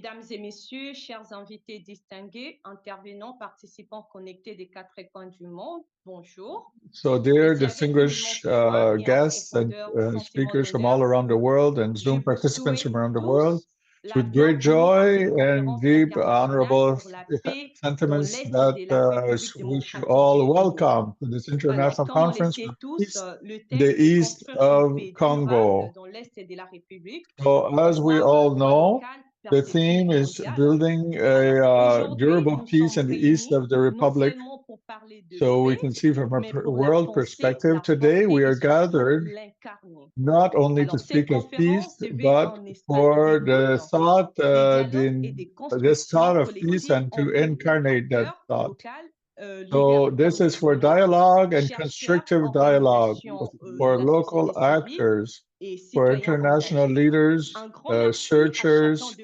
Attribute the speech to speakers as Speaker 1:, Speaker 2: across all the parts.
Speaker 1: Mesdames et messieurs, chers invités distingués, intervenants, participants connectés des quatre coins du monde, bonjour.
Speaker 2: So, dear distinguished guests and speakers from all around the world and Zoom participants from around the world, it's with great joy and deep honorable sentiments that wish you all welcome to this international conference for peace in the east of Congo. So, as we all know, the theme is building a durable peace in the east of the Republic. So we can see from a world perspective today, we are gathered not only to speak of peace, but for the thought, this thought of peace and to incarnate that thought. So this is for dialogue and constructive dialogue for local actors, for international leaders, searchers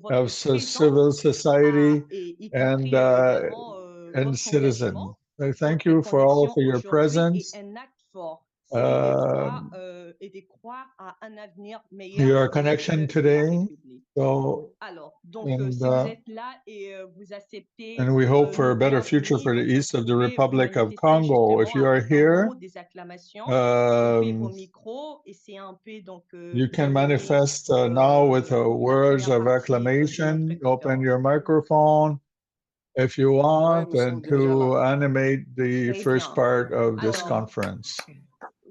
Speaker 2: of civil society, and citizens. I thank you for all for your presence. Your connection today. So, and we hope for a better future for the east of the Republic of Congo. If you are here, you can manifest now with words of acclamation. Open your microphone if you want, and to animate the first part of this conference.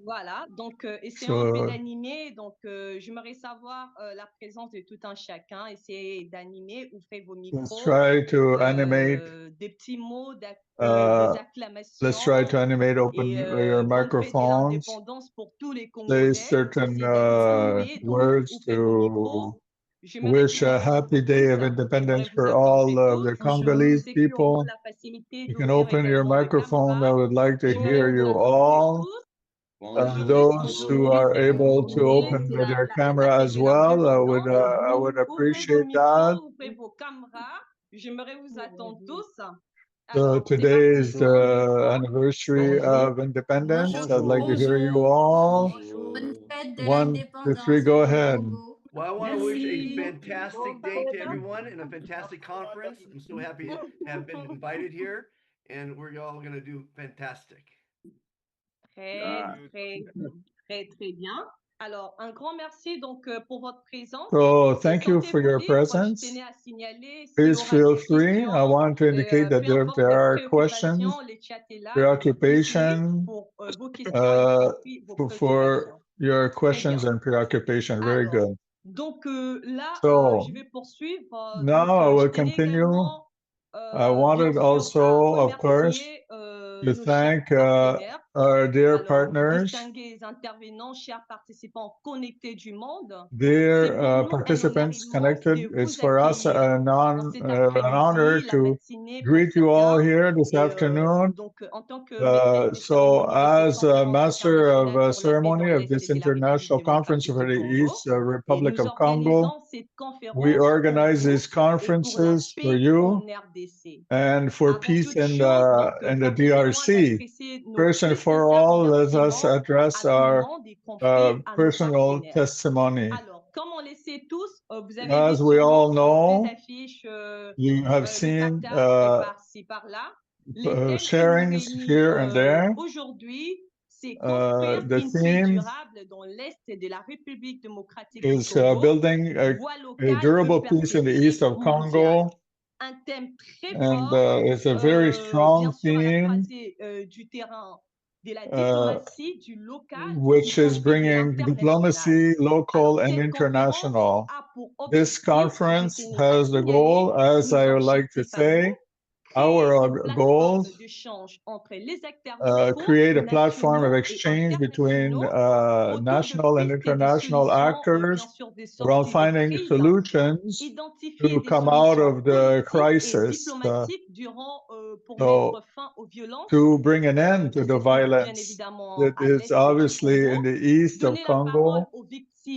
Speaker 1: Voilà, donc essayons un peu d'animer. Donc, j'aimerais savoir la présence de tout un chacun. Essayez d'animer, ouvrez vos micros.
Speaker 2: Let's try to animate.
Speaker 1: Des petits mots, des acclamations.
Speaker 2: Let's try to animate. Open your microphones. Say certain words to wish a happy day of independence for all of the Congolese people. You can open your microphone. I would like to hear you all. Those who are able to open their camera as well, I would appreciate that. So today is the anniversary of independence. I'd like to hear you all. 1, 2, 3, go ahead.
Speaker 3: Well, I want to wish a fantastic day to everyone and a fantastic conference. I'm so happy to have been invited here, and we're all going to do fantastic.
Speaker 1: Très bien. Alors, un grand merci donc pour votre présence.
Speaker 2: So, thank you for your presence. Please feel free. I want to indicate that if there are questions, preoccupation, for your questions and preoccupation. Very good.
Speaker 1: Donc là,
Speaker 2: so,
Speaker 1: je vais poursuivre.
Speaker 2: Now I will continue. I wanted also, of course, to thank our dear partners, dear participants connected. It's for us an honor to greet you all here this afternoon. So as a master of ceremony of this international conference for the East Republic of Congo, we organize these conferences for you and for peace in the DRC. First and for all, let us address our personal testimony. As we all know, you have seen sharings here and there. The theme is building a durable peace in the east of Congo. And it's a very strong theme, which is bringing diplomacy, local and international. This conference has the goal, as I would like to say, our goals, create a platform of exchange between national and international actors around finding solutions to come out of the crisis, to bring an end to the violence that is obviously in the east of Congo,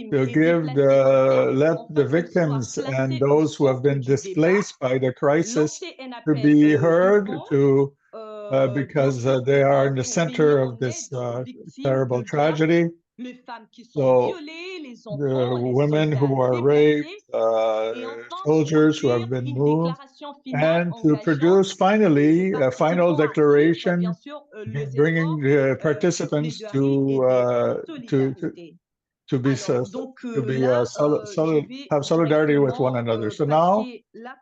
Speaker 2: to give let the victims and those who have been displaced by the crisis to be heard, to because they are in the center of this terrible tragedy. So the women who are raped, soldiers who have been moved, and to produce finally a final declaration bringing the participants have solidarity with one another. So now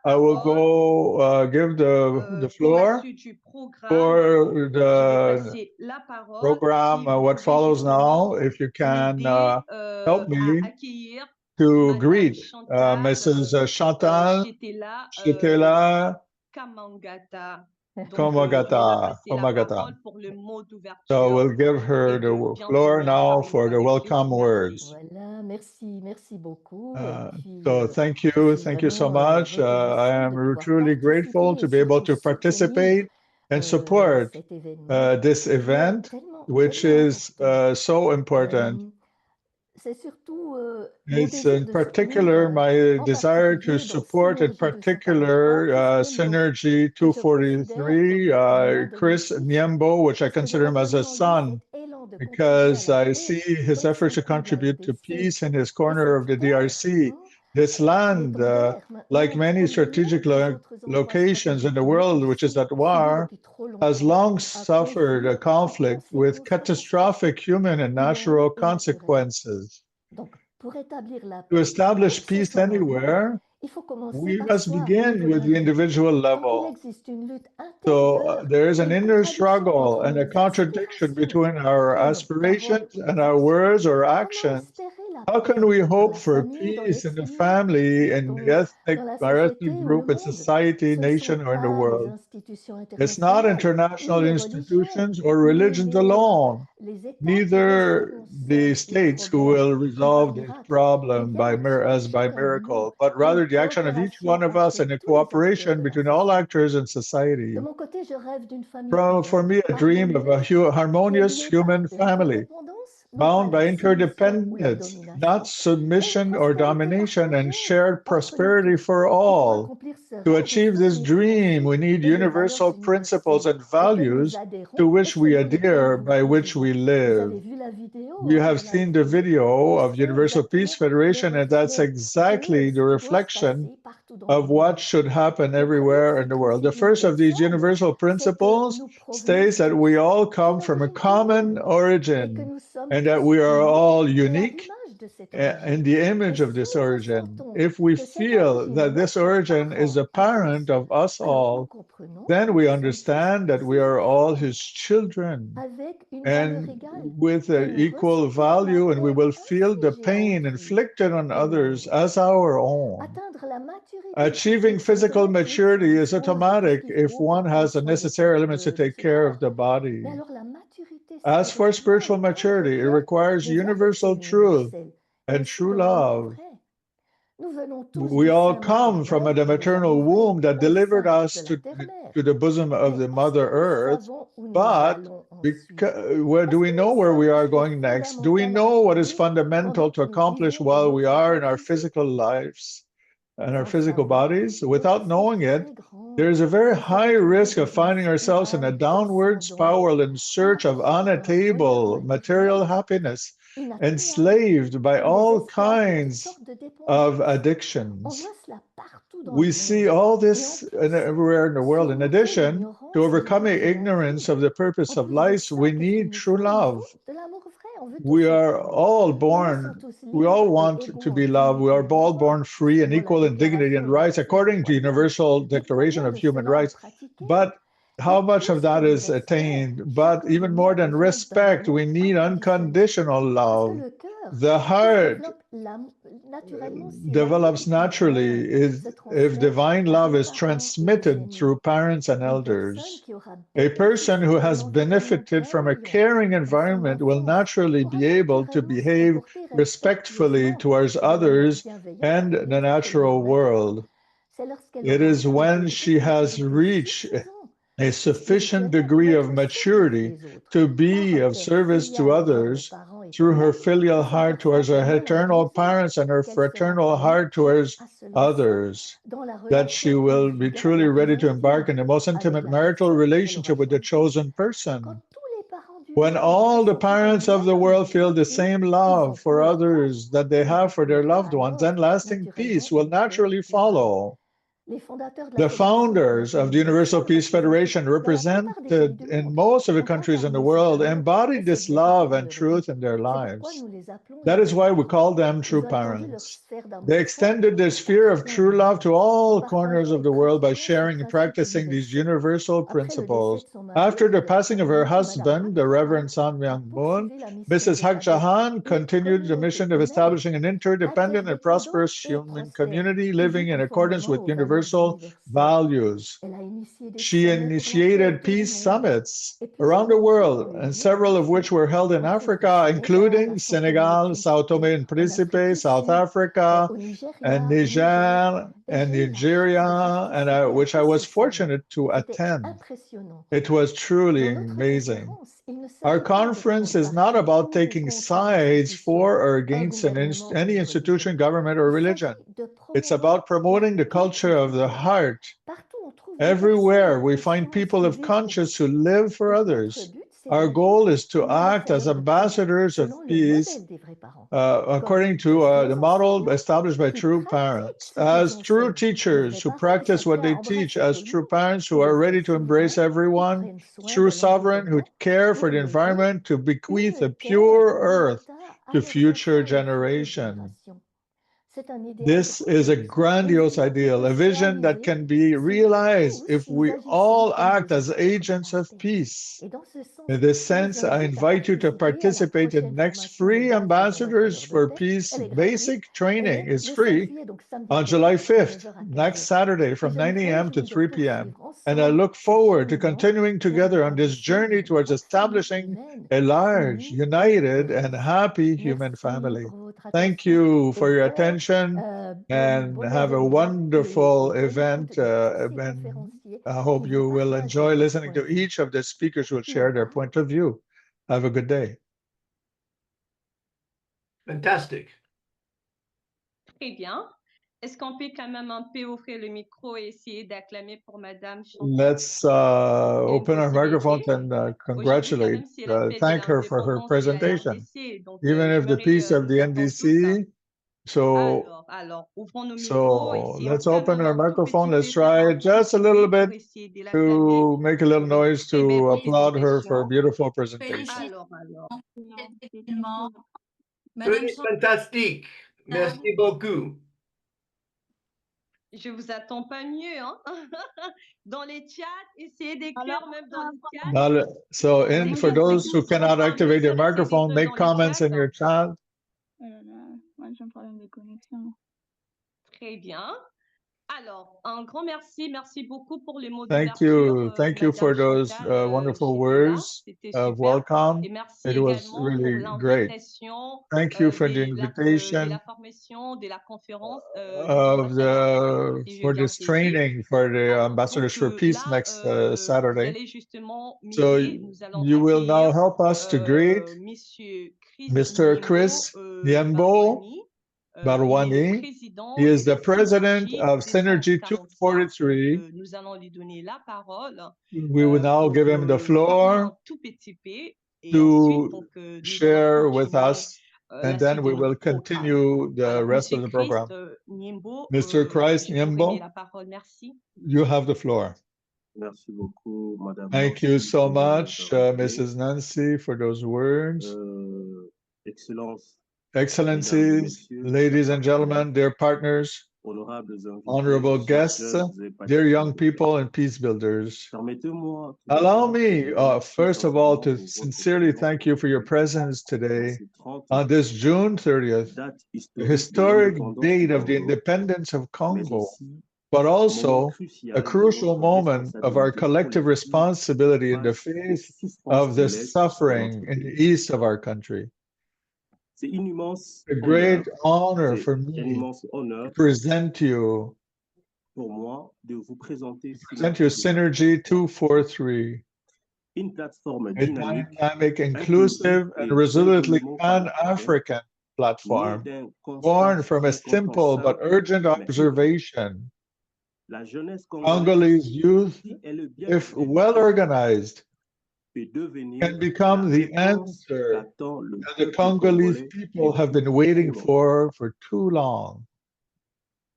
Speaker 2: I will go give the floor for the program, what follows now. If you can help me to greet Mrs. Chantal, Chételat, Komagata. So we'll give her the floor now for the welcome words.
Speaker 4: Voilà, merci beaucoup.
Speaker 2: So thank you so much. I am truly grateful to be able to participate and support this event, which is so important. It's in particular my desire to support, in particular, Synergy 243, Chris Nyembo, which I consider him as a son, because I see his efforts to contribute to peace in his corner of the DRC. This land, like many strategic locations in the world, which is at war, has long suffered a conflict with catastrophic human and natural consequences. To establish peace anywhere, we must begin with the individual level. So there is an inner struggle and a contradiction between our aspirations and our words or actions. How can we hope for peace in the family, in our ethnic group, in society, nation, or in the world? It's not international institutions or religions alone, neither the states who will resolve this problem by miracle, but rather the action of each one of us and a cooperation between all actors in society. For me, a dream of a harmonious human family, bound by interdependence, not submission or domination, and shared prosperity for all. To achieve this dream, we need universal principles and values to which we adhere, by which we live. You have seen the video of Universal Peace Federation, and that's exactly the reflection of what should happen everywhere in the world. The first of these universal principles states that we all come from a common origin and that we are all unique in the image of this origin. If we feel that this origin is a parent of us all, then we understand that we are all his children and with equal value, and we will feel the pain inflicted on others as our own. Achieving physical maturity is automatic if one has the necessary elements to take care of the body. As for spiritual maturity, it requires universal truth and true love. We all come from the maternal womb that delivered us to the bosom of the Mother Earth, but do we know where we are going next? Do we know what is fundamental to accomplish while we are in our physical lives and our physical bodies? Without knowing it, there is a very high risk of finding ourselves in a downward spiral in search of unattainable material happiness, enslaved by all kinds of addictions. We see all this everywhere in the world. In addition to overcoming ignorance of the purpose of life, we need true love. We are all born, we all want to be loved. We are all born free and equal in dignity and rights according to Universal Declaration of Human Rights. But how much of that is attained? But even more than respect, we need unconditional love. The heart develops naturally if divine love is transmitted through parents and elders. A person who has benefited from a caring environment will naturally be able to behave respectfully towards others and the natural world. It is when she has reached a sufficient degree of maturity to be of service to others through her filial heart towards her eternal parents and her fraternal heart towards others, that she will be truly ready to embark in the most intimate marital relationship with the chosen person. When all the parents of the world feel the same love for others that they have for their loved ones, then lasting peace will naturally follow. The founders of the Universal Peace Federation, represented in most of the countries in the world, embodied this love and truth in their lives. That is why we call them true parents. They extended the sphere of true love to all corners of the world by sharing and practicing these universal principles. After the passing of her husband, the Reverend San Myung Moon, Mrs. Hak Jahan continued the mission of establishing an interdependent and prosperous human community living in accordance with universal values. She initiated peace summits around the world, and several of which were held in Africa, including Senegal, Sao Tome and Principe, South Africa, and Niger, and Nigeria, and which I was fortunate to attend. It was truly amazing. Our conference is not about taking sides for or against any institution, government, or religion. It's about promoting the culture of the heart. Everywhere we find people of conscience who live for others. Our goal is to act as ambassadors of peace according to the model established by true parents, as true teachers who practice what they teach, as true parents who are ready to embrace everyone, true sovereign who care for the environment, to bequeath a pure earth to future generations. This is a grandiose ideal, a vision that can be realized if we all act as agents of peace. In this sense, I invite you to participate in next free Ambassadors for Peace basic training. It's free on July 5th, next Saturday from 9 a.m. to 3 p.m. And I look forward to continuing together on this journey towards establishing a large, united, and happy human family. Thank you for your attention and have a wonderful event. And I hope you will enjoy listening to each of the speakers who will share their point of view. Have a good day.
Speaker 3: Fantastic.
Speaker 1: Très bien. Est-ce qu'on peut quand même un peu ouvrir le micro et essayer d'acclamer pour Madame Chantal?
Speaker 2: Let's open our microphones and congratulate, thank her for her presentation. Even if the peace of the NDC, so let's open our microphone. Let's try just a little bit to make a little noise to applaud her for a beautiful presentation.
Speaker 3: Fantastique. Merci beaucoup.
Speaker 1: Je vous attends pas mieux, hein? Dans les chats, essayez d'écrire même dans les chats.
Speaker 2: So, for those who cannot activate their microphone, make comments in your chat.
Speaker 5: Moi, j'ai un problème de connexion.
Speaker 1: Très bien. Alors, un grand merci. Merci beaucoup pour les mots
Speaker 2: d'ouverture. Thank you for those wonderful words of welcome. It was really great. Thank you for the invitation for this training for the Ambassadors for Peace next Saturday. So you will now help us to greet Mr. Chris Nyembo Barwani. He is the president of Synergy 243. We will now give him the floor to share with us, and then we will continue the rest of the program. Mr. Chris Nyembo, you have the floor. Thank you so much, Mrs. Nancy, for those words. Excellencies, ladies and gentlemen, dear partners, honorable guests, dear young people and peace builders. Allow me, first of all, to sincerely thank you for your presence today on this June 30th, the historic date of the independence of Congo, but also a crucial moment of our collective responsibility in the face of the suffering in the east of our country. A great honor for me to present you Synergy 243, a dynamic, inclusive, and resolutely pan-African platform born from a simple but urgent observation. Congolese youth, if well organized, can become the answer that the Congolese people have been waiting for too long.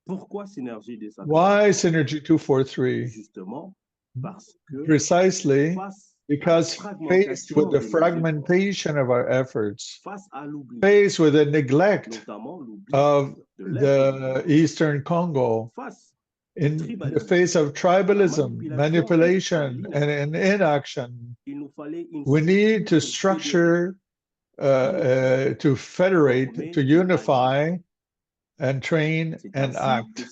Speaker 2: Why Synergy 243? Precisely because faced with the fragmentation of our efforts, faced with the neglect of the Eastern Congo, in the face of tribalism, manipulation, and inaction, we need to structure, to federate, to unify, and train and act.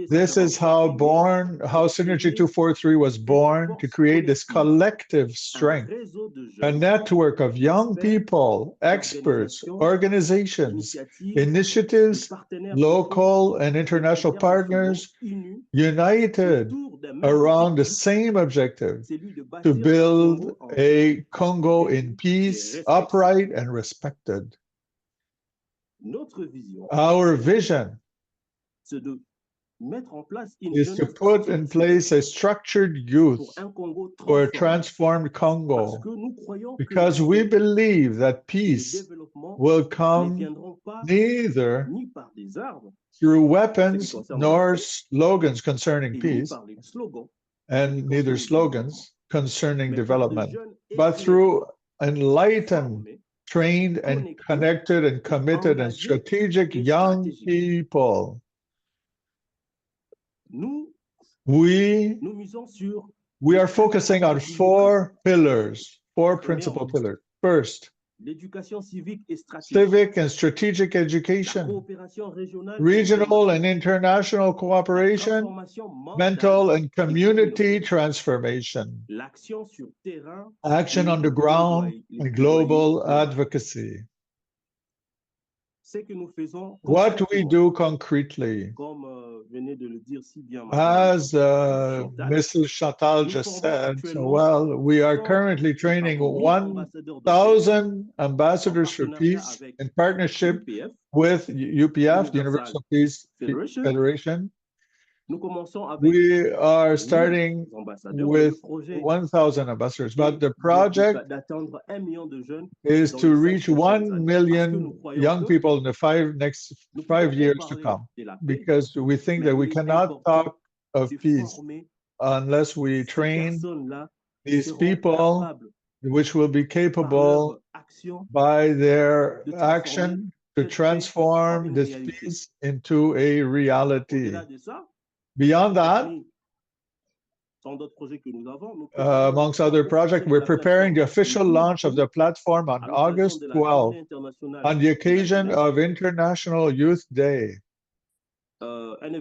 Speaker 2: This is how Synergy 243 was born, to create this collective strength, a network of young people, experts, organizations, initiatives, local and international partners, united around the same objective, to build a Congo in peace, upright and respected. Our vision is to put in place a structured youth for a transformed Congo, because we believe that peace will come neither through weapons nor slogans concerning peace, and neither slogans concerning development, but through enlightened, trained and connected and committed and strategic young people. We are focusing on four principal pillars. First, civic and strategic education, regional and international cooperation, mental and community transformation, action on the ground, and global advocacy. What we do concretely, as Mrs. Chantal just said, well, we are currently training 1,000 ambassadors for peace in partnership with UPF, the Universal Peace Federation. We are starting with 1,000 ambassadors, but the project is to reach 1 million young people in the next 5 years to come, because we think that we cannot talk of peace unless we train these people, which will be capable by their action to transform this peace into a reality. Beyond that, amongst other projects, we're preparing the official launch of the platform on August 12, on the occasion of International Youth Day. An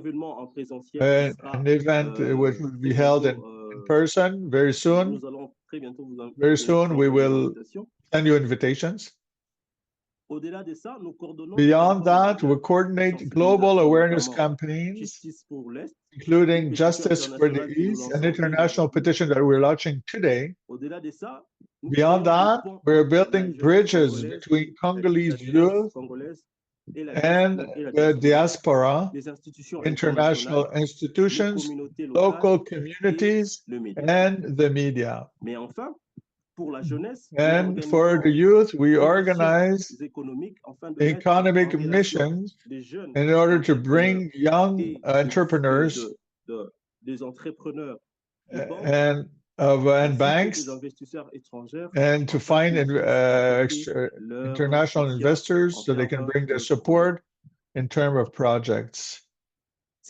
Speaker 2: event which will be held in person very soon. Very soon, we will send you invitations. Beyond that, we coordinate global awareness campaigns, including Justice for the East, an international petition that we're launching today. Beyond that, we're building bridges between Congolese youth and the diaspora, international institutions, local communities, and the media. And for the youth, we organize economic missions in order to bring young entrepreneurs and banks, and to find international investors so they can bring their support in terms of projects.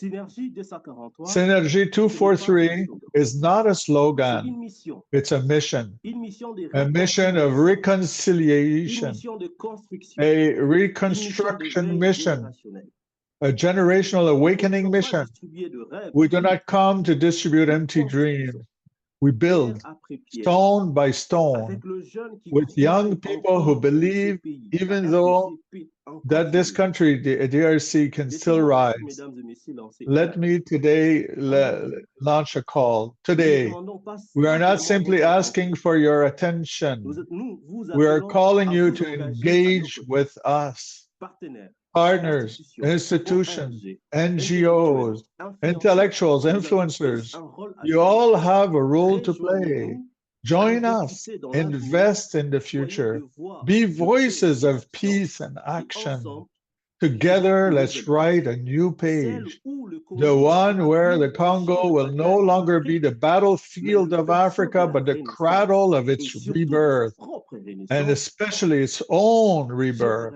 Speaker 2: Synergy 243 is not a slogan, it's a mission of reconciliation, a reconstruction mission, a generational awakening mission. We do not come to distribute empty dreams. We build stone by stone with young people who believe, even though that this country, the DRC, can still rise. Let me today launch a call. Today, we are not simply asking for your attention. We are calling you to engage with us. Partners, institutions, NGOs, intellectuals, influencers, you all have a role to play Join us, invest in the future, be voices of peace and action. Together, let's write a new page, the one where the Congo will no longer be the battlefield of Africa, but the cradle of its rebirth, and especially its own rebirth.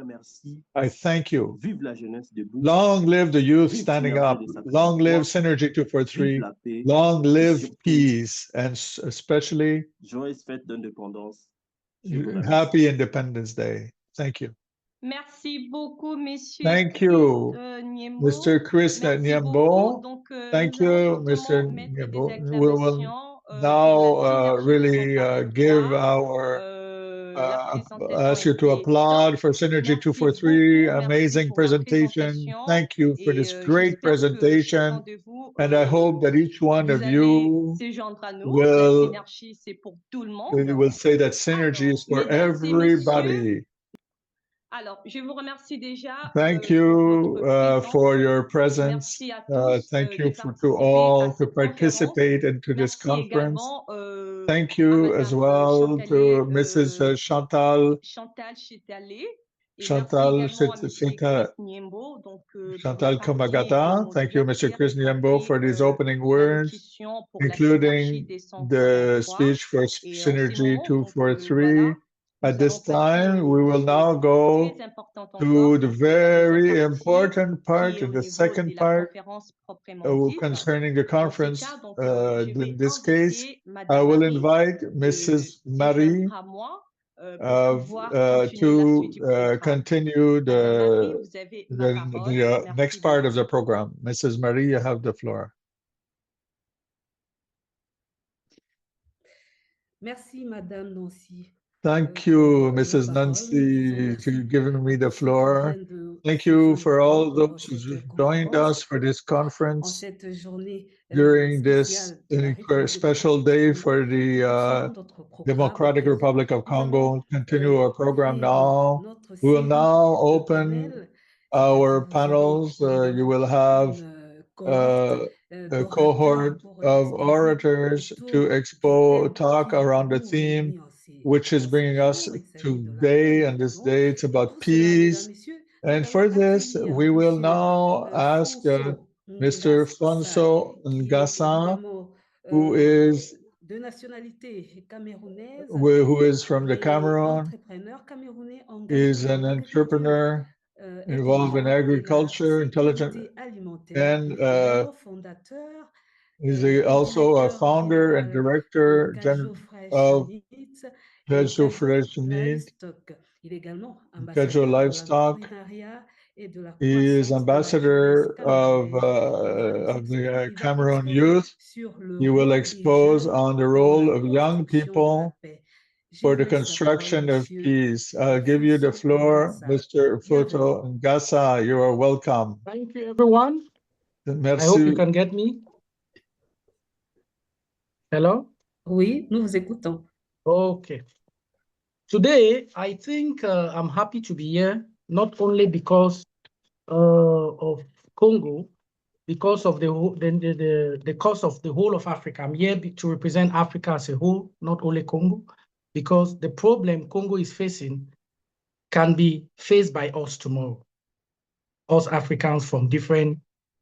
Speaker 2: I thank you. Long live the youth standing up. Long live Synergy 243. Long live peace, and especially happy Independence Day. Thank you.
Speaker 1: Merci beaucoup, Monsieur.
Speaker 2: Thank you,
Speaker 1: Nyembo.
Speaker 2: Mr. Chris Nyembo.
Speaker 1: Donc,
Speaker 2: thank you, Mr. Nyembo. We will now really give our ask you to applaud for Synergy 243. Amazing presentation. Thank you for this great presentation. And I hope that each one of you will say that synergy is for everybody. Thank you for your presence. Thank you to all to participate into this conference. Thank you as well to Mrs. Chantal. Chantal Komagata. Thank you, Mr. Chris Nyembo, for these opening words, including the speech for Synergy 243. At this time, we will now go to the very important part, in the second part, concerning the conference. In this case, I will invite Mrs. Marie to continue the next part of the program. Mrs. Marie, you have the floor.
Speaker 6: Merci, Madame Nancy.
Speaker 2: Thank you, Mrs. Nancy, for giving me the floor. Thank you for all those who joined us for this conference during this special day for the Democratic Republic of Congo. Continue our program now. We will now open our panels. You will have a cohort of orators to talk around the theme, which is bringing us today and this day. It's about peace. And for this, we will now ask Mr. Fotso Ngassa, who is from the Cameroon. He's an entrepreneur involved in agriculture, intelligent, and he's also a founder and director of H.E Livestock. He is ambassador of the Cameroon youth. He will expose on the role of young people for the construction of peace. I'll give you the floor, Mr. Fotso Ngassa. You are welcome.
Speaker 7: Thank you, everyone.
Speaker 2: Merci.
Speaker 7: I hope you can get me. Hello?
Speaker 6: Oui, nous vous écoutons.
Speaker 7: Okay. Today, I think I'm happy to be here, not only because of Congo, because of the cause of the whole of Africa. I'm here to represent Africa as a whole, not only Congo, because the problem Congo is facing can be faced by us tomorrow, us Africans from different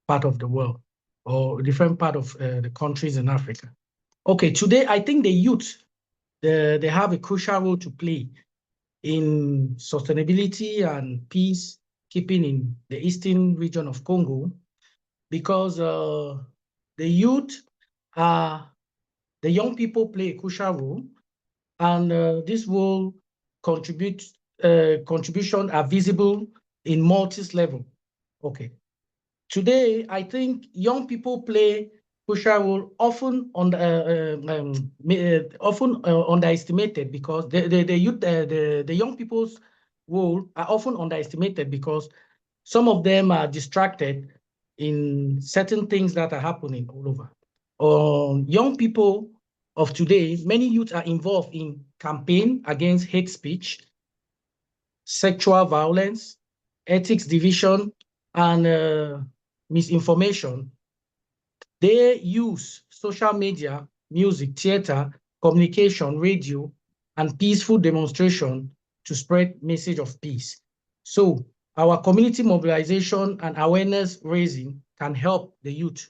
Speaker 7: part of the world or different part of the countries in Africa. Okay, today I think the youth, they have a crucial role to play in sustainability and peace keeping in the eastern region of Congo, because the youth the young people play a crucial role, and this will contribution are visible in multi-level. Okay. Today, I think young people play crucial role, often underestimated, because the young people's role are often underestimated because some of them are distracted in certain things that are happening all over. Young people of today, many youth are involved in campaign against hate speech, sexual violence, ethics division, and misinformation. They use social media, music, theater communication, radio, and peaceful demonstration to spread message of peace. So our community mobilization and awareness raising can help the youth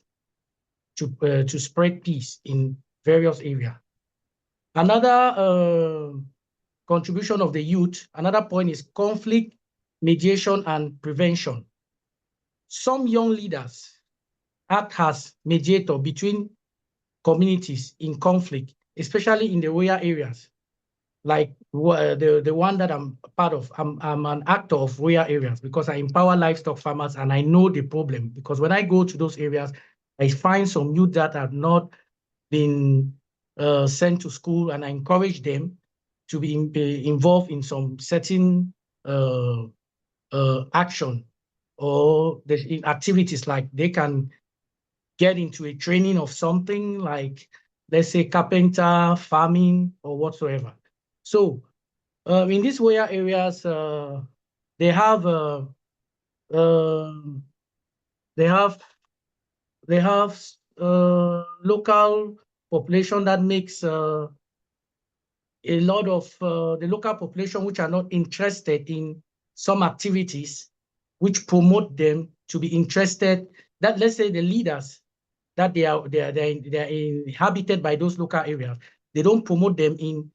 Speaker 7: to spread peace in various areas. Another contribution of the youth, another point is conflict mediation and prevention. Some young leaders act as mediator between communities in conflict, especially in the rural areas, like the one that I'm part of. I'm an actor of rural areas because I empower livestock farmers and I know the problem. Because when I go to those areas, I find some youth that have not been sent to school, and I encourage them to be involved in some certain action or in activities, like they can get into a training of something like, let's say, carpenter, farming, or whatsoever. So in these rural areas, they have local population that makes a lot of the local population which are not interested in some activities which promote them to be interested. That, let's say, the leaders that they are inhabited by those local areas, they don't promote them in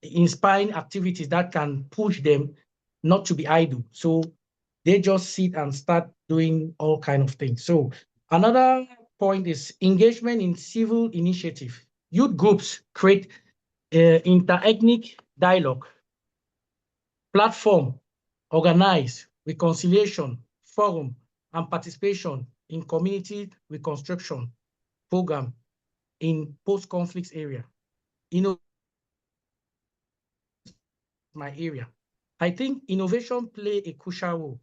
Speaker 7: inspiring activities that can push them not to be idle. So they just sit and start doing all kinds of things. So another point is engagement in civil initiative. Youth groups create inter-ethnic dialogue, platform, organize, reconciliation, forum, and participation in community reconstruction program in post-conflict area. My area. I think innovation play a crucial role.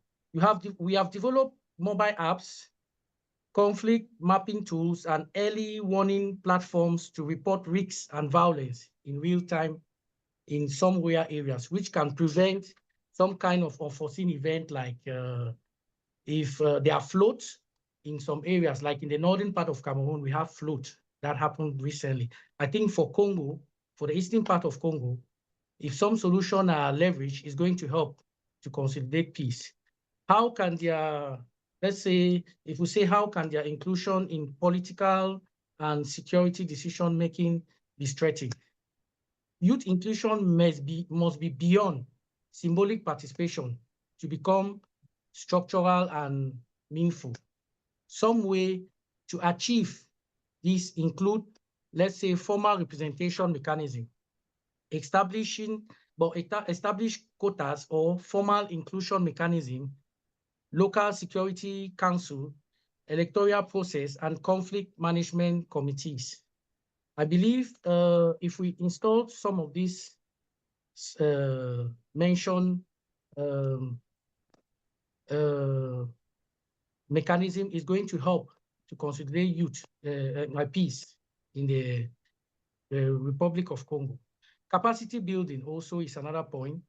Speaker 7: We have developed mobile apps, conflict mapping tools, and early warning platforms to report risks and violence in real time in some rural areas, which can prevent some kind of unforeseen event, like if there are floods in some areas, like in the northern part of Cameroon, we have flood that happened recently. I think for Congo, for the eastern part of Congo, if some solution are leveraged, is going to help to consolidate peace. How can their, let's say, if we say, how can their inclusion in political and security decision-making be strengthened? Youth inclusion must be beyond symbolic participation to become structural and meaningful. Some way to achieve this include, let's say, formal representation mechanism, establish quotas or formal inclusion mechanism, local security council, electoral process, and conflict management committees. I believe if we install some of these mentioned mechanism, is going to help to consolidate youth peace in the Republic of Congo. Capacity building also is another point.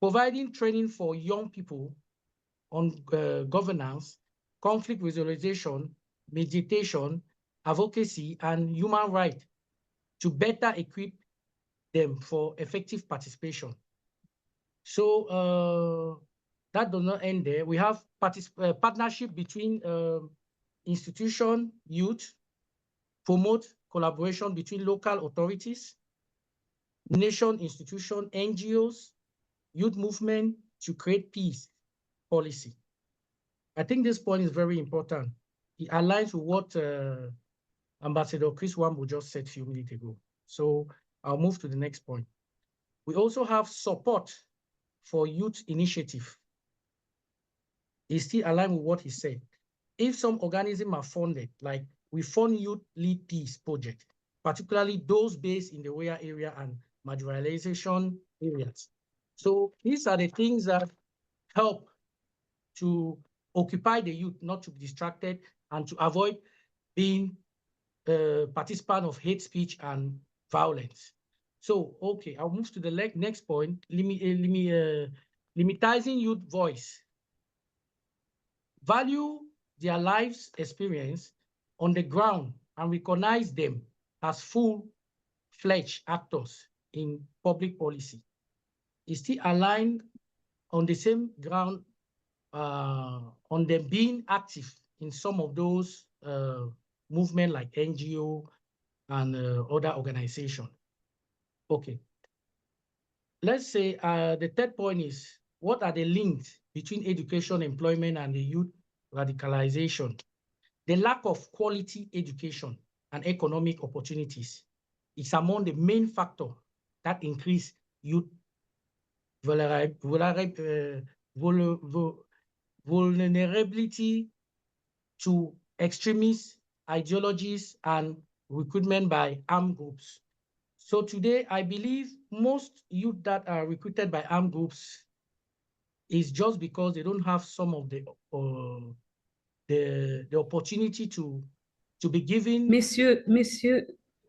Speaker 7: Providing training for young people on governance, conflict resolution, mediation, advocacy, and human rights to better equip them for effective participation. So that does not end there. We have partnership between institution, youth, promote collaboration between local authorities, nation, institution, NGOs, youth movement to create peace policy. I think this point is very important. It aligns with what Ambassador Chris Wambo just said a few minutes ago. So I'll move to the next point. We also have support for youth initiative. It's still aligned with what he said. If some organisms are funded, like we fund youth lead peace project, particularly those based in the rural area and marginalization areas. So these are the things that help to occupy the youth, not to be distracted, and to avoid being a participant of hate speech and violence. So, okay, I'll move to the next point, limitizing youth voice. Value their lives experience on the ground and recognize them as full full-fledged actors in public policy. It's still aligned on the same ground on them being active in some of those movements like NGO and other organizations. Okay. Let's say the third point is, what are the links between education, employment, and the youth radicalization? The lack of quality education and economic opportunities is among the main factors that increase youth vulnerability to extremist ideologies and recruitment by armed groups. So today, I believe most youth that are recruited by armed groups is just because they don't have some of the opportunity to be given.
Speaker 6: Monsieur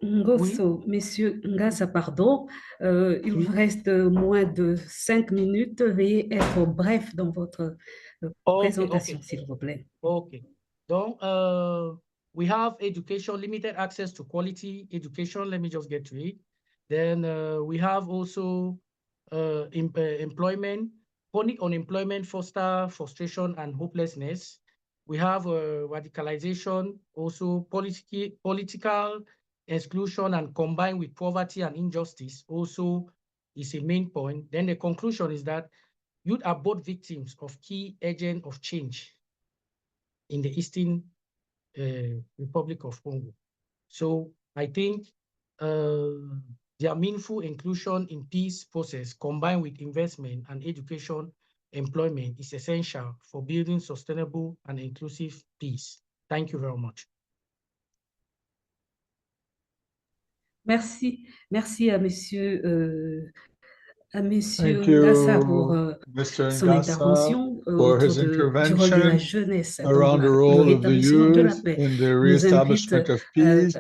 Speaker 6: Ngosso,
Speaker 7: Oui.
Speaker 6: Monsieur Ngassa, pardon, il vous reste moins de 5 minutes. Veuillez être bref dans votre présentation, s'il vous plaît.
Speaker 7: Okay. Donc, we have education, limited access to quality education. Let me just get to it. Then we have also employment, chronic unemployment foster frustration and hopelessness. We have radicalization, also political exclusion and combined with poverty and injustice also is a main point. Then the conclusion is that youth are both victims of key agents of change in the Eastern Republic of Congo. So I think their meaningful inclusion in peace process combined with investment and education employment is essential for building sustainable and inclusive peace. Thank you very much.
Speaker 6: Merci. Merci à Monsieur
Speaker 2: Thank
Speaker 6: Ngassa
Speaker 2: you,
Speaker 6: pour
Speaker 2: Mr.
Speaker 6: son
Speaker 2: Ngassa,
Speaker 6: intervention
Speaker 2: for his
Speaker 6: autour du rôle de la
Speaker 2: intervention
Speaker 6: jeunesse dans
Speaker 2: around the
Speaker 6: le
Speaker 2: role of the
Speaker 6: rétablissement de la
Speaker 2: youth
Speaker 6: paix.
Speaker 2: in the
Speaker 6: Il nous invite,
Speaker 2: reestablishment of peace.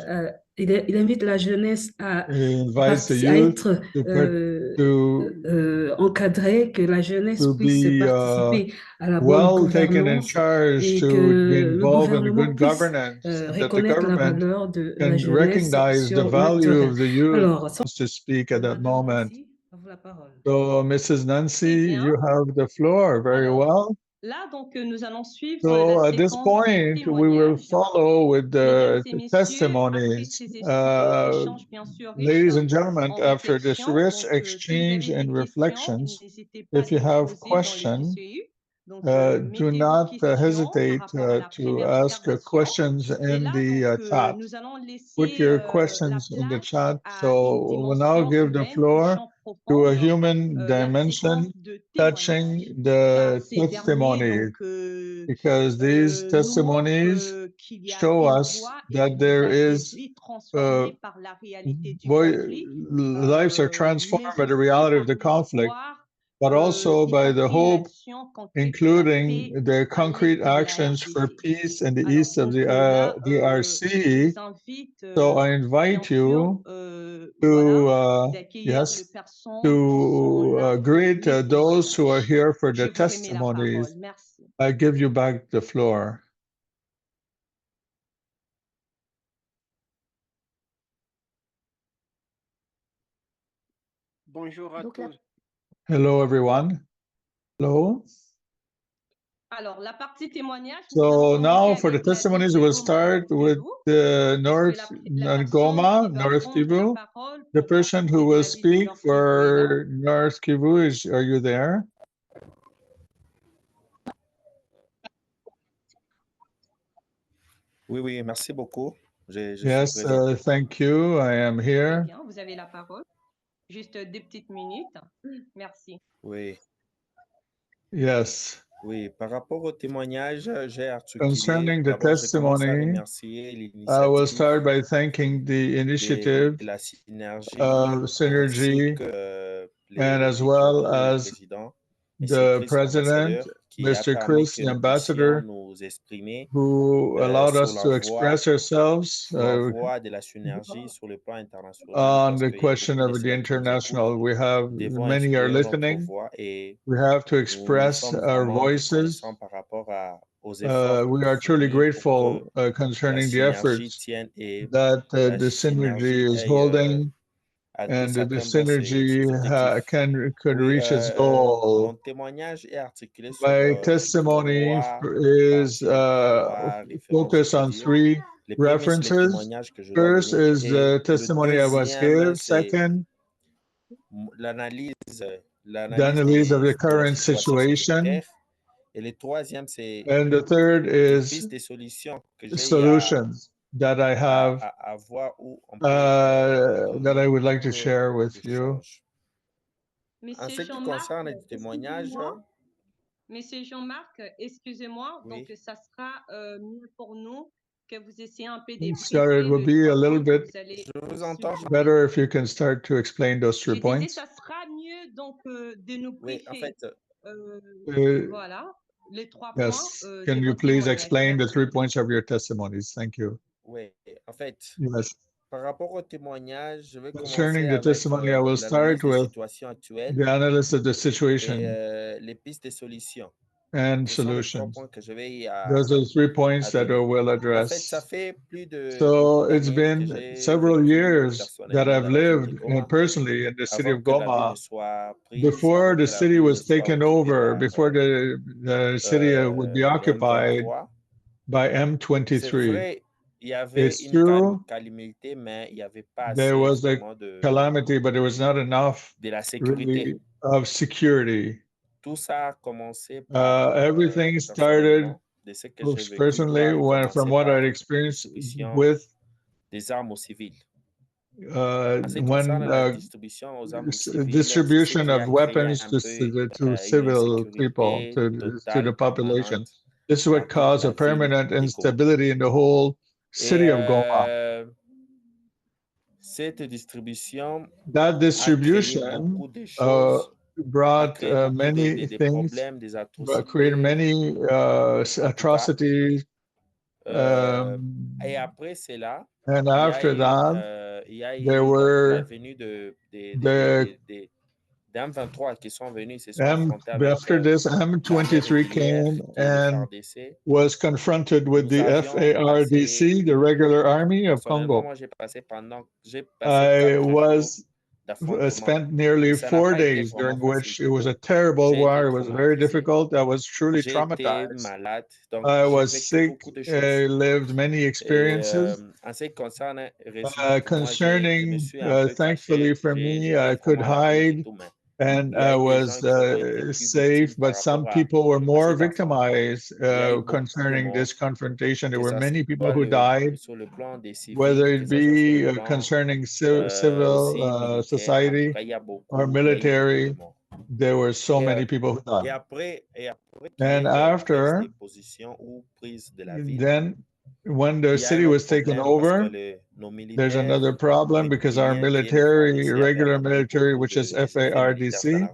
Speaker 6: il invite la jeunesse à
Speaker 2: être
Speaker 6: encadrée, que la jeunesse puisse participer à la bonne
Speaker 2: well taken in
Speaker 6: gouvernance
Speaker 2: charge,
Speaker 6: et
Speaker 2: to
Speaker 6: que
Speaker 2: be
Speaker 6: le
Speaker 2: involved in
Speaker 6: gouvernement
Speaker 2: good
Speaker 6: puisse
Speaker 2: governance, that the
Speaker 6: reconnaître la
Speaker 2: government
Speaker 6: valeur de la
Speaker 2: can
Speaker 6: jeunesse
Speaker 2: recognize the
Speaker 6: sur le
Speaker 2: value
Speaker 6: terrain.
Speaker 2: of the youth.
Speaker 6: Alors,
Speaker 2: To speak at that
Speaker 6: Madame
Speaker 2: moment.
Speaker 6: Nancy, à vous la parole.
Speaker 2: So, Mrs. Nancy, you have the floor. Very well.
Speaker 1: Là, donc, nous allons suivre
Speaker 2: So,
Speaker 1: la
Speaker 2: at this
Speaker 1: séquence
Speaker 2: point, we will follow with the testimonies. Ladies and gentlemen, after this rich exchange and reflections, if you have questions, do not hesitate to ask questions in the chat. Put your questions in the chat. So we'll now give the floor to a human dimension touching the testimonies, because these testimonies show us that there is lives are transformed by the reality of the conflict, but also by the hope, including the concrete actions for peace in the east of the DRC. So I invite you to greet those who are here for the testimonies. I give you back the floor.
Speaker 8: Bonjour à tous.
Speaker 2: Hello, everyone. Hello. So now for the testimonies, we'll start with the North Goma, North Kivu. The person who will speak for North Kivu, are you there?
Speaker 9: Oui, oui, merci beaucoup.
Speaker 2: Yes, thank you. I am here.
Speaker 1: Vous avez la parole. Juste 2 petites minutes. Merci.
Speaker 9: Oui.
Speaker 2: Yes.
Speaker 9: Oui, par rapport au témoignage, j'ai articulé.
Speaker 2: Concerning the testimony, I will start by thanking the initiative of Synergy and as well as the President, Mr. Chris, the Ambassador, who allowed us to express ourselves on the question of the international. We have, many are listening. We have to express our voices. We are truly grateful concerning the efforts that the Synergy is holding and the synergy could reach its goal.
Speaker 9: Mon témoignage est articulé sur
Speaker 2: My testimony is focused on three references. First is the testimony I must give. Second,
Speaker 9: l'analyse
Speaker 2: the analyse of the current situation.
Speaker 9: Et le troisième, c'est
Speaker 2: and the third is
Speaker 9: des solutions que j'ai
Speaker 2: solutions that I have
Speaker 9: à voir où on
Speaker 2: that I would like to share with you.
Speaker 9: En ce qui concerne les témoignages,
Speaker 1: Monsieur Jean-Marc, excusez-moi,
Speaker 9: oui.
Speaker 1: Donc ça sera mieux pour nous que vous essayez un peu
Speaker 2: So it will be a little bit better if you can start to explain those 3 points.
Speaker 1: Ça sera mieux donc de nous briefer.
Speaker 9: Oui, en fait,
Speaker 1: voilà, les 3
Speaker 2: yes.
Speaker 1: points.
Speaker 2: Can you please explain the 3 points of your testimonies? Thank you.
Speaker 9: Oui, en fait,
Speaker 2: yes.
Speaker 9: Par rapport au témoignage, je vais
Speaker 2: Concerning
Speaker 9: commencer
Speaker 2: the testimony, I will start with the analysis of the situation
Speaker 9: et les pistes de solutions.
Speaker 2: And solutions. Those are 3 points that I will address.
Speaker 9: En fait, ça fait plus
Speaker 2: so it's been several years that I've lived personally in the city of Goma. Before the city was taken over, before the city would be occupied by M23. It's true, there was a calamity, but there was not enough really of security. Everything started personally from what I'd experienced with distribution of weapons to civil people, to the population. This is what caused a permanent instability in the whole city of Goma. That distribution brought many things, created many atrocities. And after that, there were after this, M23 came and was confronted with the FARDC, the regular army of Congo. I spent nearly 4 days during which it was a terrible war. It was very difficult. I was truly traumatized. I was sick. I lived many experiences. Concerning, thankfully for me, I could hide and I was safe, but some people were more victimized concerning this confrontation. There were many people who died, whether it be concerning civil society or military. There were so many people who died. And after, then when the city was taken over, there's another problem because our military, regular military, which is FARDC,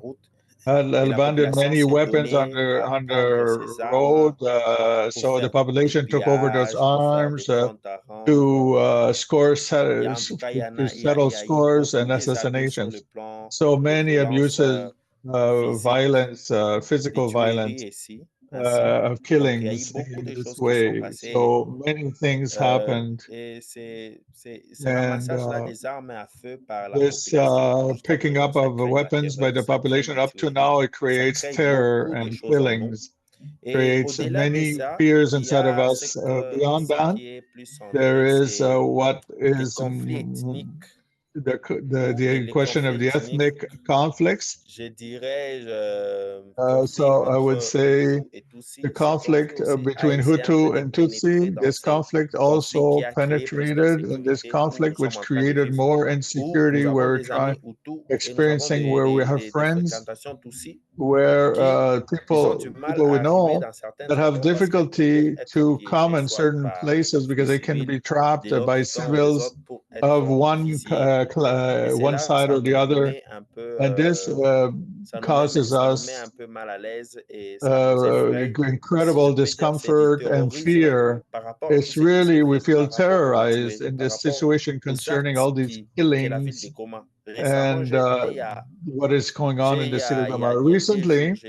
Speaker 2: had abandoned many weapons on the road. So the population took over those arms to settle scores and assassinations. So many abuses, violence, physical violence. Of killings in this way. So many things happened. And this picking up of weapons by the population, up to now, it creates terror and killings, creates many fears inside of us. Beyond that, there is what is the question of the ethnic conflicts. So I would say the conflict between Hutu and Tutsi, this conflict also penetrated in this conflict, which created more insecurity. We're experiencing where we have friends, where people we know that have difficulty to come in certain places because they can be trapped by civils of one side or the other, and this causes us incredible discomfort and fear. It's really, we feel terrorized in this situation concerning all these killings and what is going on in the city of Goma. Recently,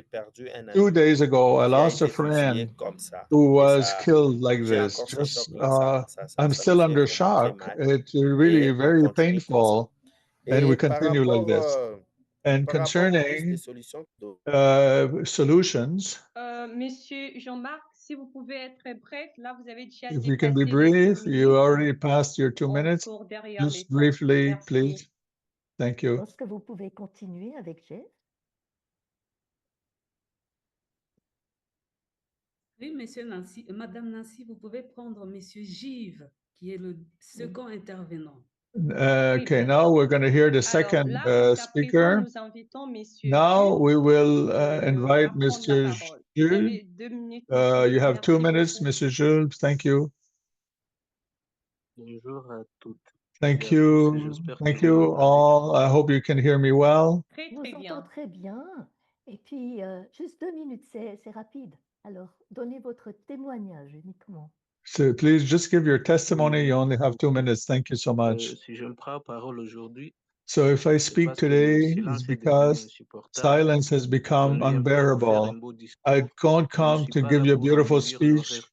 Speaker 2: 2 days ago, I lost a friend who was killed like this. I'm still under shock. It's really very painful. And we
Speaker 9: Et par
Speaker 2: continue like
Speaker 9: rapport,
Speaker 2: this. And
Speaker 9: par rapport aux pistes de
Speaker 2: concerning
Speaker 9: solutions,
Speaker 2: solutions,
Speaker 1: Monsieur Jean-Marc, si vous pouvez être bref, là vous avez déjà
Speaker 2: if you can be
Speaker 1: dépassé les 2
Speaker 2: brief, you
Speaker 1: minutes.
Speaker 2: already passed your 2
Speaker 1: On
Speaker 2: minutes.
Speaker 1: court derrière les
Speaker 2: Just
Speaker 1: temps.
Speaker 2: briefly,
Speaker 1: Merci.
Speaker 2: please. Thank you.
Speaker 4: Est-ce que vous pouvez continuer avec Jeff?
Speaker 6: Oui, Monsieur Nancy, Madame Nancy, vous pouvez prendre Monsieur Gilles, qui est le second intervenant.
Speaker 2: Okay, now we're going to hear the second speaker. Now we will invite Mr. Jules. You have 2 minutes, Mr. Jules. Thank you.
Speaker 8: Bonjour à toutes.
Speaker 2: Thank you. Thank you all. I hope you can hear me well.
Speaker 4: Je vous entends très bien. Et puis, juste 2 minutes, c'est rapide. Alors, donnez votre témoignage uniquement.
Speaker 2: So please just give your testimony. You only have 2 minutes. Thank you so much.
Speaker 8: Si je me prends parole aujourd'hui,
Speaker 2: so if I speak today, it's because silence has become unbearable. I can't come to give you a beautiful speech.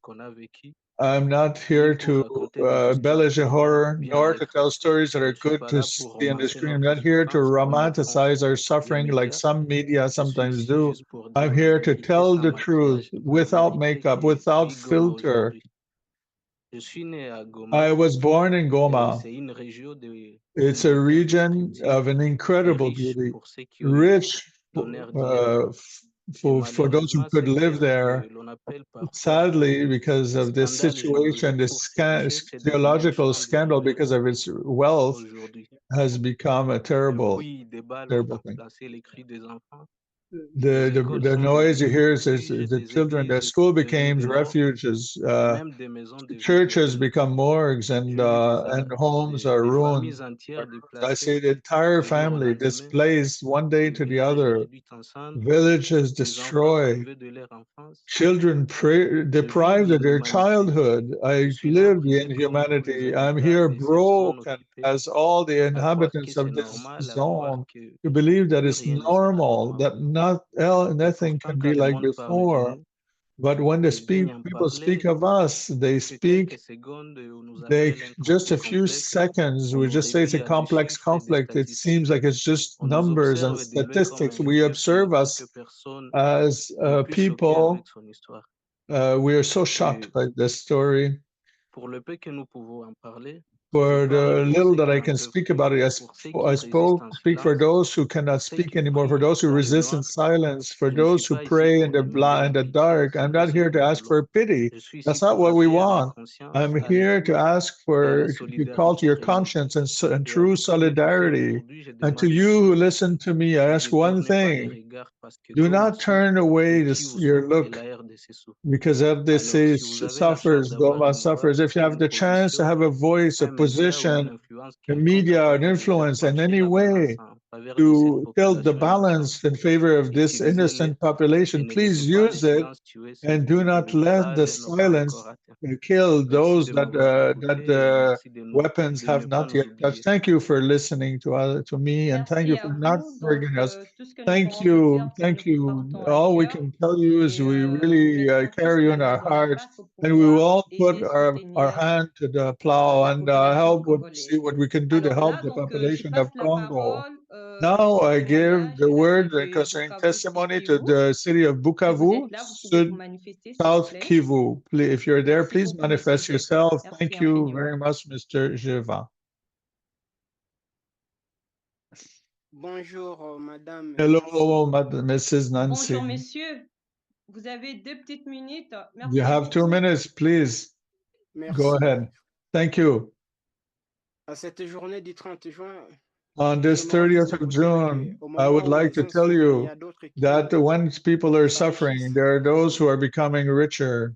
Speaker 2: I'm not here to embellish a horror, nor to tell stories that are good to see on the screen. I'm not here to romanticize our suffering like some media sometimes do. I'm here to tell the truth without makeup, without filter. I was born in Goma. It's a region of an incredible beauty, rich for those who could live there. Sadly, because of this situation, this theological scandal, because of its wealth, has become a terrible, terrible thing. The noise you hear is the children. The school became refuges. Churches become morgues, and homes are ruined. I see the entire family displaced one day to the other. Villages destroyed. Children deprived of their childhood. I live the inhumanity. I'm here broken as all the inhabitants of this zone to believe that it's normal, that nothing can be like before. But when people speak of us, they just a few seconds, we just say it's a complex conflict. It seems like it's just numbers and statistics. We observe us as people. We are so shocked by this story. For the little that I can speak about it, I speak for those who cannot speak anymore, for those who resist in silence, for those who pray in the dark. I'm not here to ask for pity. That's not what we want. I'm here to ask to call to your conscience and true solidarity. And to you who listen to me, I ask one thing. Do not turn away your look, because FDC suffers, Goma suffers. If you have the chance to have a voice, a position, a media, an influence in any way to tilt the balance in favor of this innocent population, please use it, and do not let the silence kill those that weapons have not yet touched. Thank you for listening to me, and thank you for not forgetting us. Thank you. All we can tell you is we really carry you in our hearts, and we will all put our hand to the plow and see what we can do to help the population of Congo. Now I give the word concerning testimony to the city of Bukavu, South Kivu. If you're there, please manifest yourself. Thank you very much, Mr. Jeva.
Speaker 10: Bonjour, Madame.
Speaker 2: Hello, Mrs. Nancy.
Speaker 1: Bonjour, Monsieur. Vous avez 2 petites minutes. Merci.
Speaker 2: You have 2 minutes, please.
Speaker 10: Merci.
Speaker 2: Go ahead. Thank you.
Speaker 10: À cette journée du 30 juin,
Speaker 2: on this 30th of June, I would like to tell you that when people are suffering, there are those who are becoming richer.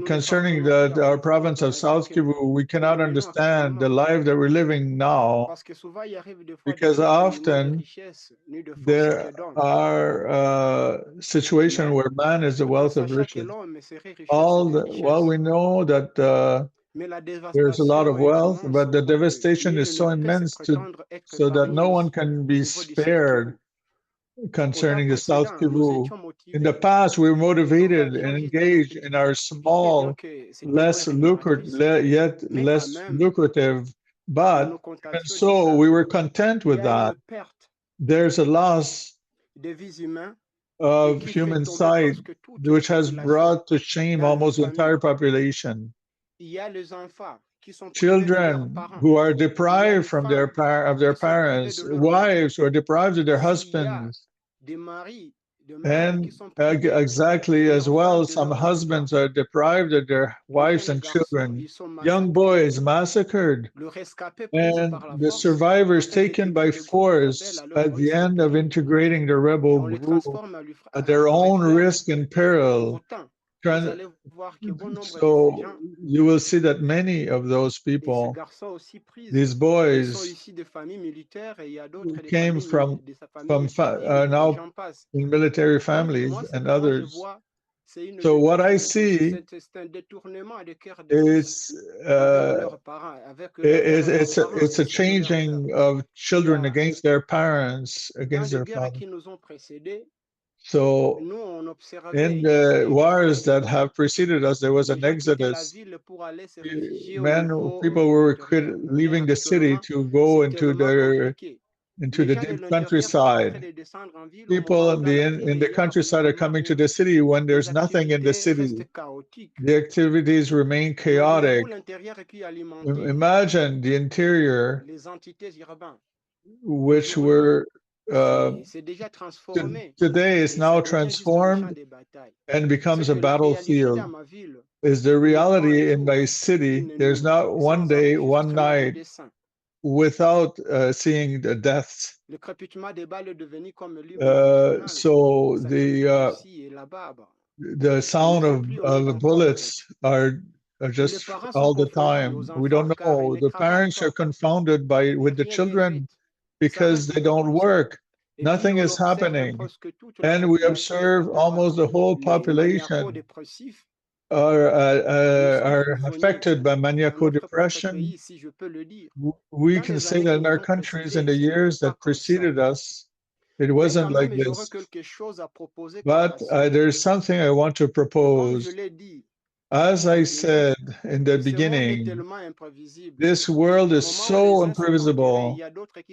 Speaker 2: Concerning our province of South Kivu, we cannot understand the life that we're living now, because often there are situations where man is the wealth of riches. While we know that there's a lot of wealth, but the devastation is so immense so that no one can be spared. concerning the South Kivu. In the past, we were motivated and engaged in our small, less lucrative, but and so we were content with that. There's a loss of human sight, which has brought to shame almost the entire population. Children who are deprived from their parents, wives who are deprived of their husbands, and exactly as well, some husbands are deprived of their wives and children. Young boys massacred, and the survivors taken by force at the end of integrating the rebel group at their own risk and peril. So you will see that many of those people, these boys, came from now in military families and others. So what I see is it's a changing of children against their parents, against their fathers. So in the wars that have preceded us, there was an exodus. People were leaving the city to go into the deep countryside. People in the countryside are coming to the city when there's nothing in the city. The activities remain chaotic. Imagine the interior, which were today is now transformed and becomes a battlefield. Is the reality in my city? There's not one day, one night without seeing the deaths. So the sound of bullets are just all the time. We don't know. The parents are confounded with the children because they don't work. Nothing is happening. And we observe almost the whole population are affected by maniacal depression. We can say that in our countries, in the years that preceded us, it wasn't like this. But there's something I want to propose. As I said in the beginning, this world is so imprevisible.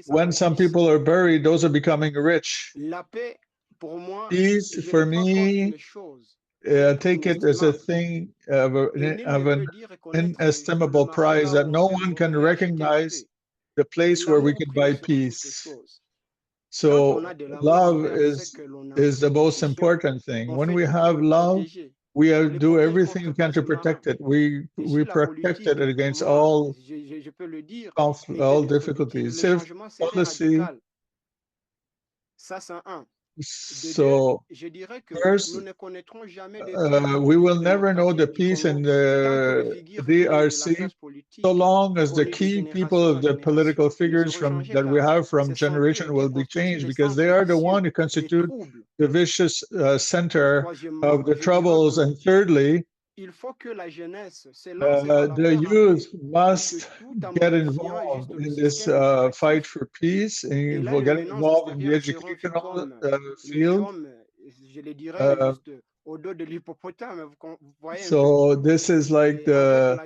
Speaker 2: When some people are buried, those are becoming rich. Peace, for me, take it as a thing of an inestimable prize that no one can recognize the place where we can buy peace. So love is the most important thing. When we have love, we do everything we can to protect it. We protect it against all difficulties. If policy. So first, we will never know the peace in the DRC so long as the key people of the political figures that we have from generation will be changed, because they are the one who constitute the vicious center of the troubles. And thirdly, the youth must get involved in this fight for peace, and will get involved in the educational field. So this is like the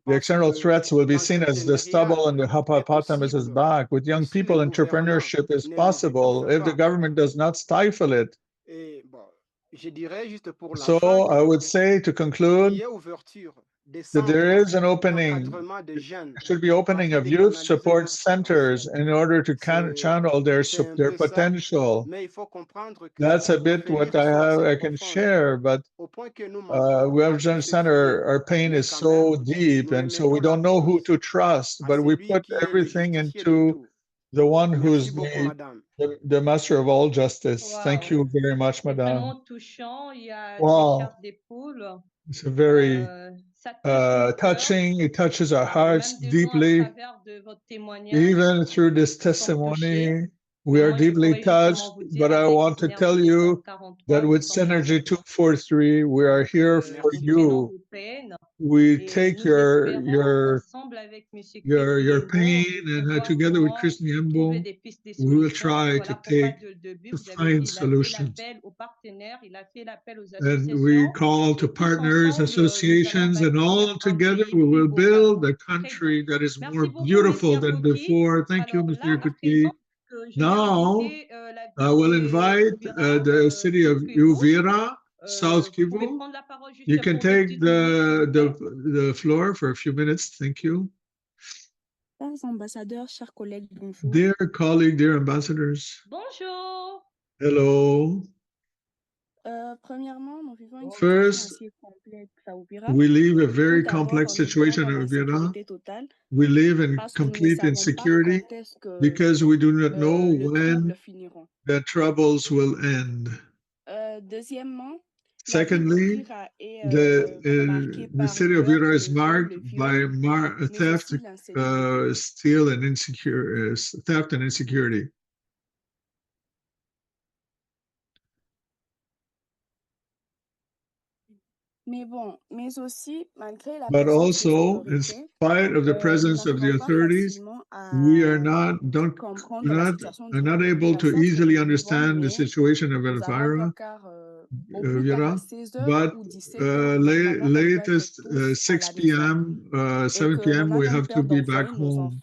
Speaker 2: external threats will be seen as the stubble and the hippopotamus's back. With young people, entrepreneurship is possible if the government does not stifle it. So I would say, to conclude, that there is an opening, should be opening of youth support centers in order to channel their potential. That's a bit what I can share, but we have to understand our pain is so deep, and so we don't know who to trust, but we put everything into the one who's the master of all justice. Wow. Thank you very much, madame. Wow. It's a very touching. It touches our hearts deeply. Even through this testimony, we are deeply touched. But I want to tell you that with Synergy 243, we are here for you. we take your pain, and together with Chris Nyembo, we will try to find solutions. And we call to partners, associations, and all together we will build a country that is more beautiful than before. Thank you, Mr. Kuti. Now, I will invite the city of Uvira, South Kivu. You can take the floor for a few minutes. Thank you.
Speaker 5: Chers ambassadeurs, chers collègues, bonjour.
Speaker 2: Dear colleague, dear ambassadors.
Speaker 1: Bonjour.
Speaker 2: Hello.
Speaker 5: Premièrement, nous vivons une
Speaker 2: First,
Speaker 5: situation assez complexe à Uvira.
Speaker 2: we live a very complex situation in Uvira. We live in complete insecurity because we do not know when the troubles will end.
Speaker 5: Deuxièmement,
Speaker 2: secondly, the city of Uvira is marked by theft, steal, and theft and insecurity. But also, in spite of the presence of the authorities, we are not able to easily understand the situation of Uvira. But latest 6 p.m., 7 p.m., we have to be back home.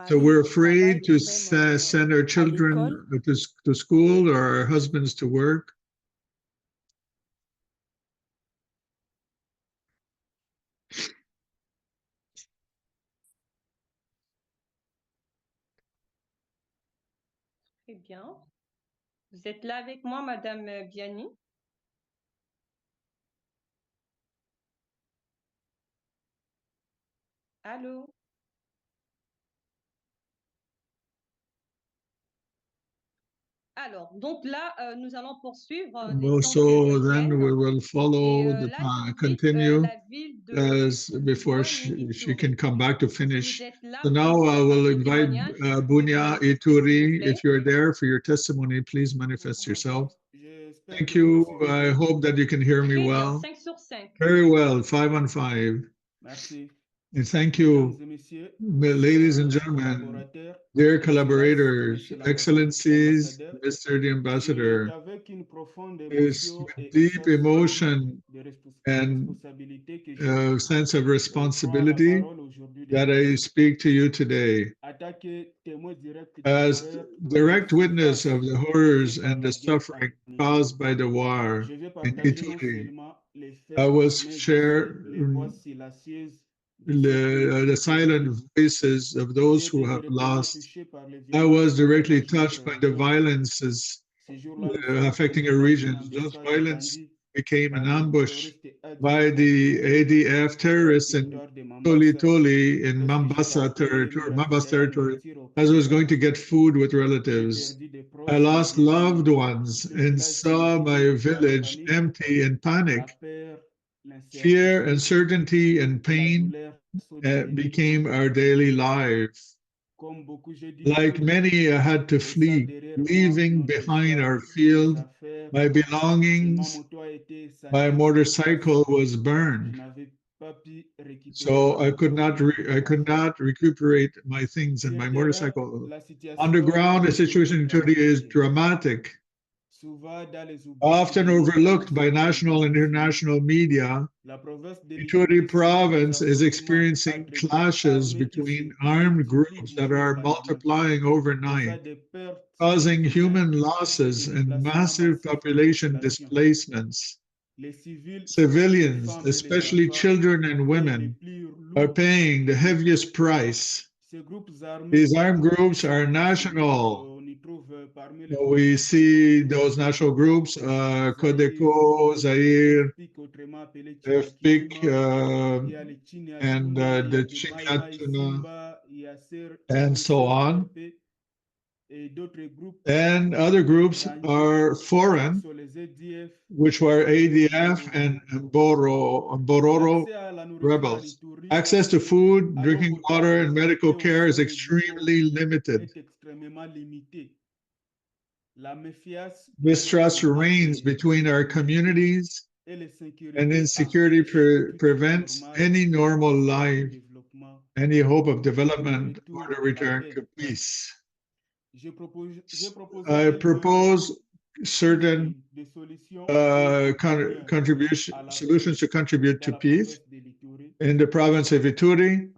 Speaker 2: So we're afraid to send our children to school or our husbands to work.
Speaker 1: Très bien. Vous êtes là avec moi, Madame Biani? Allô? Alors, donc là, nous allons poursuivre.
Speaker 2: So then we will follow continue as before she can come back to finish. So now I will invite Bunia, Ituri, if you're there for your testimony, please manifest yourself. Thank you. I hope that you can hear me well. Very well, 5 on 5.
Speaker 11: Merci.
Speaker 2: And thank you, ladies and gentlemen, dear collaborators, excellencies, Mr. the Ambassador. It's with deep emotion and sense of responsibility that I speak to you today. As direct witness of the horrors and the suffering caused by the war in Ituri, I will share the silent voices of those who have lost. I was directly touched by the violences affecting a region. Those violence became an ambush by the ADF terrorists in Toli in Mombasa territory, as I was going to get food with relatives. I lost loved ones and saw my village empty and panic. Fear, uncertainty, and pain became our daily life. Like many, I had to flee, leaving behind our field my belongings. My motorcycle was burned, so I could not recuperate my things and my motorcycle. Underground, the situation in Turkey is dramatic. Often overlooked by national and international media, Ituri province is experiencing clashes between armed groups that are multiplying overnight, causing human losses and massive population displacements. Civilians, especially children and women, are paying the heaviest price. These armed groups are national. We see those national groups, Codeco, Zaire, FPIC, and the Chinatuna, and so on. And other groups are foreign, which were ADF and Bororo rebels. Access to food, drinking water, and medical care is extremely limited. Mistrust reigns between our communities And insecurity prevents any normal life, any hope of development, or to return to peace. I propose certain solutions to contribute to peace in the province of Ituri.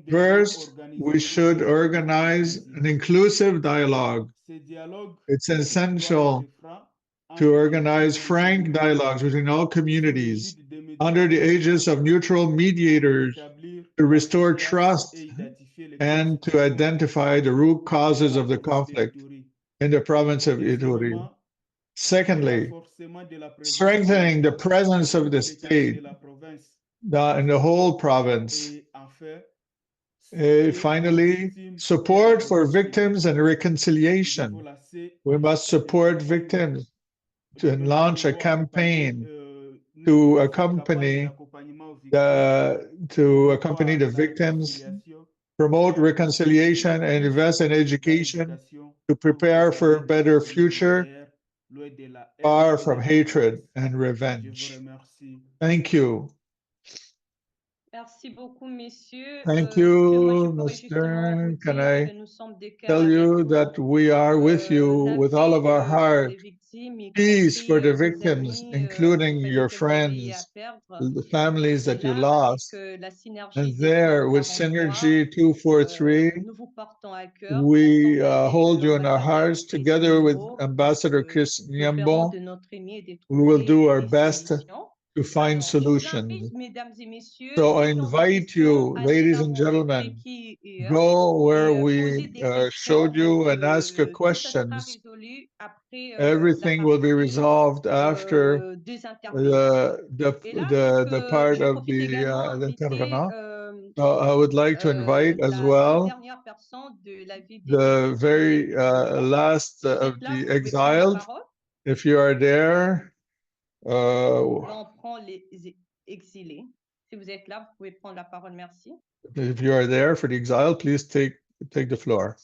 Speaker 2: First, we should organize an inclusive dialogue. It's essential to organize frank dialogues between all communities under the aegis of neutral mediators to restore trust and to identify the root causes of the conflict in the province of Ituri. Secondly, strengthening the presence of the state in the whole province. Finally, support for victims and reconciliation. We must support victims to launch a campaign to accompany the victims, promote reconciliation, and invest in education to prepare for a better future, far from hatred and revenge. Thank you.
Speaker 1: Merci beaucoup, messieurs.
Speaker 2: Thank you, Mr. Can I tell you that we are with you with all of our heart? Peace for the victims, including your friends, the families that you lost. And there, with Synergy 243, we hold you in our hearts together with Ambassador Chris Nyembo. We will do our best to find solutions. So I invite you, ladies and gentlemen, go where we showed you and ask your questions. Everything will be resolved after the part of the intervenant. I would like to invite as well the very last of the exiled. If you are there, if you are there for the exile, please take the floor.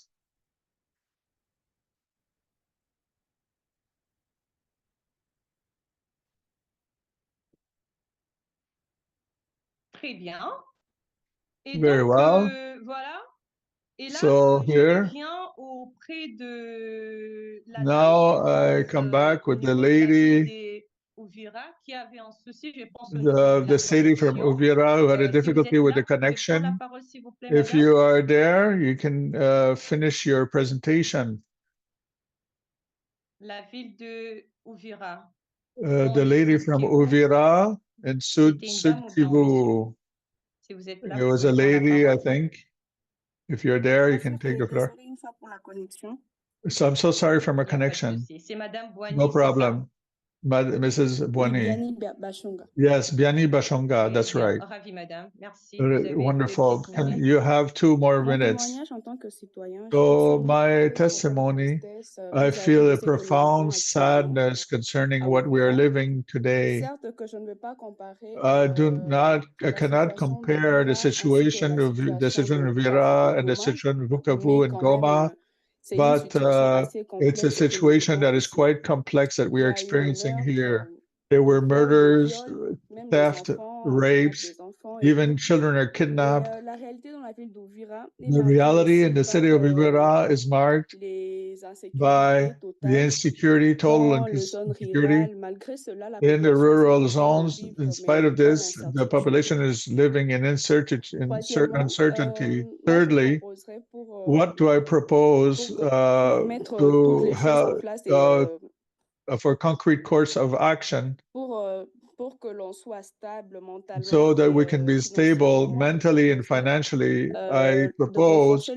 Speaker 1: Très bien. Et
Speaker 2: very
Speaker 1: donc,
Speaker 2: well.
Speaker 1: Voilà. Et là,
Speaker 2: So here,
Speaker 1: auprès de la
Speaker 2: now I come back with the lady, the city from Uvira who had a difficulty with the connection. If you are there, you can finish your presentation.
Speaker 1: La ville de Uvira.
Speaker 2: The lady from Uvira and Sud Kivu. It was a lady, I think. If you're there, you can take the floor. So I'm so sorry for my connection. No problem. Mrs. Boigny. Yes, Biani Bashonga, that's right. Wonderful. You have 2 more minutes. So my testimony, I feel a profound sadness concerning what we are living today. I cannot compare the situation of Uvira and the situation of Bukavu and Goma, but it's a situation that is quite complex that we are experiencing here. There were murders, theft, rapes, even children are kidnapped. The reality in the city of Uvira is marked by the insecurity, total insecurity. In the rural zones, in spite of this, the population is living in uncertainty. Thirdly, what do I propose to help for a concrete course of action so that we can be stable mentally and financially? I propose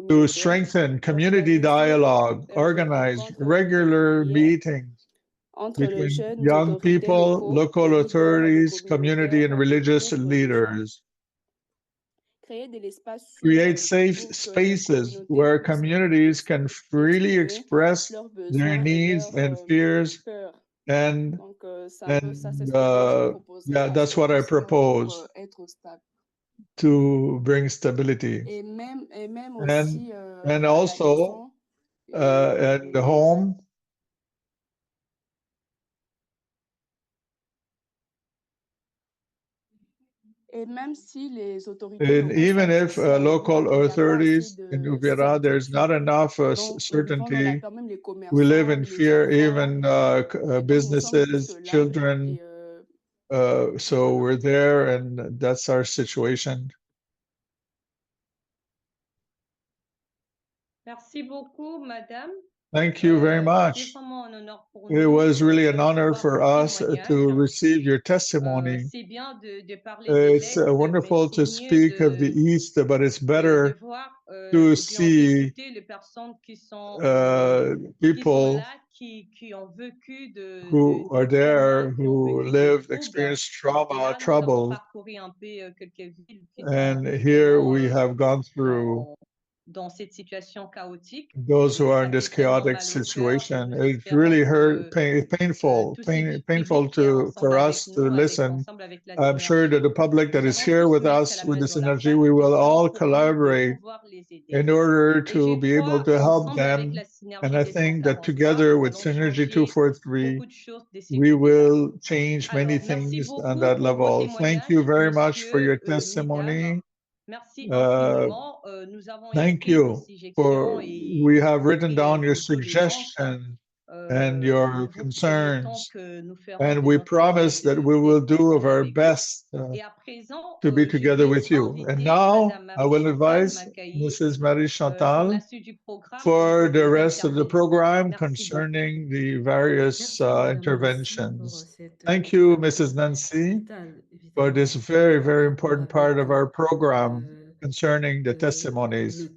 Speaker 2: to strengthen community dialogue, organize regular meetings between young people, local authorities, community and religious leaders. Create safe spaces where communities can freely express their needs and fears, and yeah, that's what I propose to bring stability. And also at the home, And even if local authorities in Uvira, there's not enough certainty, we live in fear, even businesses, children. So we're there, and that's our situation.
Speaker 1: Merci beaucoup, madame.
Speaker 2: Thank you very much. It was really an honor for us to receive your testimony. It's wonderful to speak of the East, but it's better to see people who are there, who lived, experienced trauma, trouble. And here we have gone through those who are in this chaotic situation. It's really painful for us to listen. I'm sure that the public that is here with us with this energy, we will all collaborate in order to be able to help them. And I think that together with Synergy 243, we will change many things on that level. Thank you very much for your testimony. Thank you we have written down your suggestion and your concerns, and we promise that we will do of our best to be together with you. And now I will advise Mrs. Marie Chantal for the rest of the program concerning the various interventions. Thank you, Mrs. Nancy, for this very, very important part of our program concerning the testimonies,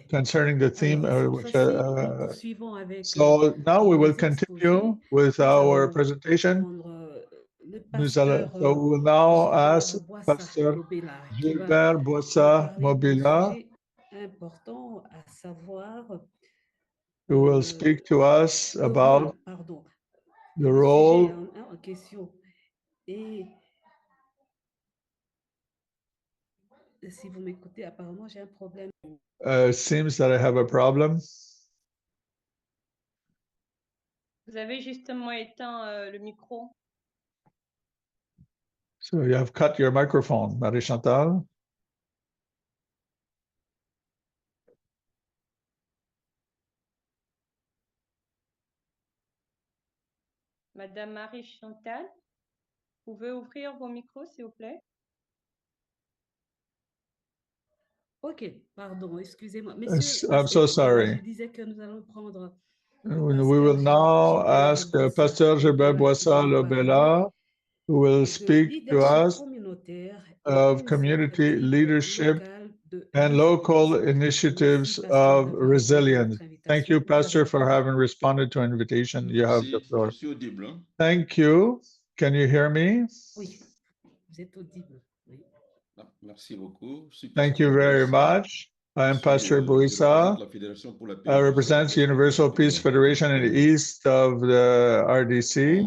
Speaker 2: concerning the theme. So now we will continue with our presentation. So we will now ask Pastor Gilbert Boissa Lobela, who will speak to us about the role
Speaker 6: si vous m'écoutez, apparemment j'ai un problème.
Speaker 2: It seems that I have a problem.
Speaker 1: Vous avez justement éteint le micro.
Speaker 2: So you have cut your microphone, Marie Chantal.
Speaker 1: Madame Marie Chantal, vous pouvez ouvrir vos micros, s'il vous plaît?
Speaker 6: Ok, pardon, excusez-moi. Messieurs,
Speaker 2: I'm so sorry.
Speaker 6: je disais que nous allons prendre
Speaker 2: we will now ask Pastor Gilbert Boissa Lobela, who will speak to us of community leadership and local initiatives of resilience. Thank you, Pastor, for having responded to our invitation. You have the floor. Thank you. Can you hear me?
Speaker 6: Oui, vous êtes audible. Oui.
Speaker 11: Merci beaucoup.
Speaker 2: Thank you very much. I am Pastor Boissa. I represent the Universal Peace Federation in the east of the RDC.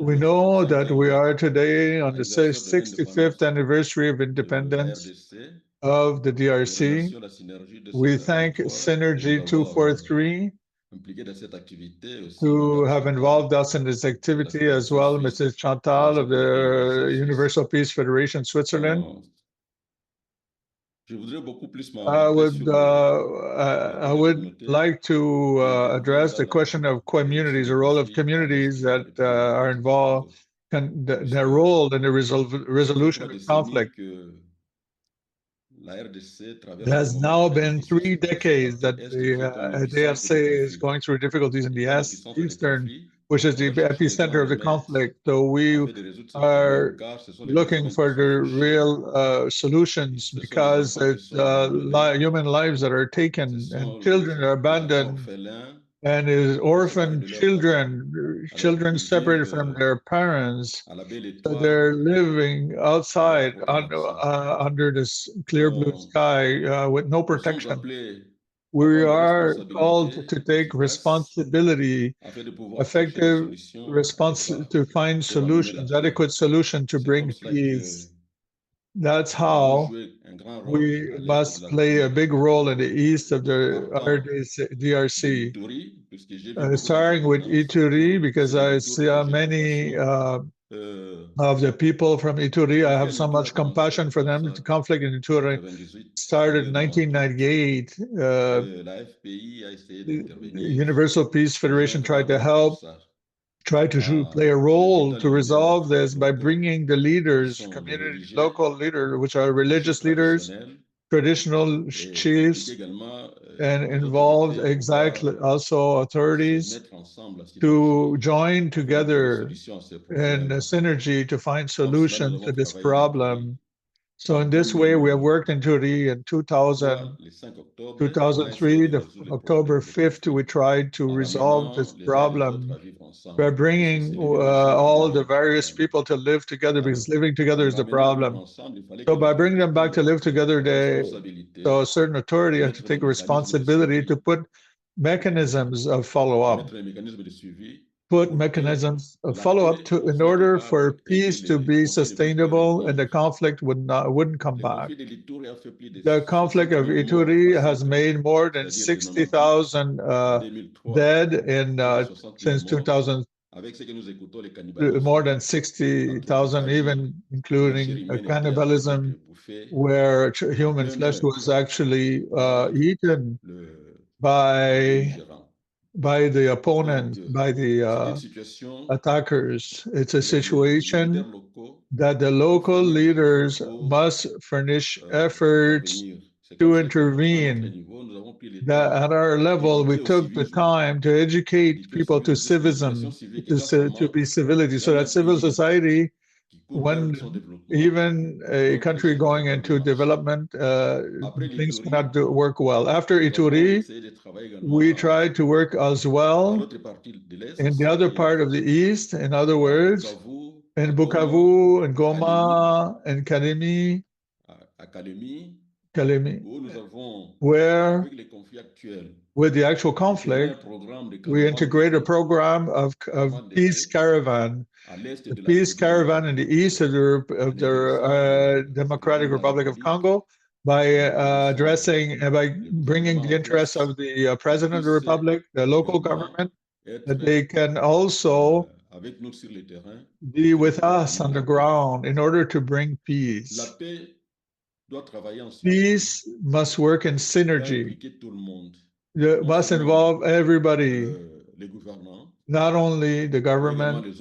Speaker 2: We know that we are today on the 65th anniversary of independence of the DRC. We thank Synergy 243 to have involved us in this activity, as well Mrs. Chantal of the Universal Peace Federation Switzerland. I would like to address the question of communities, the role of communities that are involved, their role in the resolution of conflict. It has now been 3 decades that the DRC is going through difficulties in the eastern, which is the epicenter of the conflict. So we are looking for the real solutions, because it's human lives that are taken and children are abandoned, and is orphaned children separated from their parents. So they're living outside under this clear blue sky with no protection. We are called to take responsibility, effective response to find solutions, adequate solution to bring peace. That's how we must play a big role in the east of the DRC. starting with Ituri, because I see many of the people from Ituri. I have so much compassion for them. The conflict in Ituri started in 1998. The Universal Peace Federation tried to help, tried to play a role to resolve this by bringing the leaders, community, local leaders, which are religious leaders, traditional chiefs, and involved exactly also authorities to join together in a synergy to find solutions to this problem. So in this way, we have worked in Ituri in 2003, October 5th, we tried to resolve this problem by bringing all the various people to live together, because living together is the problem. So by bringing them back to live together, so a certain authority has to take responsibility to put mechanisms of follow-up, put mechanisms of follow-up in order for peace to be sustainable and the conflict wouldn't come back. The conflict of Ituri has made more than 60,000 dead since 2000. More than 60,000, even including cannibalism, where human flesh was actually eaten by the opponent, by the attackers. It's a situation that the local leaders must furnish efforts to intervene. That at our level, we took the time to educate people to civism, to be civility, so that civil society, when even a country going into development, things cannot work well. After Ituri, we tried to work as well in the other part of the East, in other words, in Bukavu, in Goma, in Kalemi, where with the actual conflict, we integrate a program of peace caravan. The peace caravan in the east of the Democratic Republic of Congo, by addressing, by bringing the interests of the president of the republic, the local government, that they can also be with us on the ground in order to bring peace. Peace must work in synergy. It must involve everybody, not only the government,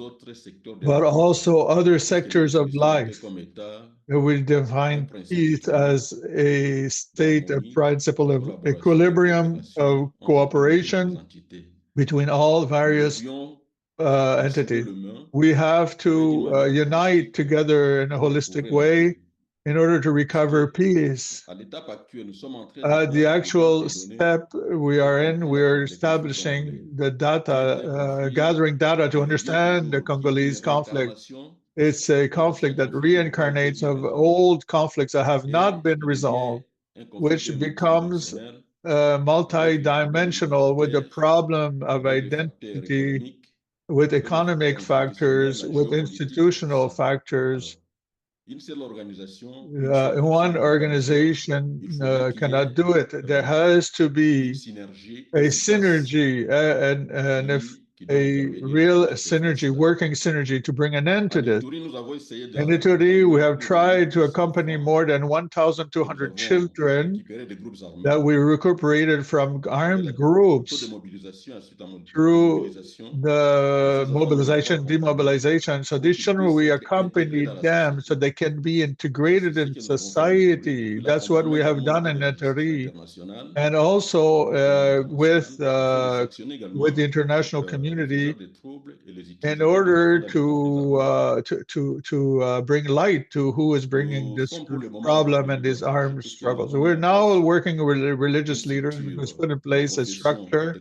Speaker 2: but also other sectors of life. We define peace as a state of principle of equilibrium, of cooperation between all various entities. We have to unite together in a holistic way in order to recover peace. The actual step we are in, we're establishing the data, gathering data to understand the Congolese conflict. It's a conflict that reincarnates of old conflicts that have not been resolved, which becomes multi-dimensional with the problem of identity, with economic factors, with institutional factors. One organization cannot do it. There has to be a synergy, and if a real synergy, working synergy, to bring an end to this. In Ituri, we have tried to accompany more than 1,200 children that we recuperated from armed groups through the mobilization, demobilization. So these children, we accompanied them so they can be integrated in society. That's what we have done in Ituri. And also with the international community, in order to bring light to who is bringing this problem and these armed struggles. So we're now working with religious leaders, who's put in place a structure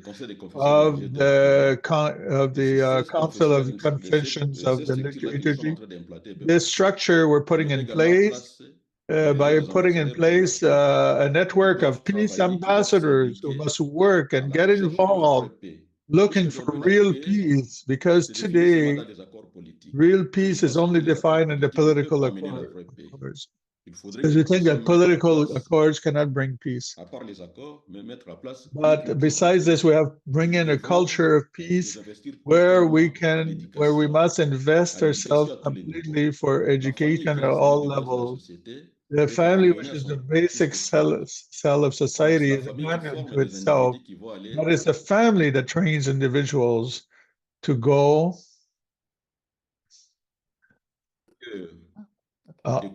Speaker 2: of the Council of Confessions of the Liturgy. This structure we're putting in place by putting in place a network of peace ambassadors who must work and get involved, looking for real peace, because today real peace is only defined in the political accords. Because we think that political accords cannot bring peace. But besides this, we have bring in a culture of peace where we must invest ourselves completely for education at all levels. The family, which is the basic cell of society, is a man unto itself. But it's the family that trains individuals to go. Okay.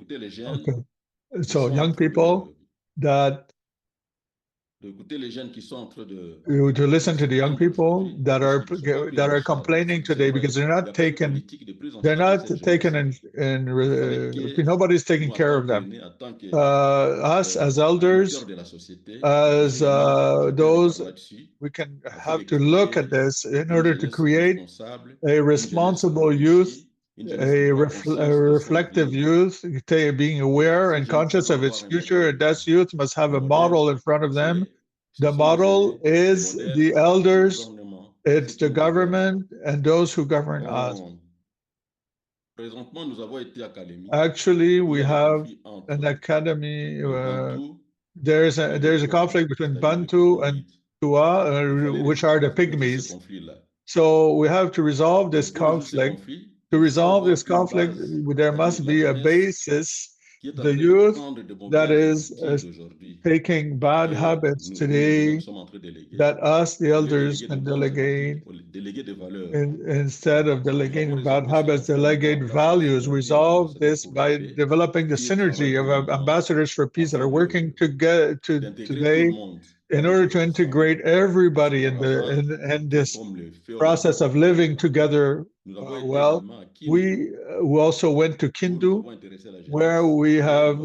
Speaker 2: So young people that to listen to the young people that are complaining today because they're not taken in nobody's taking care of them. Us as elders, as those, we can have to look at this in order to create a responsible youth, a reflective youth, being aware and conscious of its future. And that youth must have a model in front of them. The model is the elders, it's the government, and those who govern us. Actually, we have an academy. There's a conflict between Bantu and Tua, which are the pygmies. So we have to resolve this conflict. To resolve this conflict, there must be a basis. The youth that is taking bad habits today, that us, the elders, can delegate. Instead of delegating bad habits, delegate values. Resolve this by developing the synergy of ambassadors for peace that are working together today in order to integrate everybody in this process of living together well. We also went to Kindu, where we have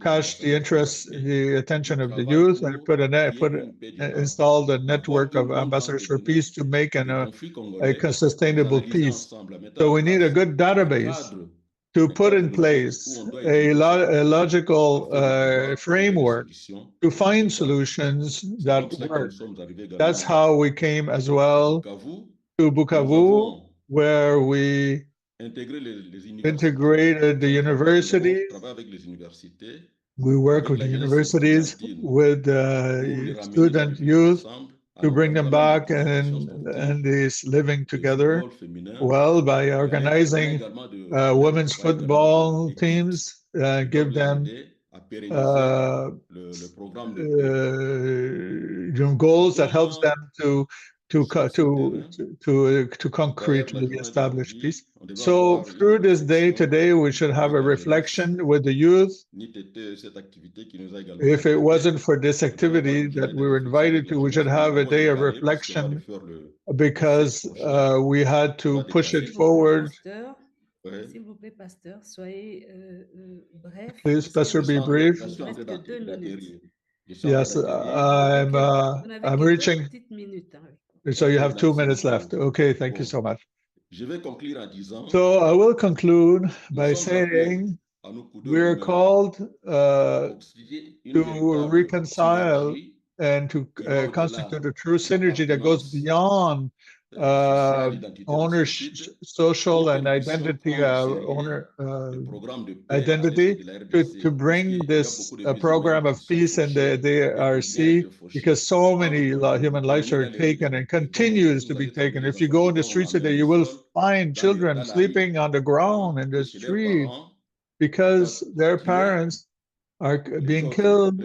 Speaker 2: catched the attention of the youth, and installed a network of ambassadors for peace to make a sustainable peace. So we need a good database to put in place a logical framework to find solutions that work. That's how we came as well to Bukavu, where we integrated the universities. We work with the universities, with student youth, to bring them back and this living together well by organizing women's football teams, give them goals that helps them to concretely establish peace. So through this day today, we should have a reflection with the youth. If it wasn't for this activity that we were invited to, we should have a day of reflection because we had to push it forward.
Speaker 6: S'il vous plaît, pasteur, soyez bref.
Speaker 2: Please, pastor, be brief.
Speaker 6: Il reste que 2 minutes.
Speaker 2: Yes, I'm reaching. So you have 2 minutes left. Okay, thank you so much. So I will conclude by saying we're called to reconcile and to constitute a true synergy that goes beyond ownership, social and identity identity to bring this program of peace in the DRC, because so many human lives are taken and continues to be taken. If you go in the streets today, you will find children sleeping on the ground in the street because their parents are being killed.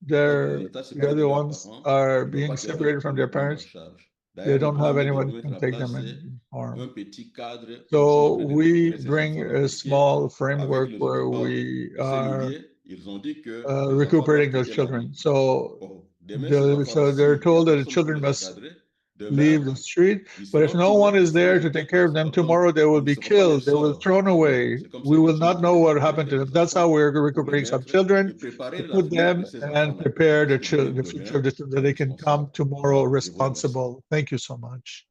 Speaker 2: The other ones are being separated from their parents. They don't have anyone who can take them in harm. So we bring a small framework where we are recuperating those children. So they're told that the children must leave the street, but if no one is there to take care of them, tomorrow they will be killed, they will be thrown away. We will not know what happened to them. That's how we're recuperating some children, to put them and prepare the future of the children, that they can come tomorrow responsible. Thank you so much.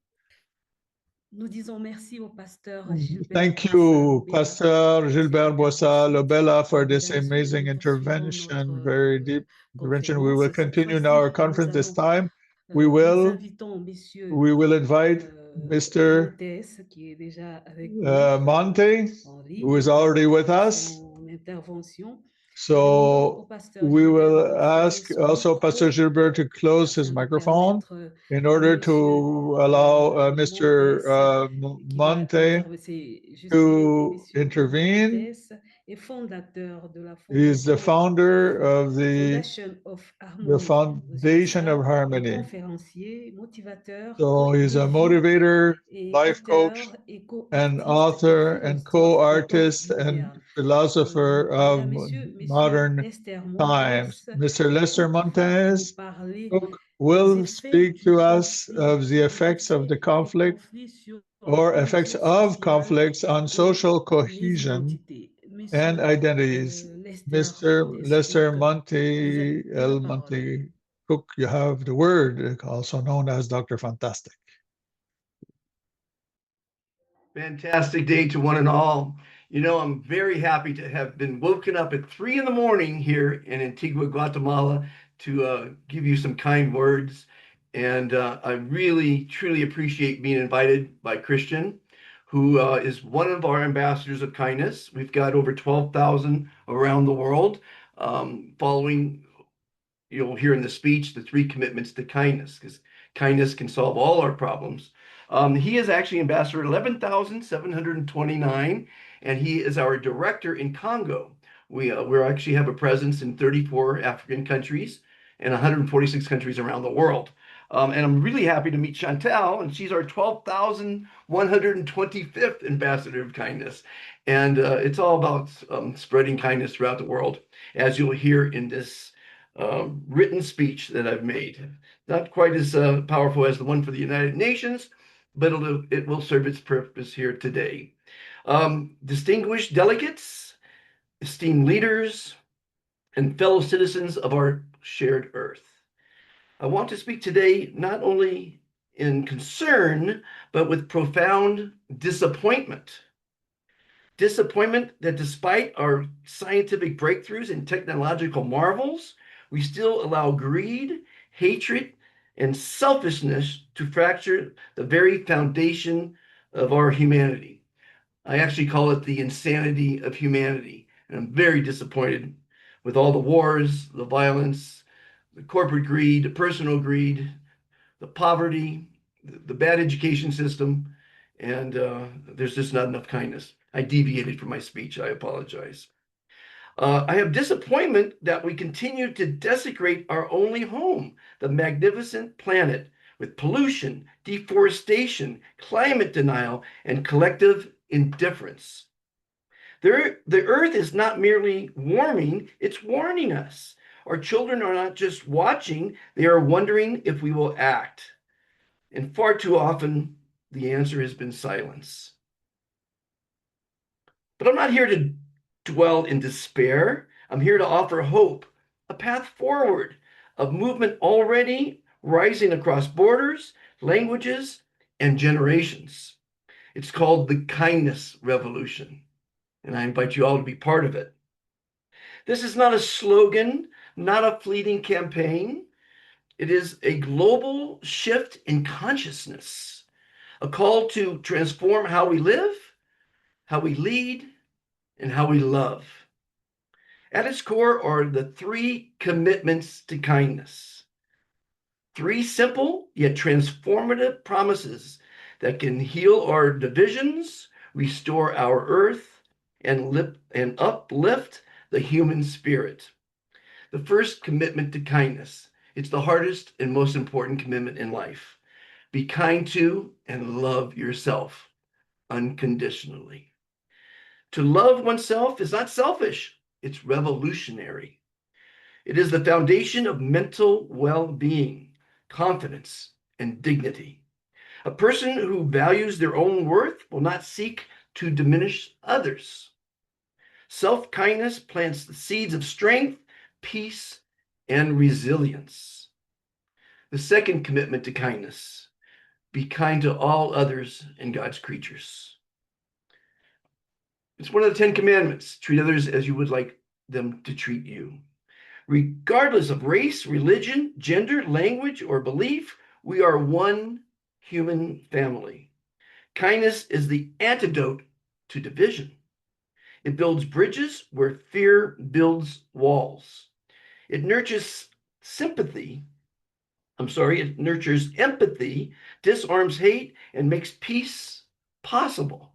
Speaker 6: Nous disons merci au pasteur
Speaker 2: Thank you, Pastor Gilbert Boissa Lobela, for this amazing intervention, very deep intervention. We will continue now our conference this time. We will invite Mr. Monte, who is already with us. So we will ask also Pastor Gilbert to close his microphone in order to allow Mr. Monte to intervene. He's the founder of the Foundation of Harmony. So he's a motivator, life coach, and author and co-artist and philosopher of modern times. Mr. Lester Montes will speak to us of the effects of the conflict or effects of conflicts on social cohesion and identities. Mr. Lester Monte Cook, you have the word, also known as Dr. Fantastic.
Speaker 3: Fantastic day to one and all. You know, I'm very happy to have been woken up at 3 in the morning here in Antigua, Guatemala to give you some kind words. And I really, truly appreciate being invited by Christian, who is one of our ambassadors of kindness. We've got over 12,000 around the world following, you'll hear in the speech, the 3 commitments to kindness, because kindness can solve all our problems. He is actually Ambassador 11,729, and he is our director in Congo. We actually have a presence in 34 African countries and 146 countries around the world. And I'm really happy to meet Chantal, and she's our 12,125th Ambassador of Kindness. And it's all about spreading kindness throughout the world, as you'll hear in this written speech that I've made. Not quite as powerful as the one for the United Nations, but it will serve its purpose here today. Distinguished delegates, esteemed leaders, and fellow citizens of our shared earth. I want to speak today not only in concern, but with profound disappointment. Disappointment that despite our scientific breakthroughs and technological marvels, we still allow greed, hatred, and selfishness to fracture the very foundation of our humanity. I actually call it the insanity of humanity. And I'm very disappointed with all the wars, the violence, the corporate greed, the personal greed, the poverty, the bad education system, and there's just not enough kindness. I deviated from my speech. I apologize. I have disappointment that we continue to desecrate our only home, the magnificent planet, with pollution, deforestation, climate denial, and collective indifference. The earth is not merely warming, it's warning us. Our children are not just watching, they are wondering if we will act. And far too often, the answer has been silence. But I'm not here to dwell in despair. I'm here to offer hope, a path forward, of movement already rising across borders, languages, and generations. It's called the Kindness Revolution, and I invite you all to be part of it. This is not a slogan, not a fleeting campaign. It is a global shift in consciousness, a call to transform how we live, how we lead, and how we love. At its core are the 3 commitments to kindness. 3 simple yet transformative promises that can heal our divisions, restore our earth, and uplift the human spirit. The first commitment to kindness. It's the hardest and most important commitment in life. Be kind to and love yourself unconditionally. To love oneself is not selfish, it's revolutionary. It is the foundation of mental well-being, confidence, and dignity. A person who values their own worth will not seek to diminish others. Self-kindness plants the seeds of strength, peace, and resilience. The second commitment to kindness: be kind to all others and God's creatures. It's one of the 10 commandments. Treat others as you would like them to treat you. Regardless of race, religion, gender, language, or belief, we are one human family. Kindness is the antidote to division. It builds bridges where fear builds walls. It nurtures it nurtures empathy, disarms hate, and makes peace possible.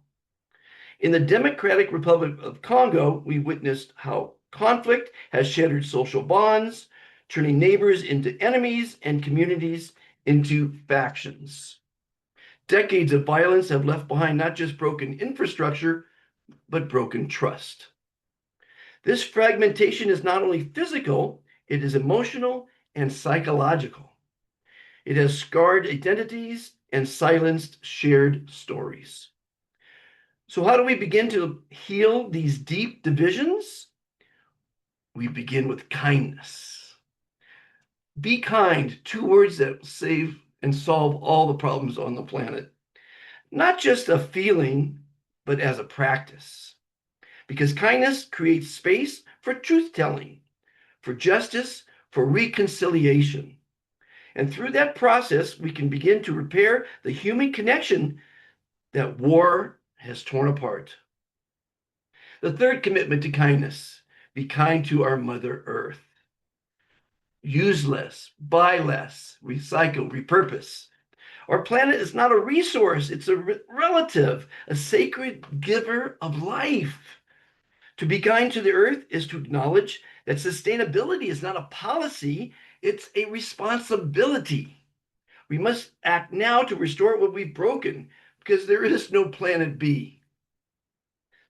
Speaker 3: In the Democratic Republic of Congo, we witnessed how conflict has shattered social bonds, turning neighbors into enemies and communities into factions. Decades of violence have left behind not just broken infrastructure, but broken trust. This fragmentation is not only physical, it is emotional and psychological. It has scarred identities and silenced shared stories. So how do we begin to heal these deep divisions? We begin with kindness. Be kind, 2 words that save and solve all the problems on the planet. Not just a feeling, but as a practice. Because kindness creates space for truth-telling, for justice, for reconciliation. And through that process, we can begin to repair the human connection that war has torn apart. The third commitment to kindness: be kind to our Mother Earth. Use less, buy less, recycle, repurpose. Our planet is not a resource, it's a relative, a sacred giver of life. To be kind to the earth is to acknowledge that sustainability is not a policy, it's a responsibility. We must act now to restore what we've broken, because there is no planet B.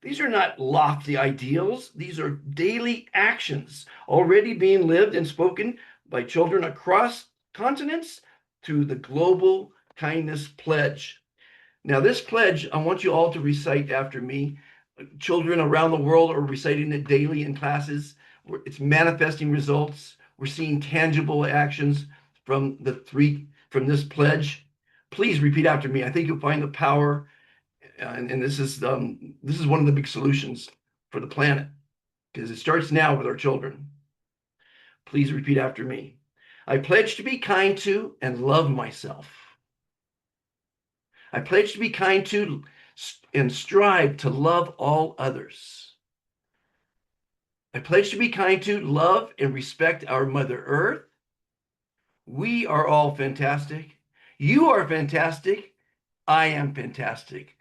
Speaker 3: These are not lofty ideals, these are daily actions already being lived and spoken by children across continents through the Global Kindness Pledge. Now, this pledge, I want you all to recite after me. Children around the world are reciting it daily in classes. It's manifesting results. We're seeing tangible actions from this pledge. Please repeat after me. I think you'll find the power, and this is one of the big solutions for the planet, because it starts now with our children. Please repeat after me. I pledge to be kind to and love myself. I pledge to be kind to and strive to love all others. I pledge to be kind to, love, and respect our Mother Earth. We are all fantastic. You are fantastic. I am fantastic.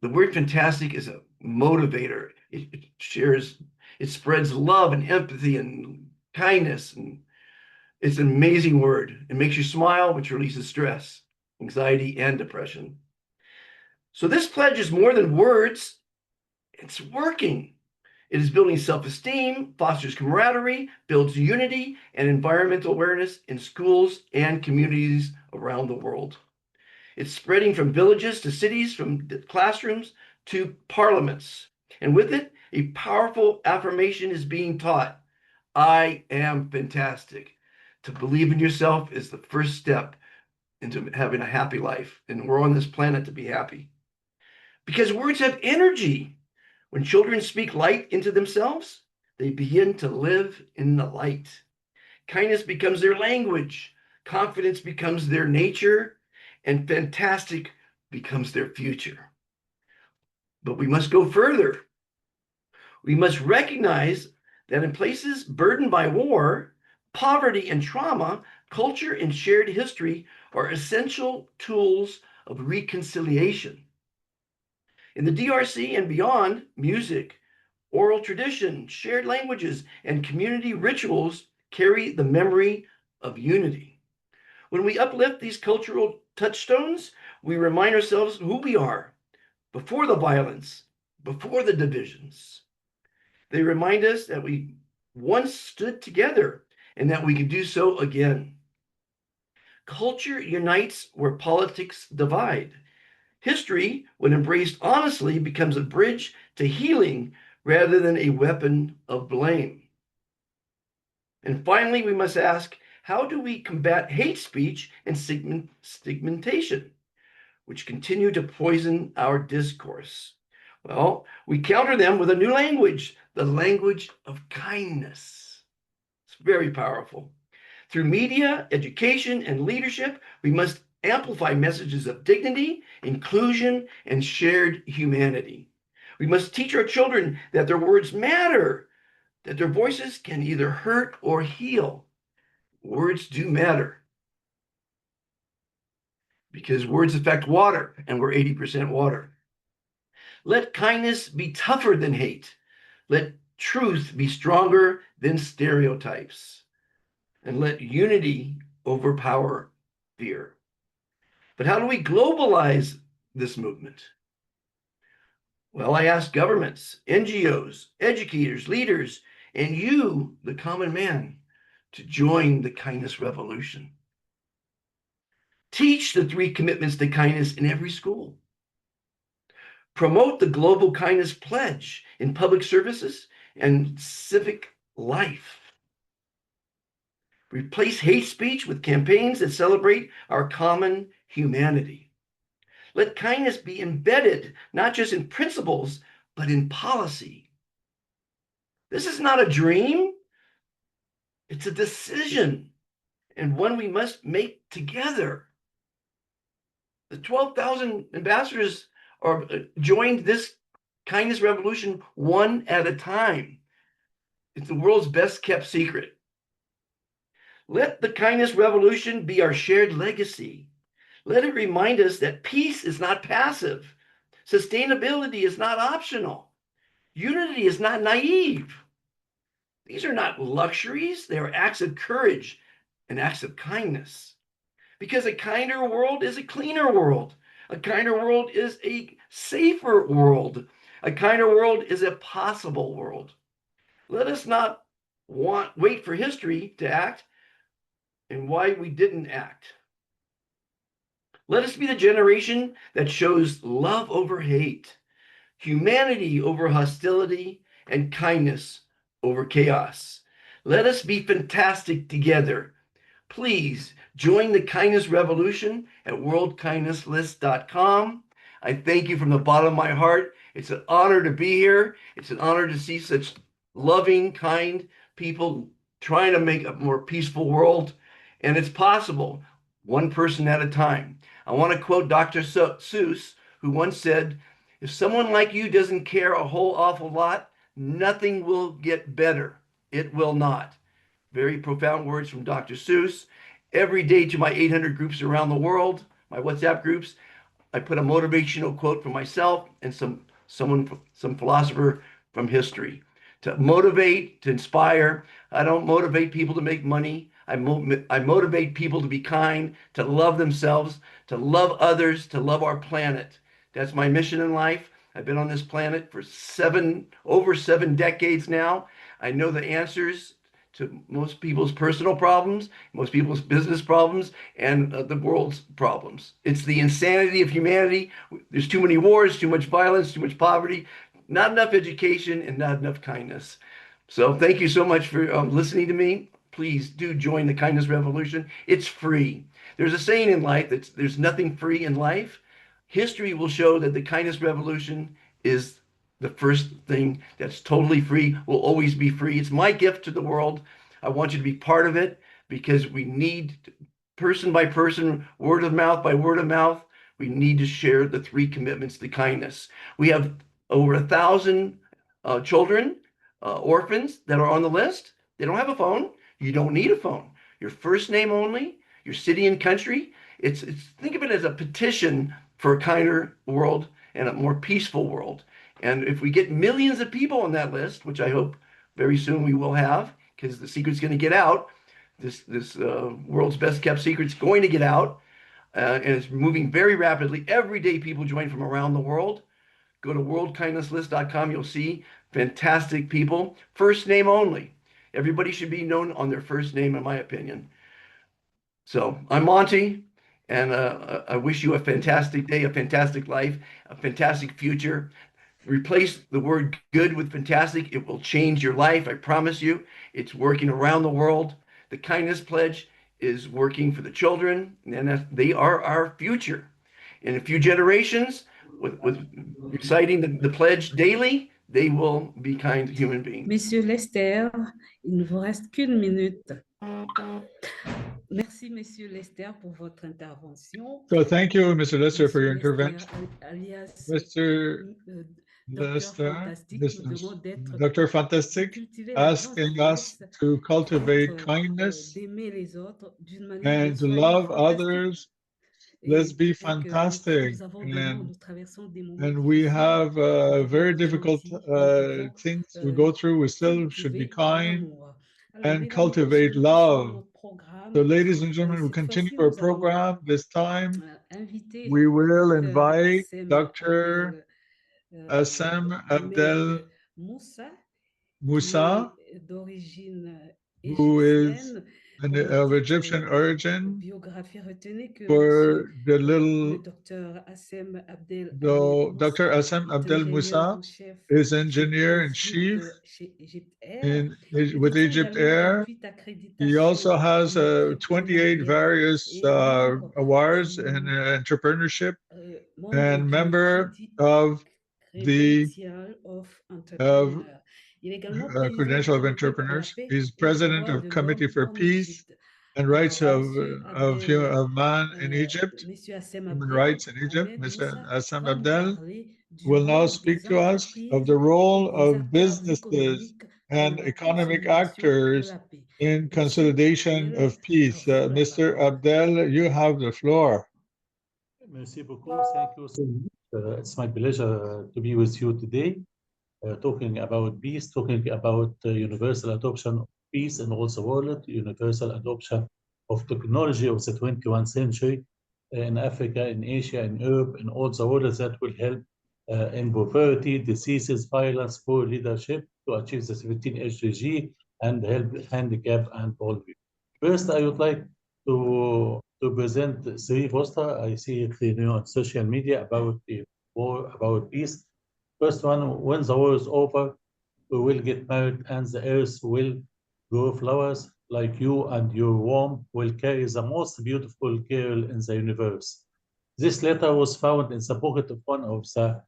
Speaker 3: The word fantastic is a motivator. It spreads love and empathy and kindness. And it's an amazing word. It makes you smile, which releases stress, anxiety, and depression. So this pledge is more than words. It's working. It is building self-esteem, fosters camaraderie, builds unity and environmental awareness in schools and communities around the world. It's spreading from villages to cities, from classrooms to parliaments. And with it, a powerful affirmation is being taught. I am fantastic. To believe in yourself is the first step into having a happy life. And we're on this planet to be happy. Because words have energy. When children speak light into themselves, they begin to live in the light. Kindness becomes their language. Confidence becomes their nature. And fantastic becomes their future. But we must go further. We must recognize that in places burdened by war, poverty, and trauma, culture and shared history are essential tools of reconciliation. In the DRC and beyond, music, oral tradition, shared languages, and community rituals carry the memory of unity. When we uplift these cultural touchstones, we remind ourselves who we are before the violence, before the divisions. They remind us that we once stood together and that we can do so again. Culture unites where politics divide. History, when embraced honestly, becomes a bridge to healing rather than a weapon of blame. And finally, we must ask, how do we combat hate speech and stigmatization, which continue to poison our discourse? Well, we counter them with a new language, the language of kindness. It's very powerful. Through media, education, and leadership, we must amplify messages of dignity, inclusion, and shared humanity. We must teach our children that their words matter, that their voices can either hurt or heal. Words do matter because words affect water, and we're 80% water. Let kindness be tougher than hate. Let truth be stronger than stereotypes. And let unity overpower fear. But how do we globalize this movement? Well, I ask governments, NGOs, educators, leaders, and you, the common man, to join the kindness revolution. Teach the 3 commitments to kindness in every school. Promote the Global Kindness Pledge in public services and civic life. Replace hate speech with campaigns that celebrate our common humanity. Let kindness be embedded not just in principles, but in policy. This is not a dream. It's a decision, and one we must make together. The 12,000 ambassadors are joined this kindness revolution one at a time. It's the world's best kept secret. Let the kindness revolution be our shared legacy. Let it remind us that peace is not passive. Sustainability is not optional. Unity is not naive. These are not luxuries. They are acts of courage and acts of kindness. Because a kinder world is a cleaner world. A kinder world is a safer world. A kinder world is a possible world. Let us not wait for history to act and why we didn't act. Let us be the generation that shows love over hate, humanity over hostility, and kindness over chaos. Let us be fantastic together. Please join the kindness revolution at worldkindnesslist.com. I thank you from the bottom of my heart. It's an honor to be here. It's an honor to see such loving, kind people trying to make a more peaceful world. And it's possible, one person at a time. I want to quote Dr. Seuss, who once said, "If someone like you doesn't care a whole awful lot, nothing will get better. It will not." Very profound words from Dr. Seuss. Every day to my 800 groups around the world, my WhatsApp groups, I put a motivational quote from myself and some philosopher from history to motivate, to inspire. I don't motivate people to make money. I motivate people to be kind, to love themselves, to love others, to love our planet. That's my mission in life. I've been on this planet for over 7 decades now. I know the answers to most people's personal problems, most people's business problems, and the world's problems. It's the insanity of humanity. There's too many wars, too much violence, too much poverty, not enough education, and not enough kindness. So thank you so much for listening to me. Please do join the kindness revolution. It's free. There's a saying in life that there's nothing free in life. History will show that the kindness revolution is the first thing that's totally free, will always be free. It's my gift to the world. I want you to be part of it because we need, person by person, word of mouth by word of mouth, we need to share the 3 commitments to kindness. We have over 1,000 children, orphans that are on the list. They don't have a phone. You don't need a phone. Your first name only, your city and country. It's think of it as a petition for a kinder world and a more peaceful world. And if we get millions of people on that list, which I hope very soon we will have, because the secret's going to get out, this world's best kept secret's going to get out, and it's moving very rapidly. Every day people join from around the world. Go to worldkindnesslist.com. You'll see fantastic people. First name only. Everybody should be known on their first name, in my opinion. So I'm Monte, and I wish you a fantastic day, a fantastic life, a fantastic future. Replace the word good with fantastic. It will change your life. I promise you. It's working around the world. The Kindness Pledge is working for the children, and they are our future. In a few generations, with reciting the pledge daily, they will be kind human beings.
Speaker 6: Monsieur Lester, il ne vous reste qu'1 minute. Merci, Monsieur Lester, pour votre intervention.
Speaker 2: So thank you, Mr. Lester, for your intervention.
Speaker 6: Alias
Speaker 2: Mr. Dr. Fantastic asking us to cultivate kindness and to love others. Let's be fantastic. And we have very difficult things we go through. We still should be kind and cultivate love. So, ladies and gentlemen, we continue our program. This time, we will invite Dr. Assem Abdel Moussa, who is of Egyptian origin, for the little, though Dr. Assem Abdel Moussa is engineer-in-chief with Egypt Air. He also has 28 various awards in entrepreneurship and member of the Credential of Entrepreneurs. He's president of Committee for Peace and Rights of Man in Egypt, Human Rights in Egypt. Mr. Assem Abdel will now speak to us of the role of businesses and economic actors in consolidation of peace. Mr. Abdel, you have the floor.
Speaker 12: Merci beaucoup. Thank you so much. It's my pleasure to be with you today, talking about peace, talking about universal adoption of peace in all the world, universal adoption of technology of the 21st century in Africa, in Asia, in Europe, in all the world, that will help in poverty, diseases, violence, poor leadership to achieve the 17 SDG and help handicap and all. First, I would like to present H.E Fotso. I see it on social media about the war, about peace. First one, when the war is over, we will get married and the earth will grow flowers like you, and your womb will carry the most beautiful girl in the universe. This letter was found in the pocket of one of the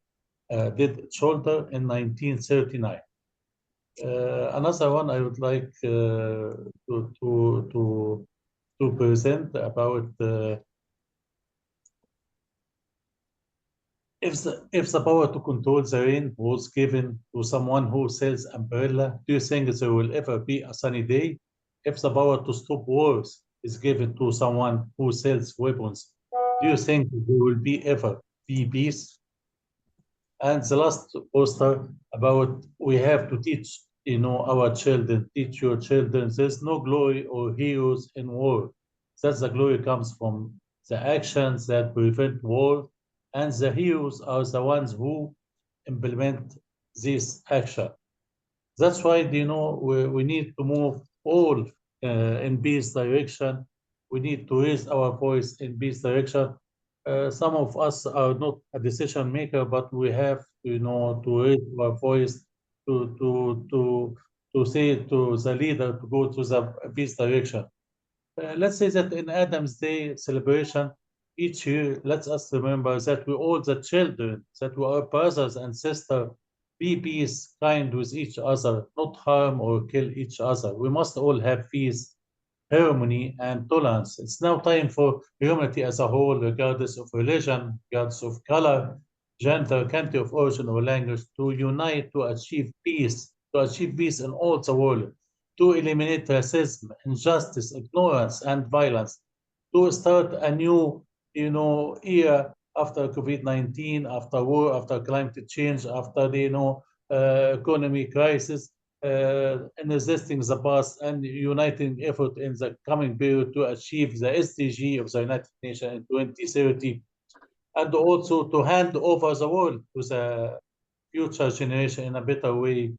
Speaker 12: dead soldier in 1939. Another one I would like to present about if the power to control the rain was given to someone who sells umbrella, do you think there will ever be a sunny day? If the power to stop wars is given to someone who sells weapons, do you think there will ever be peace? And the last poster about we have to teach, our children, teach your children. There's no glory or heroes in war. That the glory comes from the actions that prevent war, and the heroes are the ones who implement this action. That's why, we need to move all in peace direction. We need to raise our voice in peace direction. Some of us are not a decision maker, but we have, to raise our voice to say to the leader to go to the peace direction. Let's say that in Adam's Day celebration, each year, let us remember that we all the children, that we are brothers and sisters, be peace, kind with each other, not harm or kill each other. We must all have peace, harmony, and tolerance. It's now time for humanity as a whole, regardless of religion, regardless of color, gender, country of origin, or language, to unite to achieve peace in all the world, to eliminate racism, injustice, ignorance, and violence, to start a new, era after COVID-19, after war, after climate change, after the, economy crisis, and resisting the past and uniting effort in the coming period to achieve the SDG of the United Nations in 2030, and also to hand over the world to the future generation in a better way,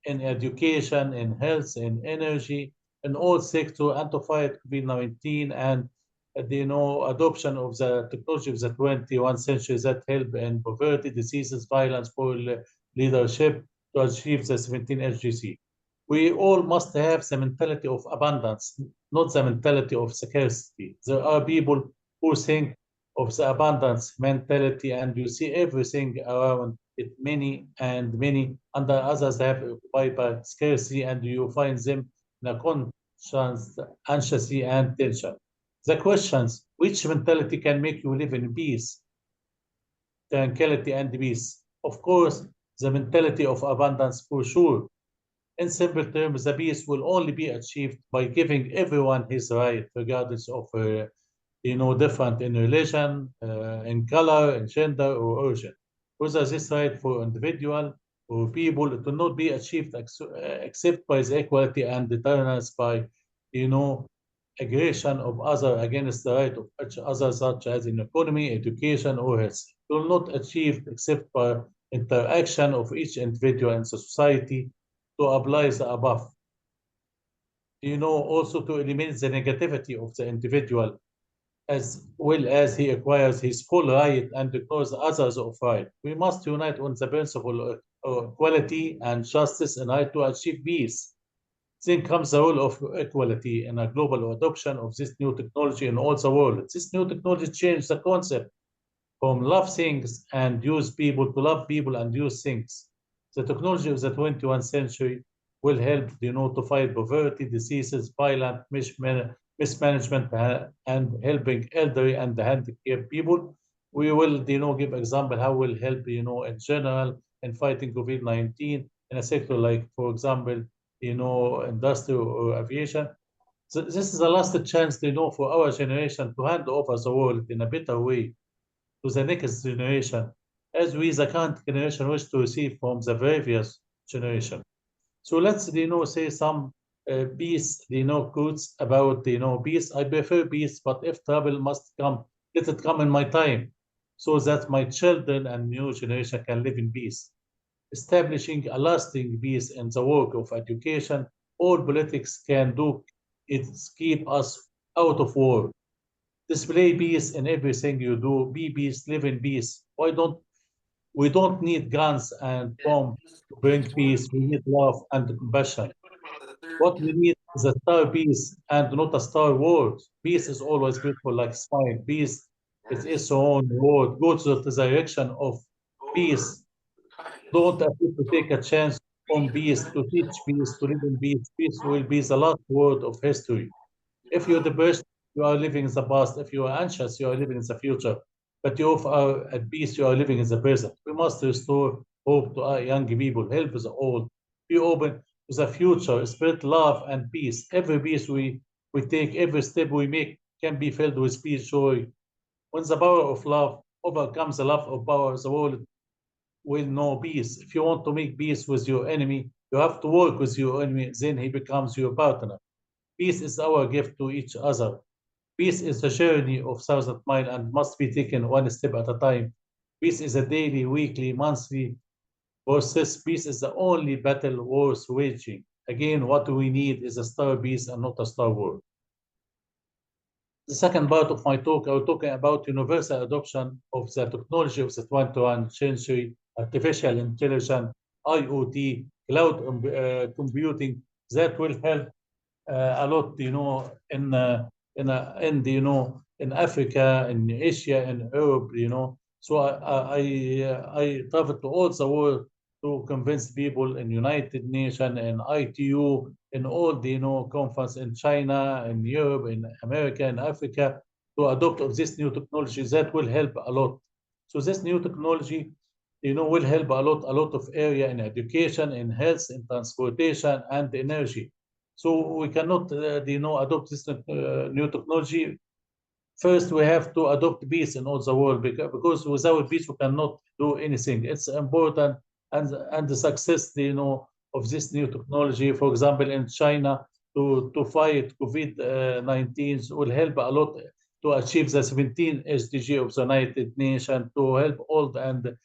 Speaker 12: in education, in health, in energy, in all sectors, and to fight COVID-19 and adoption of the technology of the 21st century that help in poverty, diseases, violence, poor leadership to achieve the 17 SDGs. We all must have the mentality of abundance, not the mentality of scarcity. There are people who think of the abundance mentality, and you see everything around it, many, and others have by scarcity, and you find them in a conscious anxiety and tension. The questions, which mentality can make you live in peace, tranquility, and peace? Of course, the mentality of abundance for sure. In simple terms, the peace will only be achieved by giving everyone his right, regardless of different in religion, in color, in gender, or origin. Whether this right for individual or people, it will not be achieved except by the equality and the tolerance by, aggression of others against the right of each other, such as in economy, education, or health. It will not achieve except by interaction of each individual in the society to apply the above. Also to eliminate the negativity of the individual, as well as he acquires his full right and ignores others of right. We must unite on the principle of equality and justice in order to achieve peace. Then comes the role of equality in a global adoption of this new technology in all the world. This new technology changed the concept from love things and use people to love people and use things. The technology of the 21st century will help, to fight poverty, diseases, violent mismanagement, and helping elderly and handicapped people. We will, give example how will help, in general in fighting COVID-19 in a sector like, for example, industry or aviation. So this is the last chance, for our generation to hand over the world in a better way to the next generation, as we, the current generation, wish to receive from the previous generation. So let's, say some peace, quotes about, peace. I prefer peace, but if trouble must come, let it come in my time, so that my children and new generation can live in peace. Establishing a lasting peace in the work of education, all politics can do is keep us out of war. Display peace in everything you do. Be peace, live in peace. We don't need guns and bombs to bring peace. We need love and compassion. What we need is a star peace and not a star war. Peace is always beautiful like smile. Peace is its own word. Go to the direction of peace. Don't attempt to take a chance on peace, to teach peace, to live in peace. Peace will be the last word of history. If you're depressed, you are living in the past. If you are anxious, you are living in the future. But if you are at peace, you are living in the present. We must restore hope to our young people, help the old, be open to the future, spread love and peace. Every peace we take, every step we make can be filled with peace, joy. When the power of love overcomes the love of power, the world will know peace. If you want to make peace with your enemy, you have to work with your enemy, then he becomes your partner. Peace is our gift to each other. Peace is a journey of 1,000 miles and must be taken one step at a time. Peace is a daily, weekly, monthly process. Peace is the only battle worth waging. Again, what we need is a star peace and not a star war. The second part of my talk, I will talk about universal adoption of the technology of the 21st century, artificial intelligence, IoT, cloud computing, that will help a lot, in Africa, in Asia, in Europe, So I traveled to all the world to convince people in United Nations, in ITU, in all the conference in China, in Europe, in America, in Africa, to adopt of this new technology that will help a lot. So this new technology, will help a lot of area in education, in health, in transportation, and energy. So we cannot, adopt this new technology. First, we have to adopt peace in all the world, because without peace, we cannot do anything. It's important, and the success, of this new technology, for example, in China, to fight COVID-19 will help a lot to achieve the 17 SDG of the United Nations, to help old and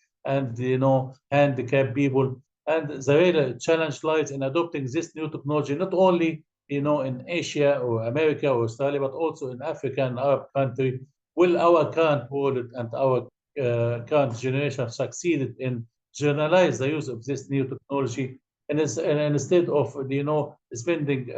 Speaker 12: handicapped people. And the real challenge lies in adopting this new technology, not only in Asia or America or Australia, but also in Africa and Arab country. Will our current world and our current generation succeed in generalize the use of this new technology, and instead of spending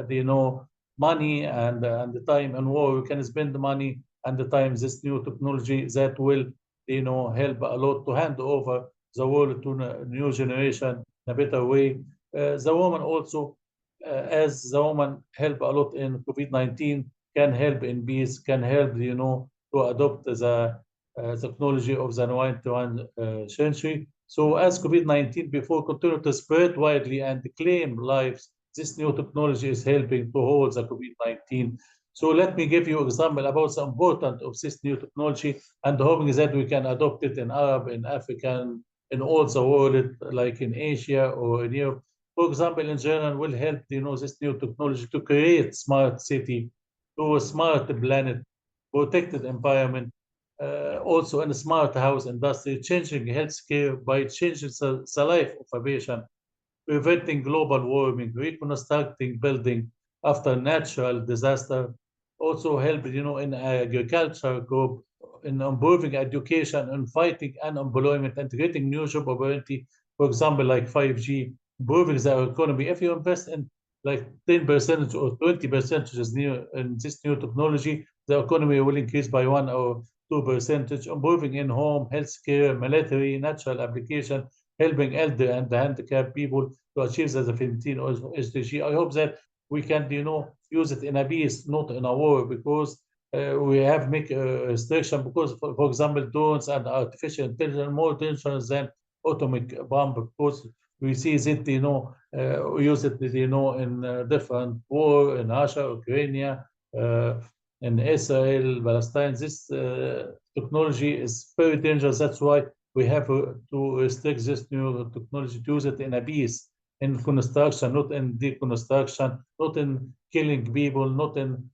Speaker 12: money and the time and war, we can spend the money and the time this new technology that will help a lot to hand over the world to a new generation in a better way. The woman also, as the woman help a lot in COVID-19, can help in peace, can help to adopt the technology of the 21st century. So as COVID-19 before continue to spread widely and claim lives, this new technology is helping to hold the COVID-19. So let me give you an example about the importance of this new technology and hoping that we can adopt it in Arab, in African, in all the world, like in Asia or in Europe. For example, in general, will help, this new technology to create smart city, to a smart planet, protected environment, also in a smart house industry, changing healthcare by changing the life of a patient, preventing global warming, reconstructing building after natural disaster, also help, in agriculture group, in improving education and fighting unemployment, integrating new job opportunity, for example, like 5G, improving the economy. If you invest in like 10% or 20% in this new technology, the economy will increase by 1 or 2%, improving in home, healthcare, military, natural application, helping elder and handicapped people to achieve the 15 SDG. I hope that we can, use it in a peace, not in a war, because we have make a restriction, because, for example, drones and artificial intelligence are more dangerous than atomic bomb, because we see that, we use it, in different war, in Russia, Ukraine, in Israel, Palestine. This technology is very dangerous. That's why we have to restrict this new technology, to use it in a peace, in construction, not in deconstruction, not in killing people, not in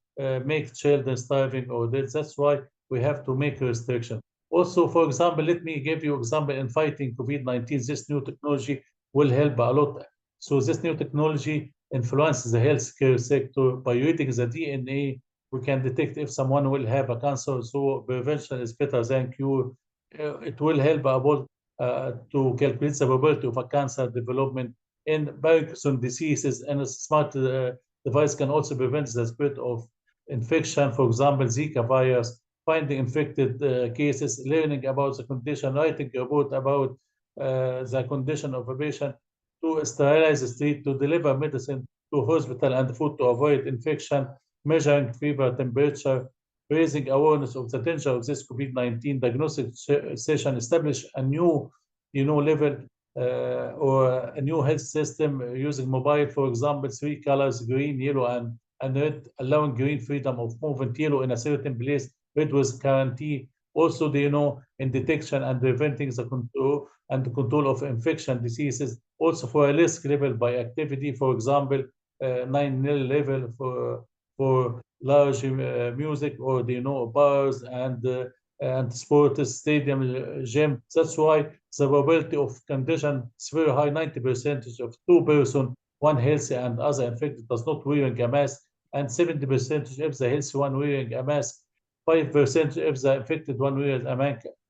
Speaker 12: make children starving or dead. That's why we have to make a restriction. Also, for example, let me give you an example in fighting COVID-19. This new technology will help a lot. So this new technology influences the healthcare sector. By reading the DNA, we can detect if someone will have a cancer. So prevention is better than cure. It will help about to calculate the probability of a cancer development in Parkinson's diseases, and a smart device can also prevent the spread of infection, for example, Zika virus, finding infected cases, learning about the condition, writing a report about the condition of a patient, to sterilize the street, to deliver medicine to hospital and food to avoid infection, measuring fever, temperature, raising awareness of the danger of this COVID-19 diagnostic session, establish a new, level or a new health system using mobile, for example, 3 colors, green, yellow, and red, allowing green freedom of movement, yellow in a certain place, red with guarantee. Also, in detection and preventing the control of infection diseases, also for a risk level by activity, for example, 9 level for large music, or bars and sports stadium, gym. That's why the probability of condition is very high. 90% of 2 persons, one healthy and other infected, does not wearing a mask, and 70% if the healthy one wearing a mask, 5% if the infected one wears a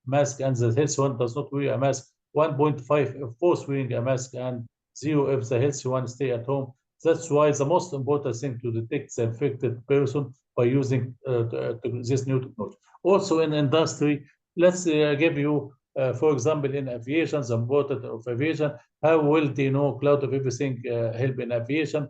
Speaker 12: mask and the healthy one does not wear a mask, 1.5 if both wearing a mask, and 0 if the healthy one stay at home. That's why the most important thing to detect the infected person by using this new technology. Also in industry, let's give you, for example, in aviation, the importance of aviation. How will cloud of everything help in aviation?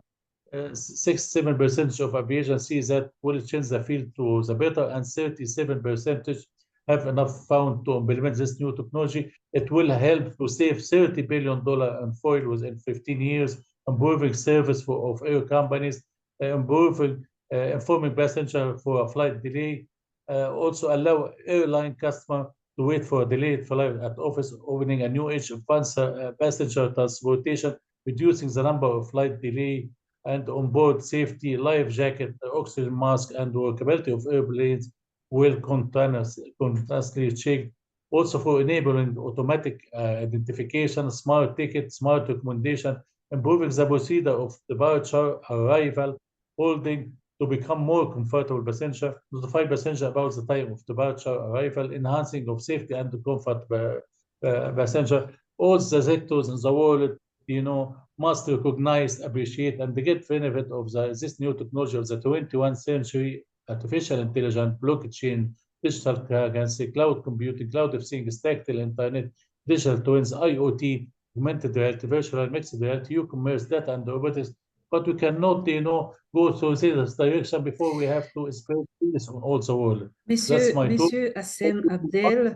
Speaker 12: 67% of aviation see that will change the field to the better, and 37% have enough found to implement this new technology. It will help to save $30 billion in fuel within 15 years, improving service of air companies, improving informing passenger for a flight delay, also allow airline customer to wait for a delayed flight at office, opening a new age of passenger transportation, reducing the number of flight delay, and onboard safety, life jacket, oxygen mask, and workability of airplanes will continuously checked. Also for enabling automatic identification, smart ticket, smart recommendation, improving the procedure of departure, arrival, holding, to become more comfortable passenger, notify passenger about the time of departure, arrival, enhancing of safety and comfort passenger. All the sectors in the world, must recognize, appreciate, and get benefit of this new technology of the 21st century: artificial intelligence, blockchain, digital currency, cloud computing, cloud of things, tactile internet, digital twins, IoT, augmented reality, virtual mixed reality, e-commerce, data, and robotics. But we cannot, go through this direction before we have to spread this on all the world.
Speaker 6: Monsieur Assem, Abdel,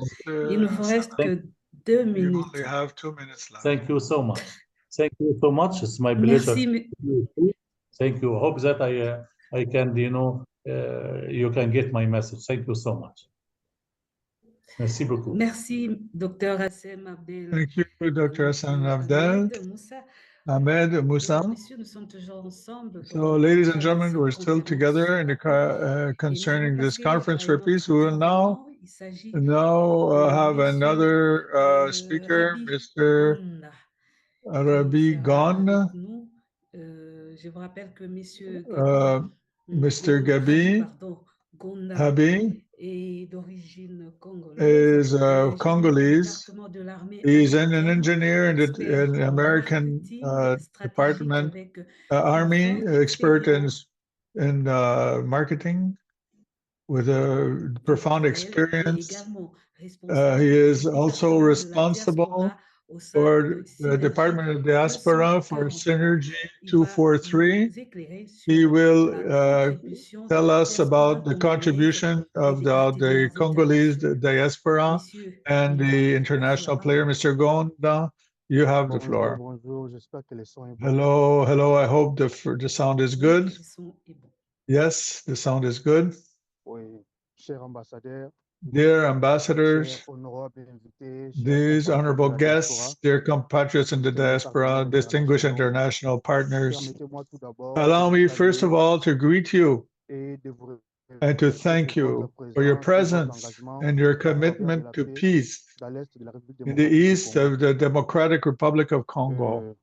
Speaker 6: il ne vous reste que 2
Speaker 2: You
Speaker 6: minutes.
Speaker 2: only have 2 minutes left.
Speaker 12: Thank you so much. Thank you so much. It's my
Speaker 6: Merci.
Speaker 12: pleasure. Thank you. Hope that I can, you can get my message. Thank you so much. Merci beaucoup.
Speaker 6: Merci, Dr. Assem, Abdel.
Speaker 2: Thank you, Dr. Assem, Abdel, Ahmed, Moussa. So, ladies and gentlemen, we're still together in the concerning this conference for peace. We will now have another speaker, Mr. Rabbi Ghonda, Mr. Gabi is Congolese. He's an engineer in the American Department Army, expert in marketing with a profound experience. He is also responsible for the Department of Diaspora for Synergy 243. He will tell us about the contribution of the Congolese diaspora and the international player. Mr. Ghonda, you have the floor. Hello, hello. I hope the sound is good. Yes, the sound is good. Dear ambassadors, these honorable guests, dear compatriots in the diaspora, distinguished international partners, allow me first of all to greet you and to thank you for your presence and your commitment to peace in the east of the Democratic Republic of Congo.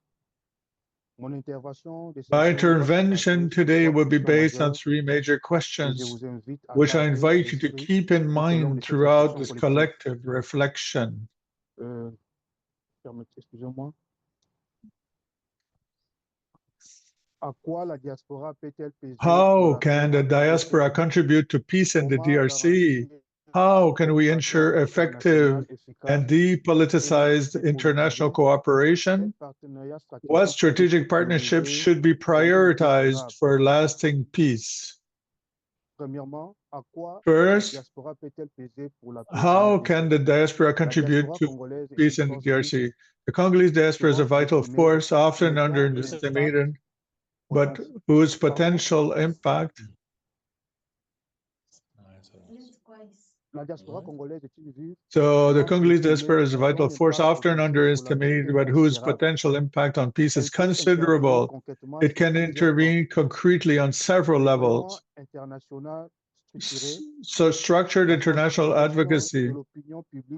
Speaker 2: My intervention today will be based on 3 major questions, which I invite you to keep in mind throughout this collective reflection. How can the diaspora contribute to peace in the DRC? How can we ensure effective and depoliticized international cooperation? What strategic partnerships should be prioritized for lasting peace? First, how can the diaspora contribute to peace in the DRC? The Congolese diaspora is a vital force, often underestimated, but whose potential impact So the Congolese diaspora is a vital force, often underestimated, but whose potential impact on peace is considerable. It can intervene concretely on several levels. So structured international advocacy,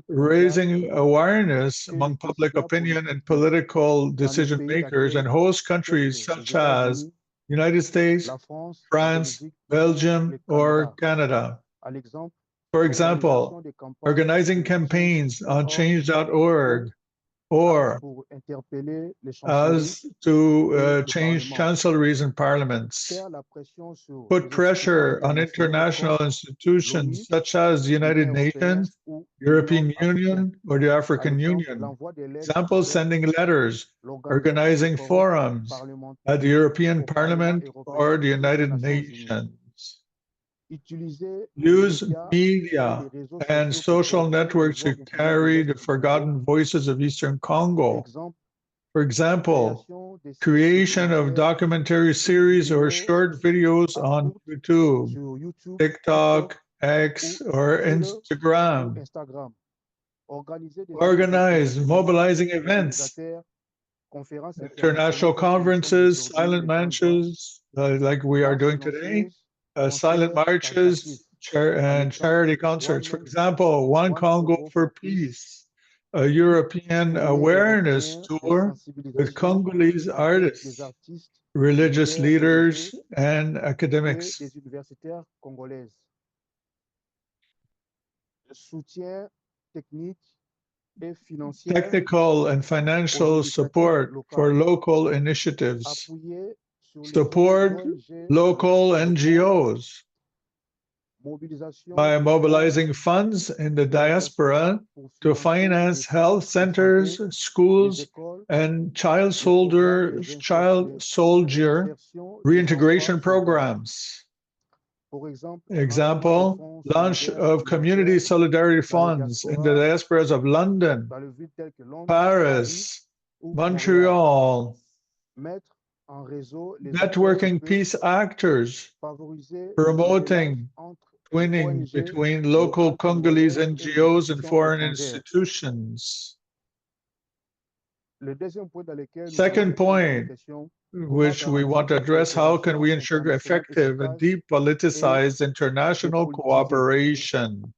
Speaker 2: raising awareness among public opinion and political decision makers, and host countries such as United States, France, Belgium, or Canada. For example, organizing campaigns on change.org or as to change chancelleries and parliaments, put pressure on international institutions such as the United Nations, European Union, or the African Union. Example, sending letters, organizing forums at the European Parliament or the United Nations. Use media and social networks to carry the forgotten voices of Eastern Congo. For example, creation of documentary series or short videos on YouTube, TikTok, X, or Instagram. Organize mobilizing events, international conferences, silent marches, like we are doing today, silent marches, and charity concerts. For example, One Congo for Peace, a European awareness tour with Congolese artists, religious leaders, and academics. Technical and financial support for local initiatives. Support local NGOs by mobilizing funds in the diaspora to finance health centers, schools, and child soldier reintegration programs. Example, launch of community solidarity funds in the diasporas of London, Paris, Montreal, networking peace actors, promoting twinning between local Congolese NGOs and foreign institutions. Second point, which we want to address, how can we ensure effective and depoliticized international cooperation?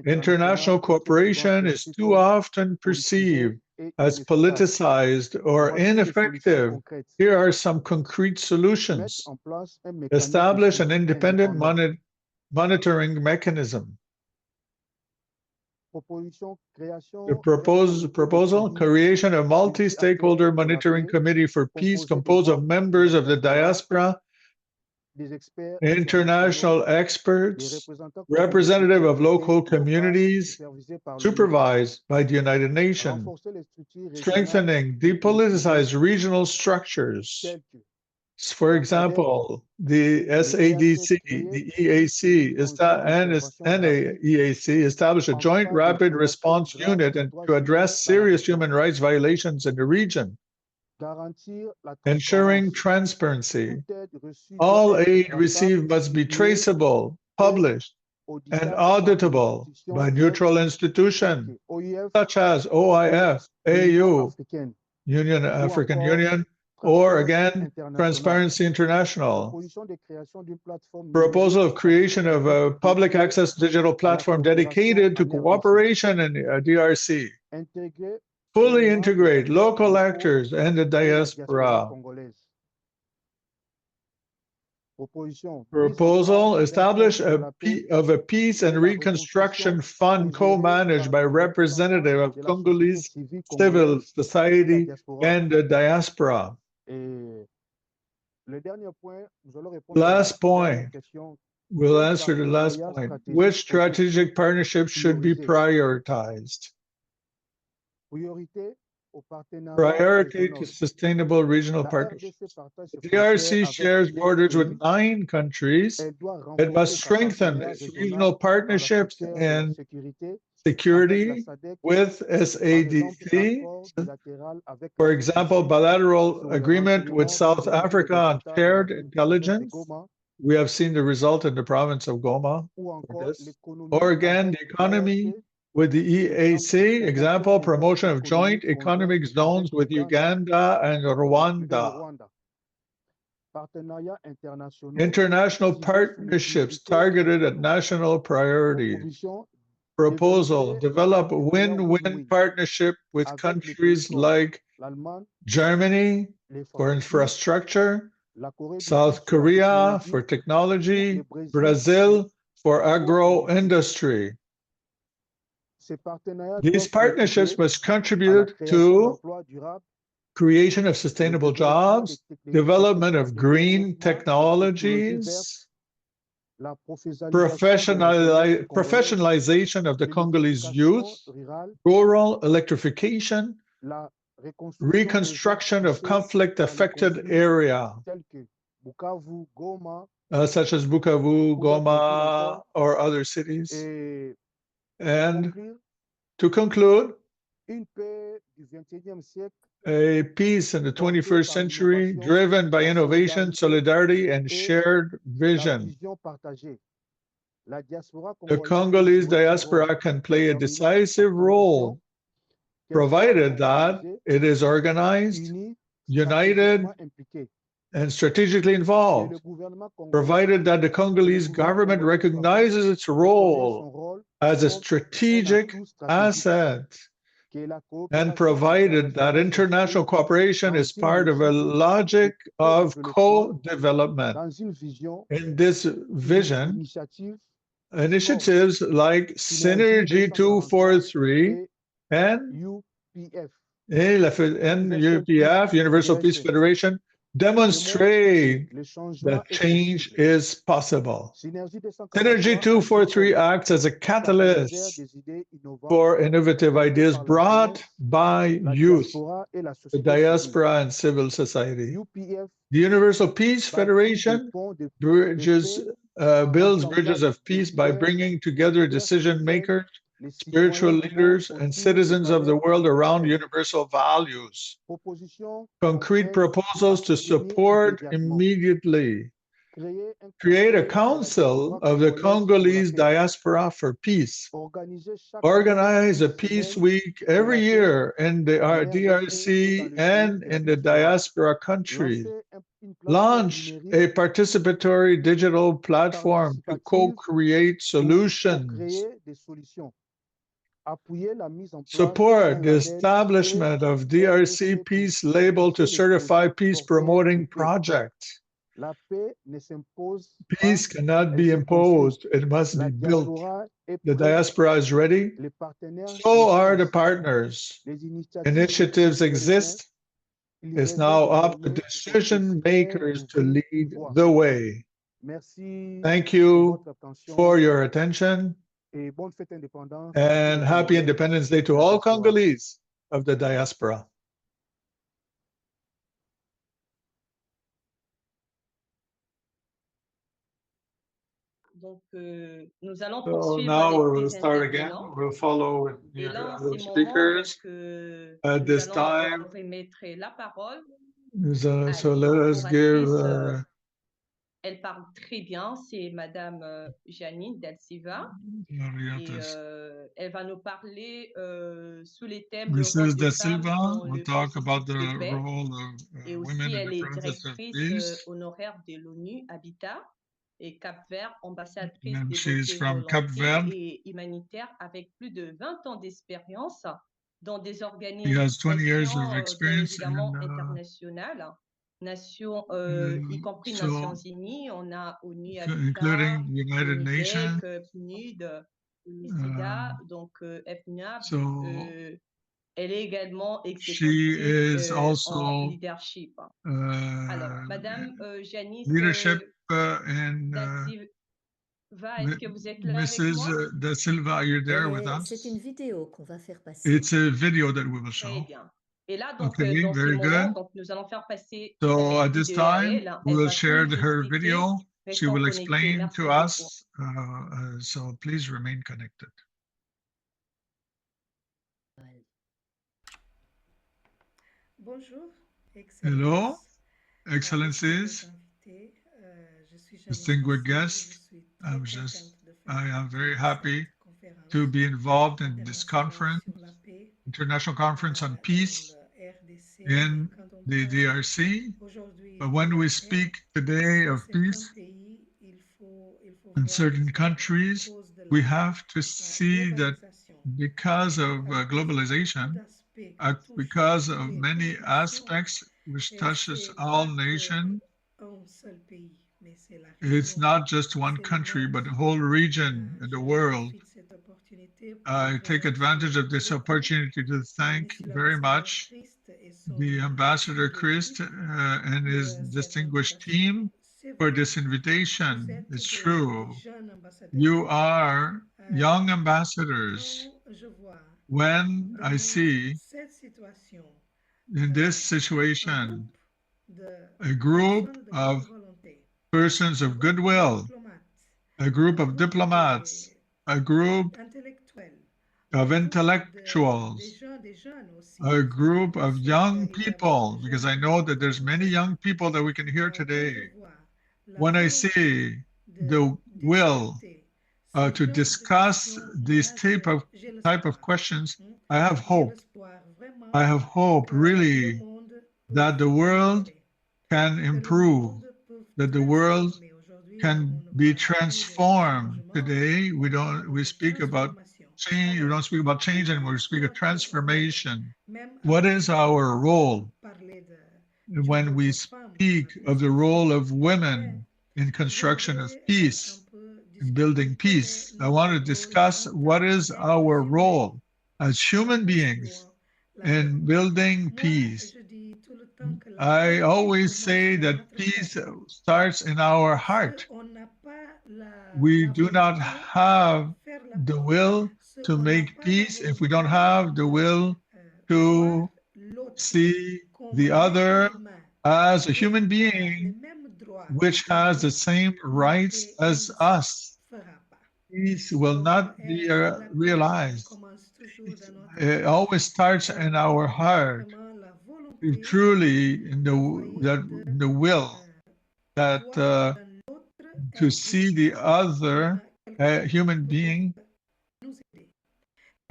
Speaker 2: International cooperation is too often perceived as politicized or ineffective. Here are some concrete solutions. Establish an independent monitoring mechanism. The proposal, creation of multi-stakeholder monitoring committee for peace composed of members of the diaspora, international experts, representative of local communities, supervised by the United Nations, strengthening depoliticized regional structures. For example, the SADC, the EAC, and the EAC established a joint rapid response unit to address serious human rights violations in the region, ensuring transparency. All aid received must be traceable, published, and auditable by neutral institutions such as OIF, AU, African Union, or again, Transparency International. Proposal of creation of a public access digital platform dedicated to cooperation in DRC. Fully integrate local actors and the diaspora. Proposal, establish a peace and reconstruction fund co-managed by representative of Congolese civil society and the diaspora. Last point, we'll answer the last point. Which strategic partnerships should be prioritized? Priority to sustainable regional partnerships. The DRC shares borders with 9 countries. It must strengthen its regional partnerships and security with SADC. For example, bilateral agreement with South Africa on shared intelligence. We have seen the result in the province of Goma. Or again, the economy with the EAC, example, promotion of joint economic zones with Uganda and Rwanda. International partnerships targeted at national priorities. Proposal, develop a win-win partnership with countries like Germany for infrastructure, South Korea for technology, Brazil for agro-industry. These partnerships must contribute to creation of sustainable jobs, development of green technologies, professionalization of the Congolese youth, rural electrification, reconstruction of conflict-affected area, such as Bukavu, Goma, or other cities. And to conclude, a peace in the 21st century driven by innovation, solidarity, and shared vision. The Congolese diaspora can play a decisive role, provided that it is organized, united, and strategically involved, provided that the Congolese government recognizes its role as a strategic asset, and provided that international cooperation is part of a logic of co-development. In this vision, initiatives like Synergy 243 and UPF, Universal Peace Federation, demonstrate that change is possible. Synergy 243 acts as a catalyst for innovative ideas brought by youth, the diaspora, and civil society. The Universal Peace Federation builds bridges of peace by bringing together decision makers, spiritual leaders, and citizens of the world around universal values. Concrete proposals to support immediately. Create a council of the Congolese diaspora for peace. Organize a peace week every year in the DRC and in the diaspora countries. Launch a participatory digital platform to co-create solutions. Support the establishment of DRC Peace Label to certify peace-promoting projects. Peace cannot be imposed, it must be built. The diaspora is ready, so are the partners. Initiatives exist. It's now up to decision makers to lead the way. Thank you for your attention. And happy Independence Day to all Congolese of the diaspora.
Speaker 1: Donc, nous allons
Speaker 2: So
Speaker 1: poursuivre
Speaker 2: now
Speaker 1: avec
Speaker 2: we'll
Speaker 1: les
Speaker 2: start again.
Speaker 1: intervenants.
Speaker 2: We'll follow with
Speaker 1: Et
Speaker 2: your
Speaker 1: là, en
Speaker 2: other
Speaker 1: ces moments,
Speaker 2: speakers.
Speaker 1: donc,
Speaker 2: At this
Speaker 1: nous allons
Speaker 2: time,
Speaker 1: remettre la parole
Speaker 2: so
Speaker 1: à
Speaker 2: let us give.
Speaker 1: l'oratrice. Elle parle très bien, c'est Madame Janice del Silva. Et elle va nous parler sous les thèmes le rôle des femmes dans le processus de paix. Et aussi, elle est directrice honoraire de l'ONU Habitat et Cap-Vert, ambassadrice des beautés volontaires et humanitaires avec plus de 20 ans d'expérience dans des organisations, dont évidemment internationales. Nations, y compris Nations Unies, on a ONU Habitat, UNIDEC, PNUD, UNICIDA, donc FNAP. Elle est également exécutive en leadership. Alors, Madame Janice est-ce que vous êtes là avec moi?
Speaker 2: Da Silva, are you there with us?
Speaker 4: C'est une vidéo qu'on va faire passer.
Speaker 2: It's a video that we will show.
Speaker 1: Très bien. Et là, donc,
Speaker 2: Okay,
Speaker 1: dans ces
Speaker 2: very
Speaker 1: moments,
Speaker 2: good.
Speaker 1: donc, nous allons faire passer
Speaker 2: So at this
Speaker 1: vidéo à
Speaker 2: time,
Speaker 1: elle.
Speaker 2: we will
Speaker 1: va
Speaker 2: share
Speaker 1: tout nous
Speaker 2: her
Speaker 1: expliquer.
Speaker 2: video. She
Speaker 1: Restons
Speaker 2: will
Speaker 1: connectés.
Speaker 2: explain
Speaker 1: Merci
Speaker 2: to
Speaker 1: beaucoup.
Speaker 2: us. So please remain connected.
Speaker 13: Bonjour,
Speaker 2: Hello, Excellencies, distinguished guests. I am very happy to be involved in this conference, International Conference on Peace in the DRC. But when we speak today of peace in certain countries, we have to see that because of globalization, because of many aspects which touches all nations, it's not just one country, but a whole region in the world. I take advantage of this opportunity to thank very much the Ambassador Christ and his distinguished team for this invitation. It's true. You are young ambassadors. When I see in this situation a group of persons of goodwill, a group of diplomats, a group of intellectuals, a group of young people, because I know that there's many young people that we can hear today. When I see the will to discuss these type of questions, I have hope. I have hope, really, that the world can improve, that the world can be transformed. Today, we speak about change. We don't speak about change anymore. We speak of transformation. What is our role when we speak of the role of women in construction of peace, in building peace? I want to discuss what is our role as human beings in building peace. I always say that peace starts in our heart. We do not have the will to make peace if we don't have the will to see the other as a human being which has the same rights as us. Peace will not be realized. It always starts in our heart, truly in the will that to see the other human being,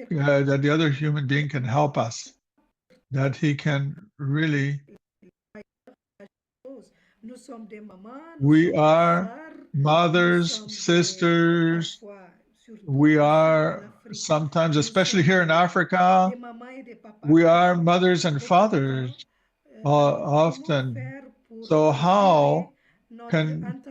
Speaker 2: that the other human being can help us, that he can really. We are mothers, sisters. We are sometimes, especially here in Africa, we are mothers and fathers often. So how can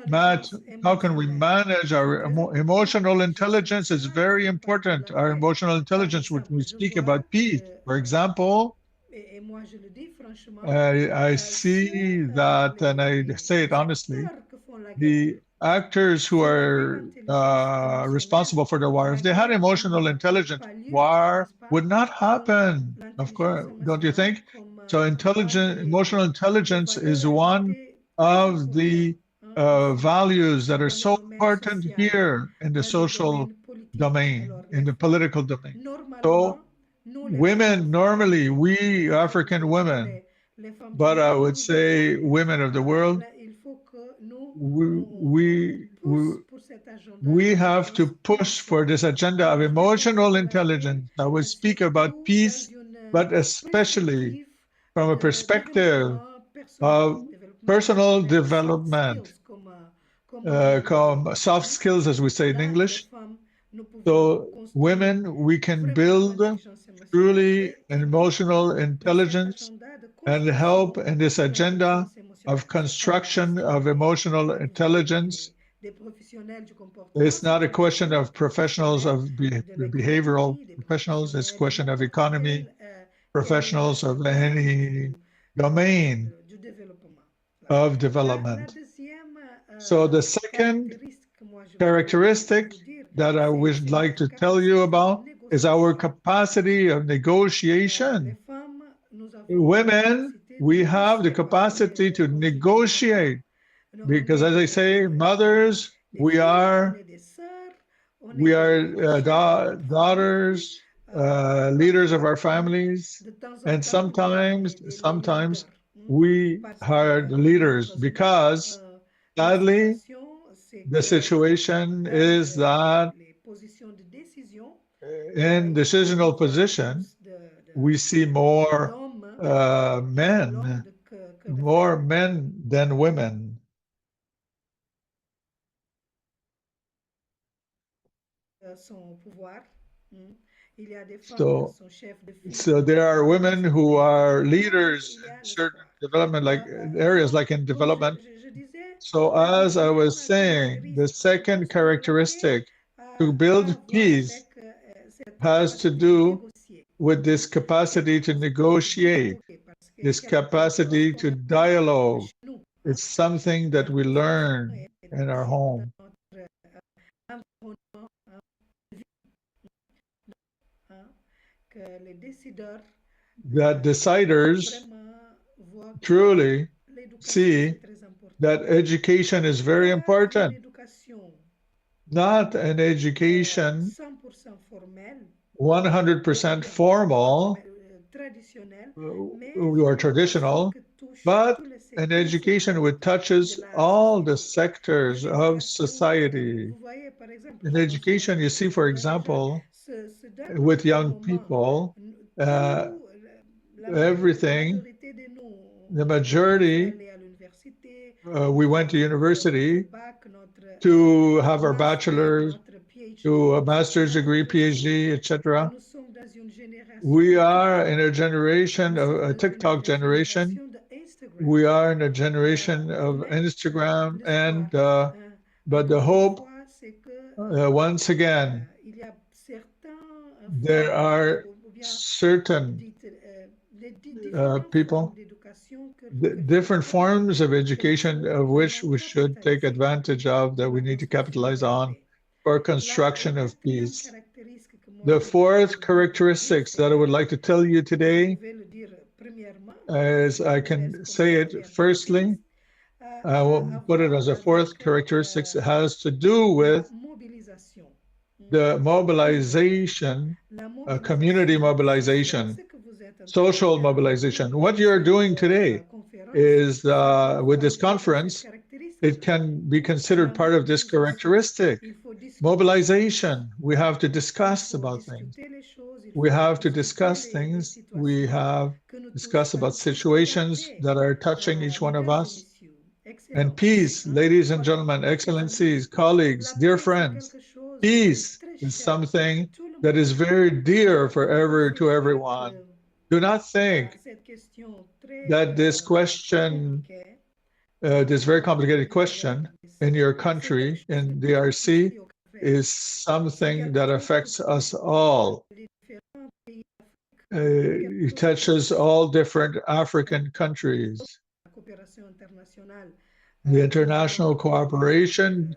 Speaker 2: we manage our emotional intelligence? Is very important. Our emotional intelligence, when we speak about peace, for example, I see that, and I say it honestly, the actors who are responsible for the war, if they had emotional intelligence, war would not happen. Of course, don't you think? So emotional intelligence is one of the values that are so important here in the social domain, in the political domain. So women, normally, we African women, but I would say women of the world, we have to push for this agenda of emotional intelligence. I will speak about peace, but especially from a perspective of personal development, soft skills, as we say in English. So women, we can build truly an emotional intelligence and help in this agenda of construction of emotional intelligence. It's not a question of professionals, of behavioral professionals. It's a question of economy, professionals of any domain of development. So the second characteristic that I would like to tell you about is our capacity of negotiation. Women, we have the capacity to negotiate because, as I say, mothers, we are daughters, leaders of our families, and sometimes we are the leaders because, sadly, the situation is that in decisional position, we see more men than women. So there are women who are leaders in certain development, like areas like in development. So as I was saying, the second characteristic to build peace has to do with this capacity to negotiate, this capacity to dialogue. It's something that we learn in our home. That deciders truly see that education is very important. Not an education 100% formal or traditional, but an education which touches all the sectors of society. In education, you see, for example, with young people, everything, the majority, we went to university to have our bachelor's, to a master's degree, PhD, etc. We are in a generation, a TikTok generation. We are in a generation of Instagram, and but the hope, once again, there are certain people different forms of education of which we should take advantage of, that we need to capitalize on for construction of peace. The fourth characteristics that I would like to tell you today, as I can say it firstly, I will put it as a fourth characteristic. It has to do with the mobilization, community mobilization, social mobilization. What you're doing today is, with this conference, it can be considered part of this characteristic. Mobilization. We have to discuss about things. We have to discuss things. We have discussed about situations that are touching each one of us. And peace, ladies and gentlemen, excellencies, colleagues, dear friends, peace is something that is very dear to everyone. Do not think that this question, this very complicated question in your country, in DRC, is something that affects us all. It touches all different African countries. The international cooperation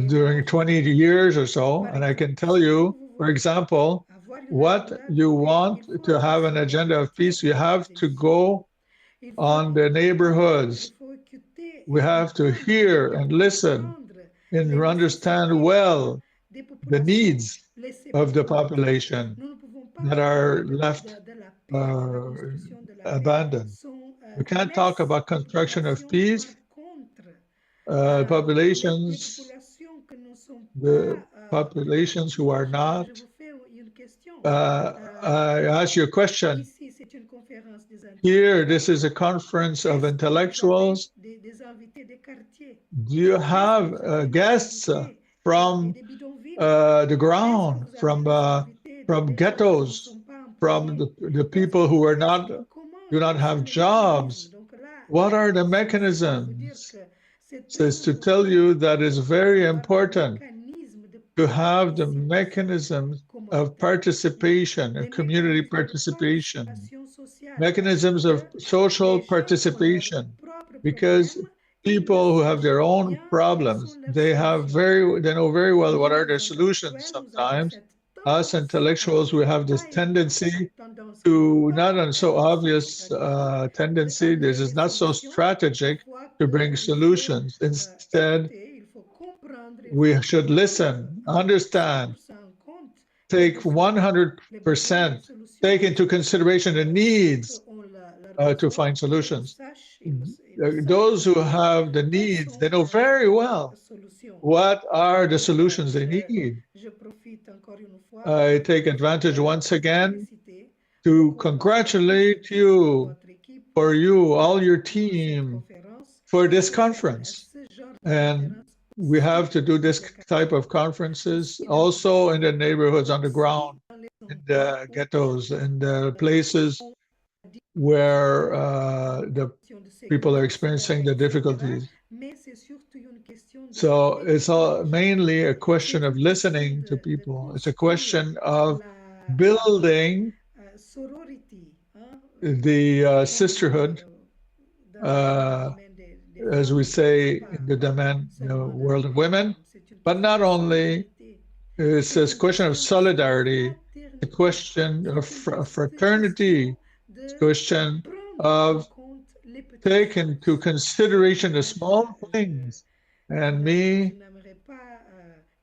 Speaker 2: during 20 years or so, and I can tell you, for example, what you want to have an agenda of peace, you have to go on the neighborhoods. We have to hear and listen and understand well the needs of the population that are left abandoned. We can't talk about construction of peace. The populations who are not. I ask you a question. Here, this is a conference of intellectuals. Do you have guests from the ground, from ghettos, from the people who do not have jobs? What are the mechanisms? Says to tell you that it's very important to have the mechanisms of participation, of community participation, mechanisms of social participation, because people who have their own problems, they know very well what are their solutions sometimes. Us intellectuals, we have this tendency to, not a so obvious tendency, this is not so strategic to bring solutions. Instead, we should listen, understand, take 100%, take into consideration the needs to find solutions. Those who have the needs, they know very well what are the solutions they need. I take advantage once again to congratulate you, all your team, for this conference. And we have to do this type of conferences also in the neighborhoods on the ground, in the ghettos, in the places where the people are experiencing the difficulties. So it's mainly a question of listening to people. It's a question of building the sisterhood, as we say in the world of women, but not only. It's a question of solidarity, a question of fraternity, a question of taking into consideration the small things. And me,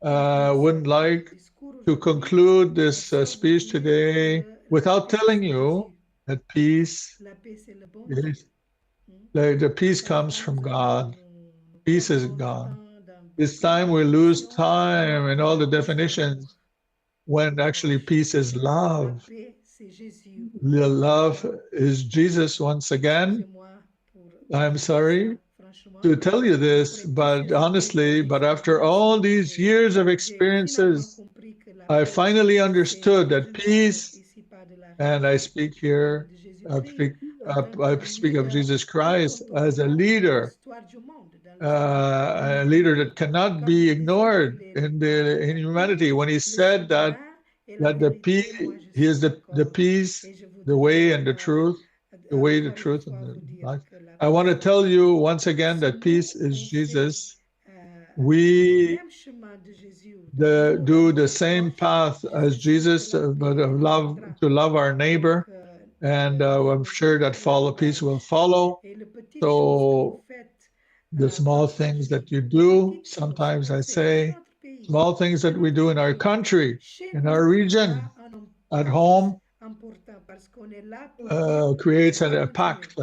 Speaker 2: wouldn't like to conclude this speech today without telling you that peace, the peace comes from God. Peace is God. It's time we lose time in all the definitions when actually peace is love. The love is Jesus once again. I'm sorry to tell you this, but honestly, after all these years of experiences, I finally understood that peace, and I speak here, I speak of Jesus Christ as a leader that cannot be ignored in humanity. When he said that that the peace, he is the peace, the way and the truth, the way, the truth, and the life. I want to tell you once again that peace is Jesus. We do the same path as Jesus, but of love, to love our neighbor, and I'm sure that peace will follow. So the small things that you do, sometimes I say, small things that we do in our country, in our region, at home, creates a pact.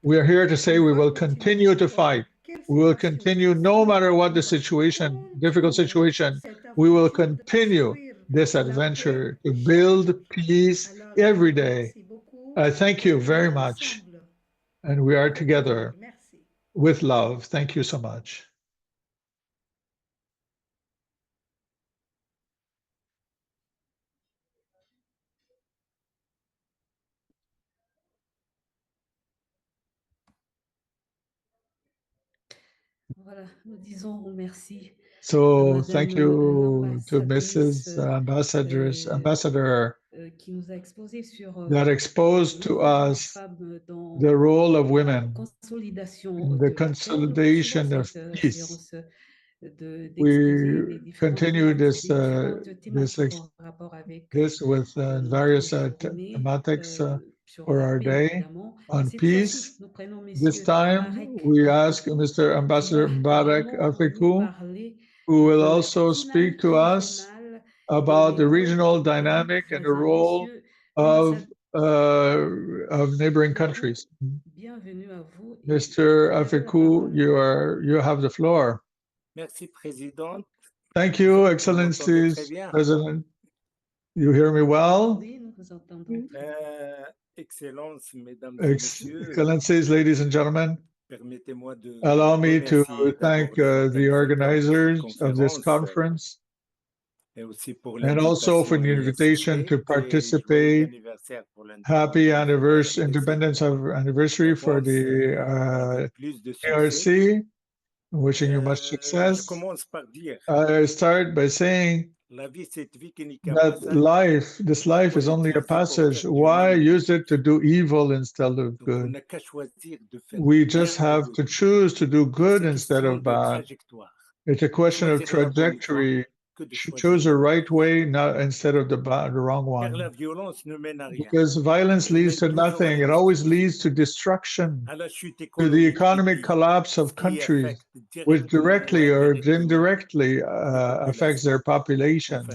Speaker 2: We are here to say we will continue to fight. We will continue no matter what the situation, difficult situation, we will continue this adventure to build peace every day. I thank you very much. And we are together with love. Thank you so much.
Speaker 6: Voilà, nous disons merci.
Speaker 2: So thank you to Mrs. Ambassador
Speaker 6: Qui nous a exposé sur
Speaker 2: that exposed to us the role of women in the consolidation of peace. We continue this with various thematics for our day on peace. This time we ask Mr. Ambassador M'Barek Afekouh, who will also speak to us about the regional dynamic and the role of neighboring countries. Mr. Afekouh, you have the floor.
Speaker 9: Merci, Présidente.
Speaker 2: Thank you, Excellencies, President. You hear me well?
Speaker 9: Excellences, Mesdames et Messieurs.
Speaker 2: Excellencies, ladies and gentlemen. Allow me to thank the organizers of this conference and also for the invitation to participate. Happy anniversary, independence anniversary for the DRC. Wishing you much success. I start by saying that this life is only a passage. Why use it to do evil instead of good? We just have to choose to do good instead of bad. It's a question of trajectory. Choose the right way, not instead of the wrong one. Because violence leads to nothing. It always leads to destruction, to the economic collapse of countries, which directly or indirectly affects their population.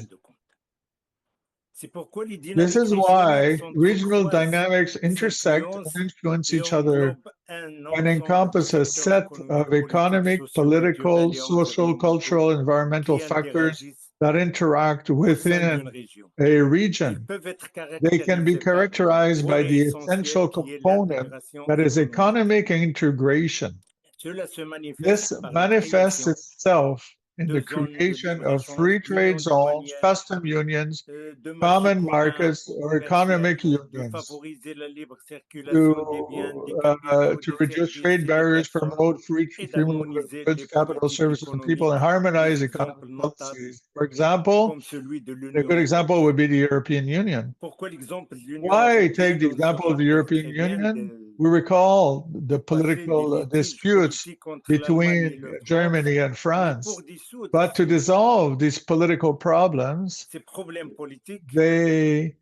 Speaker 2: This is why regional dynamics intersect and influence each other and encompass a set of economic, political, social, cultural, environmental factors that interact within a region. They can be characterized by the essential component that is economic integration. This manifests itself in the creation of free trade zones, custom unions, common markets, or economic unions to reduce trade barriers, promote free movement of goods, capital, services, and people, and harmonize economic policies. For example, a good example would be the European Union. Why take the example of the European Union? We recall the political disputes between Germany and France. But to dissolve these political problems, they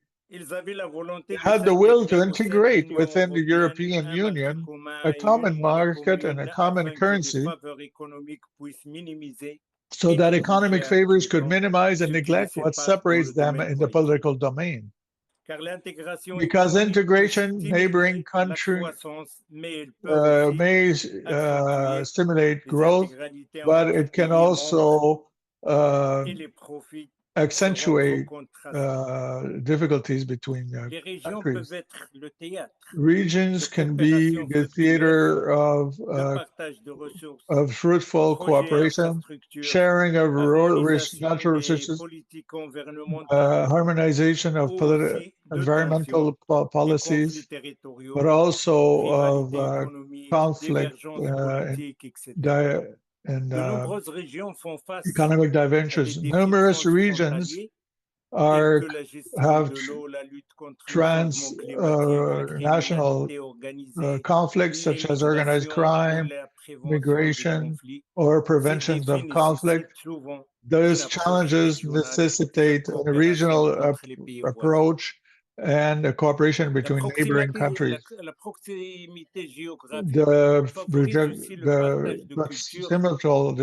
Speaker 2: had the will to integrate within the European Union a common market and a common currency so that economic favors could minimize and neglect what separates them in the political domain. Because integration, neighboring countries may stimulate growth, but it can also accentuate difficulties between countries. Regions can be the theater of fruitful cooperation, sharing of natural resources, harmonization of environmental policies, but also of conflict and economic divergence. Numerous regions have transnational conflicts such as organized crime, migration, or prevention of conflict. Those challenges necessitate a regional approach and a cooperation between neighboring countries. The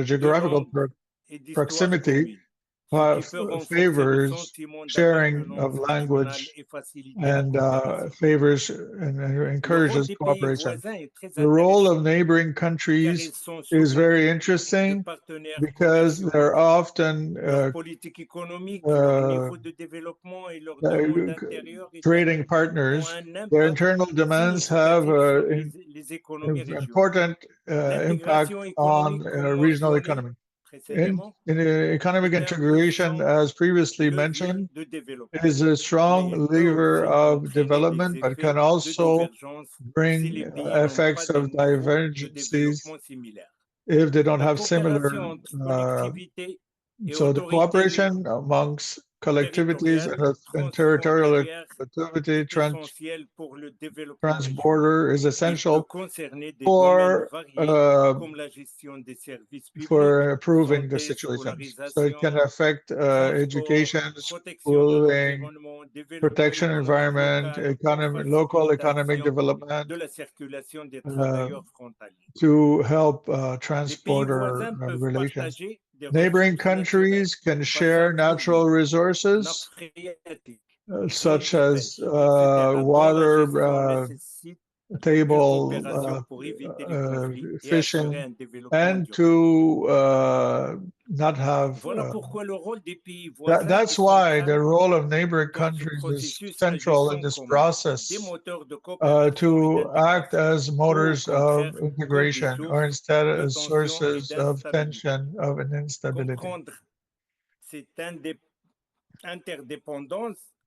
Speaker 2: geographical proximity favors sharing of language and favors and encourages cooperation. The role of neighboring countries is very interesting because they're often trading partners. Their internal demands have an important impact on regional economy. In economic integration, as previously mentioned, is a strong lever of development, but can also bring effects of divergences if they don't have similar. So the cooperation amongst collectivities and territorial activity transborder is essential for improving the situations. So it can affect education, schooling, protection environment, local economic development, to help transporter relations. Neighboring countries can share natural resources such as water, table, fishing, and to not have. That's why the role of neighboring countries is central in this process to act as motors of integration, or instead as sources of tension, of an instability.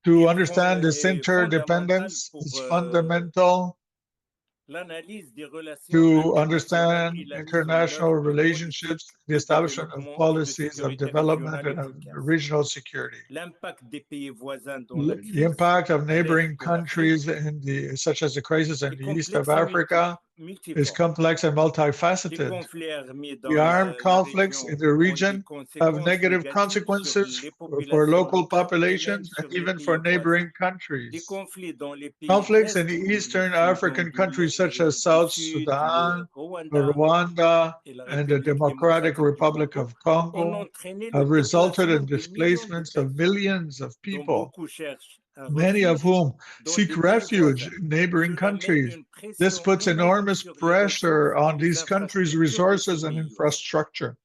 Speaker 2: To understand this interdependence is fundamental to understand international relationships, the establishment of policies of development and of regional security. The impact of neighboring countries such as the crisis in the east of Africa is complex and multifaceted. The armed conflicts in the region have negative consequences for local populations and even for neighboring countries. Conflicts in the Eastern African countries such as South Sudan, Rwanda, and the Democratic Republic of Congo have resulted in displacements of millions of people, many of whom seek refuge in neighboring countries. This puts enormous pressure on these countries' resources and infrastructure.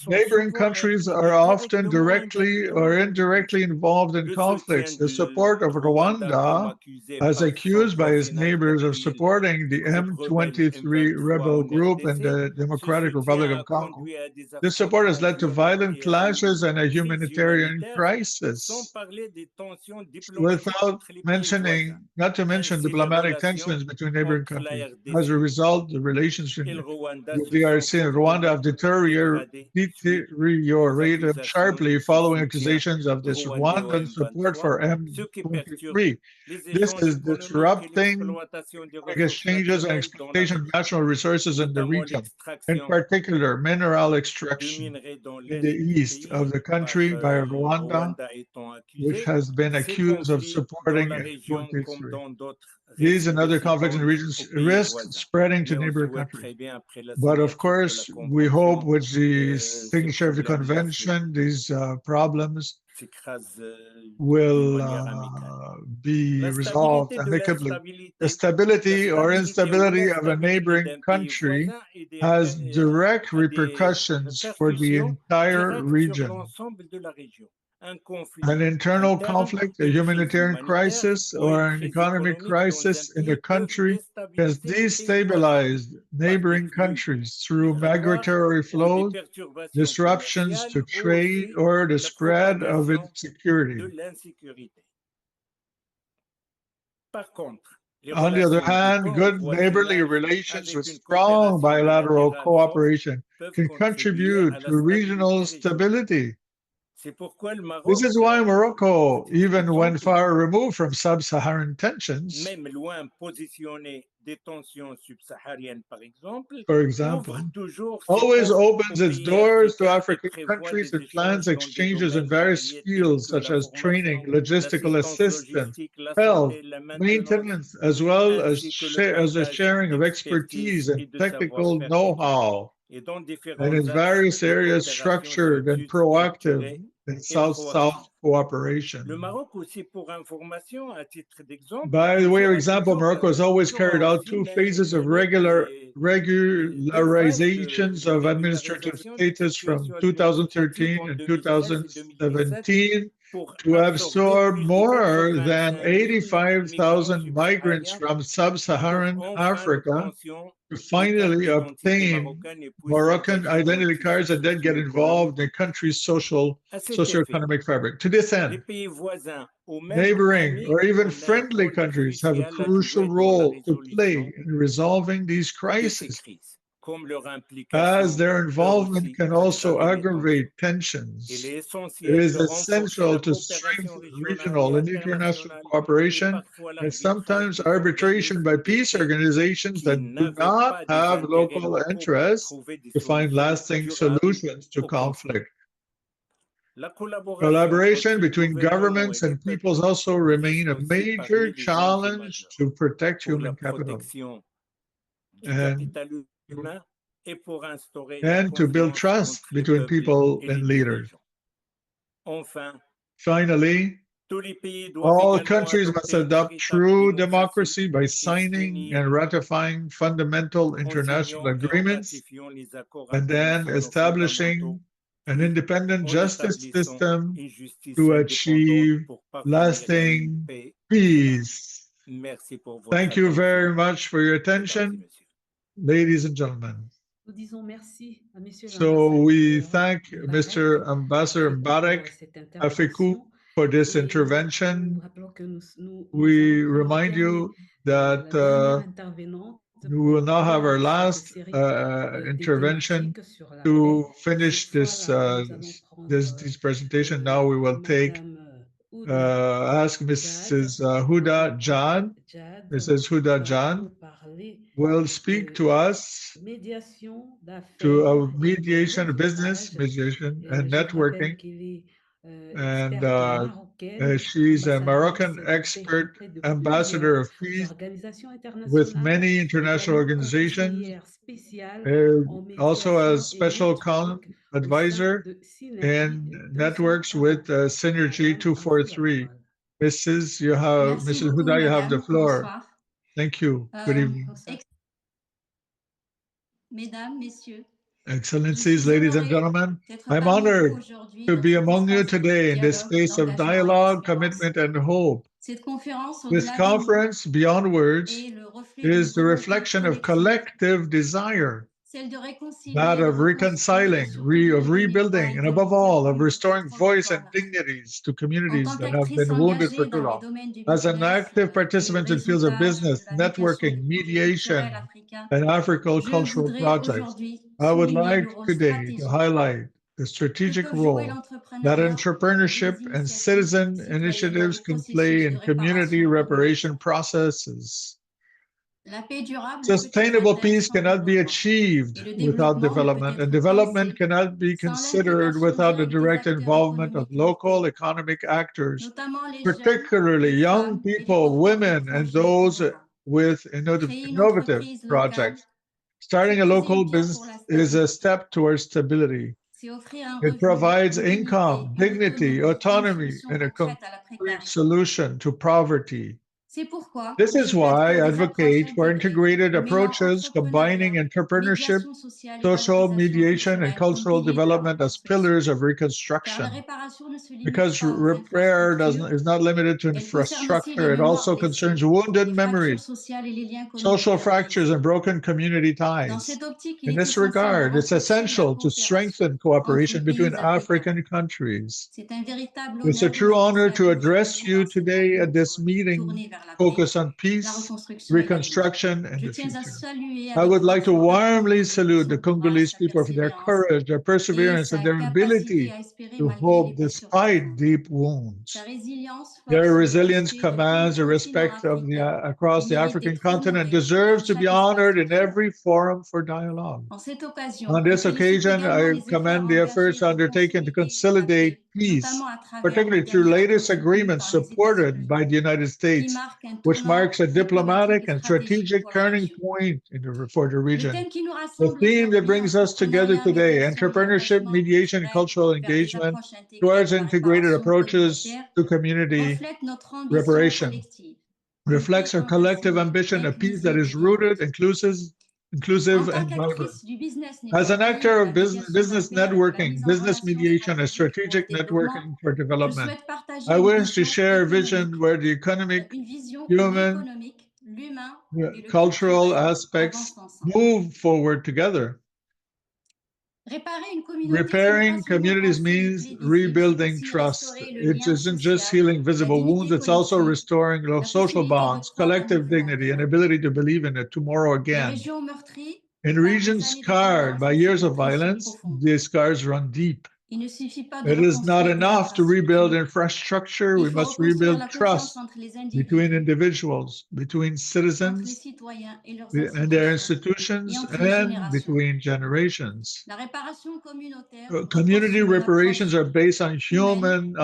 Speaker 2: Neighboring countries are often directly or indirectly involved in conflicts. The support of Rwanda, as accused by his neighbors of supporting the M23 rebel group in the Democratic Republic of Congo, this support has led to violent clashes and a humanitarian crisis. Not to mention diplomatic tensions between neighboring countries. As a result, the relations between the DRC and Rwanda have deteriorated sharply following accusations of this Rwandan support for M23. This is disrupting exchanges and exploitation of natural resources in the region, in particular mineral extraction in the east of the country by Rwanda, which has been accused of supporting M23. These and other conflicts in the region risk spreading to neighboring countries. But of course, we hope with the signature of the convention, these problems will be resolved amicably. The stability or instability of a neighboring country has direct repercussions for the entire region. An internal conflict, a humanitarian crisis, or an economic crisis in a country has destabilized neighboring countries through migratory flows, disruptions to trade, or the spread of insecurity. On the other hand, good neighborly relations with strong bilateral cooperation can contribute to regional stability This is why Morocco, even when far removed from sub-Saharan tensions, for example, always opens its doors to African countries and plans exchanges in various fields such as training, logistical assistance, health, maintenance, as well as a sharing of expertise and technical know-how, and in various areas structured and proactive in South-South cooperation. By the way of example, Morocco has always carried out 2 phases of regularizations of administrative status from 2013 and 2017 to absorb more than 85,000 migrants from sub-Saharan Africa to finally obtain Moroccan identity cards and then get involved in the country's socio-economic fabric. To this end, neighboring or even friendly countries have a crucial role to play in resolving these crises, as their involvement can also aggravate tensions. It is essential to strengthen regional and international cooperation and sometimes arbitration by peace organizations that do not have local interests to find lasting solutions to conflict. Collaboration between governments and peoples also remain a major challenge to protect human capital and to build trust between people and leaders. Finally, all countries must adopt true democracy by signing and ratifying fundamental international agreements and then establishing an independent justice system to achieve lasting peace. Thank you very much for your attention, ladies and gentlemen. So we thank Mr. Ambassador M'Barek Afekouh for this intervention. We remind you that we will now have our last intervention to finish this presentation. Now we will ask Mrs. Huda Jan. Mrs. Huda Jan will speak to us to a mediation, business mediation and networking. And she's a Moroccan expert ambassador of peace with many international organizations, also as special advisor in networks with Synergy 243. Mrs. Huda, you have the floor. Thank you. Good evening.
Speaker 14: Mesdames, Messieurs,
Speaker 2: Excellencies, ladies and gentlemen, I'm honored to be among you today in this space of dialogue, commitment, and hope. This conference, Beyond Words, is the reflection of collective desire, that of reconciling, of rebuilding, and above all, of restoring voice and dignities to communities that have been wounded for too long. As an active participant in fields of business, networking, mediation, and African cultural projects, I would like today to highlight the strategic role that entrepreneurship and citizen initiatives can play in community reparation processes. Sustainable peace cannot be achieved without development, and development cannot be considered without the direct involvement of local economic actors, particularly young people, women, and those with innovative projects. Starting a local business is a step towards stability. It provides income, dignity, autonomy, and a concrete solution to poverty. This is why I advocate for integrated approaches combining entrepreneurship, social mediation, and cultural development as pillars of reconstruction. Because repair is not limited to infrastructure, it also concerns wounded memories, social fractures, and broken community ties. In this regard, it's essential to strengthen cooperation between African countries. It's a true honor to address you today at this meeting focus on peace, reconstruction, and the future. I would like to warmly salute the Congolese people for their courage, their perseverance, and their ability to hope despite deep wounds. Their resilience commands the respect of across the African continent, deserves to be honored in every forum for dialogue. On this occasion, I commend the efforts undertaken to consolidate peace, particularly through latest agreements supported by the United States, which marks a diplomatic and strategic turning point for the region. The theme that brings us together today, entrepreneurship, mediation, and cultural engagement towards integrated approaches to community reparation, reflects our collective ambition, a peace that is rooted, inclusive, and vibrant. As an actor of business networking, business mediation, and strategic networking for development, I wish to share a vision where the economic, human, cultural aspects move forward together. Repairing communities means rebuilding trust. It isn't just healing visible wounds, it's also restoring social bonds, collective dignity, and ability to believe in a tomorrow again. In regions scarred by years of violence, these scars run deep. It is not enough to rebuild infrastructure, we must rebuild trust between individuals, between citizens and their institutions, and between generations. Community reparations are based on a human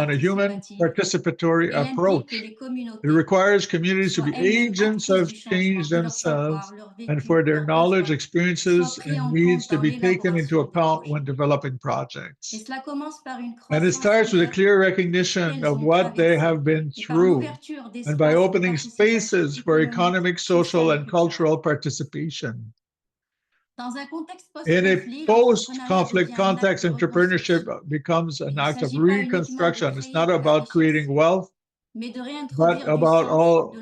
Speaker 2: participatory approach. It requires communities to be agents of change themselves and for their knowledge, experiences, and needs to be taken into account when developing projects. And it starts with a clear recognition of what they have been through, and by opening spaces for economic, social, and cultural participation. In a post-conflict context, entrepreneurship becomes an act of reconstruction. It's not about creating wealth, but about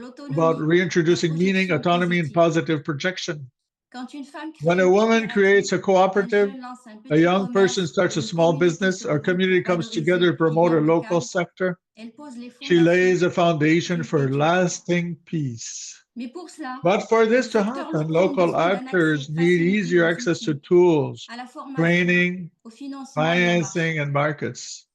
Speaker 2: reintroducing meaning, autonomy, and positive projection. When a woman creates a cooperative, a young person starts a small business, our community comes together to promote a local sector, she lays a foundation for lasting peace. But for this to happen, local actors need easier access to tools, training, financing, and markets.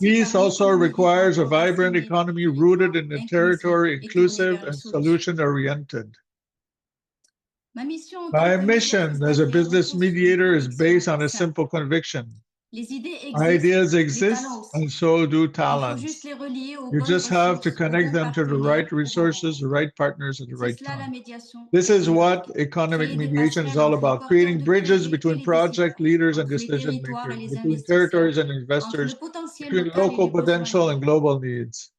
Speaker 2: Peace also requires a vibrant economy rooted in the territory, inclusive and solution-oriented. My mission as a business mediator is based on a simple conviction. Ideas exist, and so do talents. You just have to connect them to the right resources, the right partners at the right time. This is what economic mediation is all about, creating bridges between project leaders and decision makers, between territories and investors, between local potential and global needs.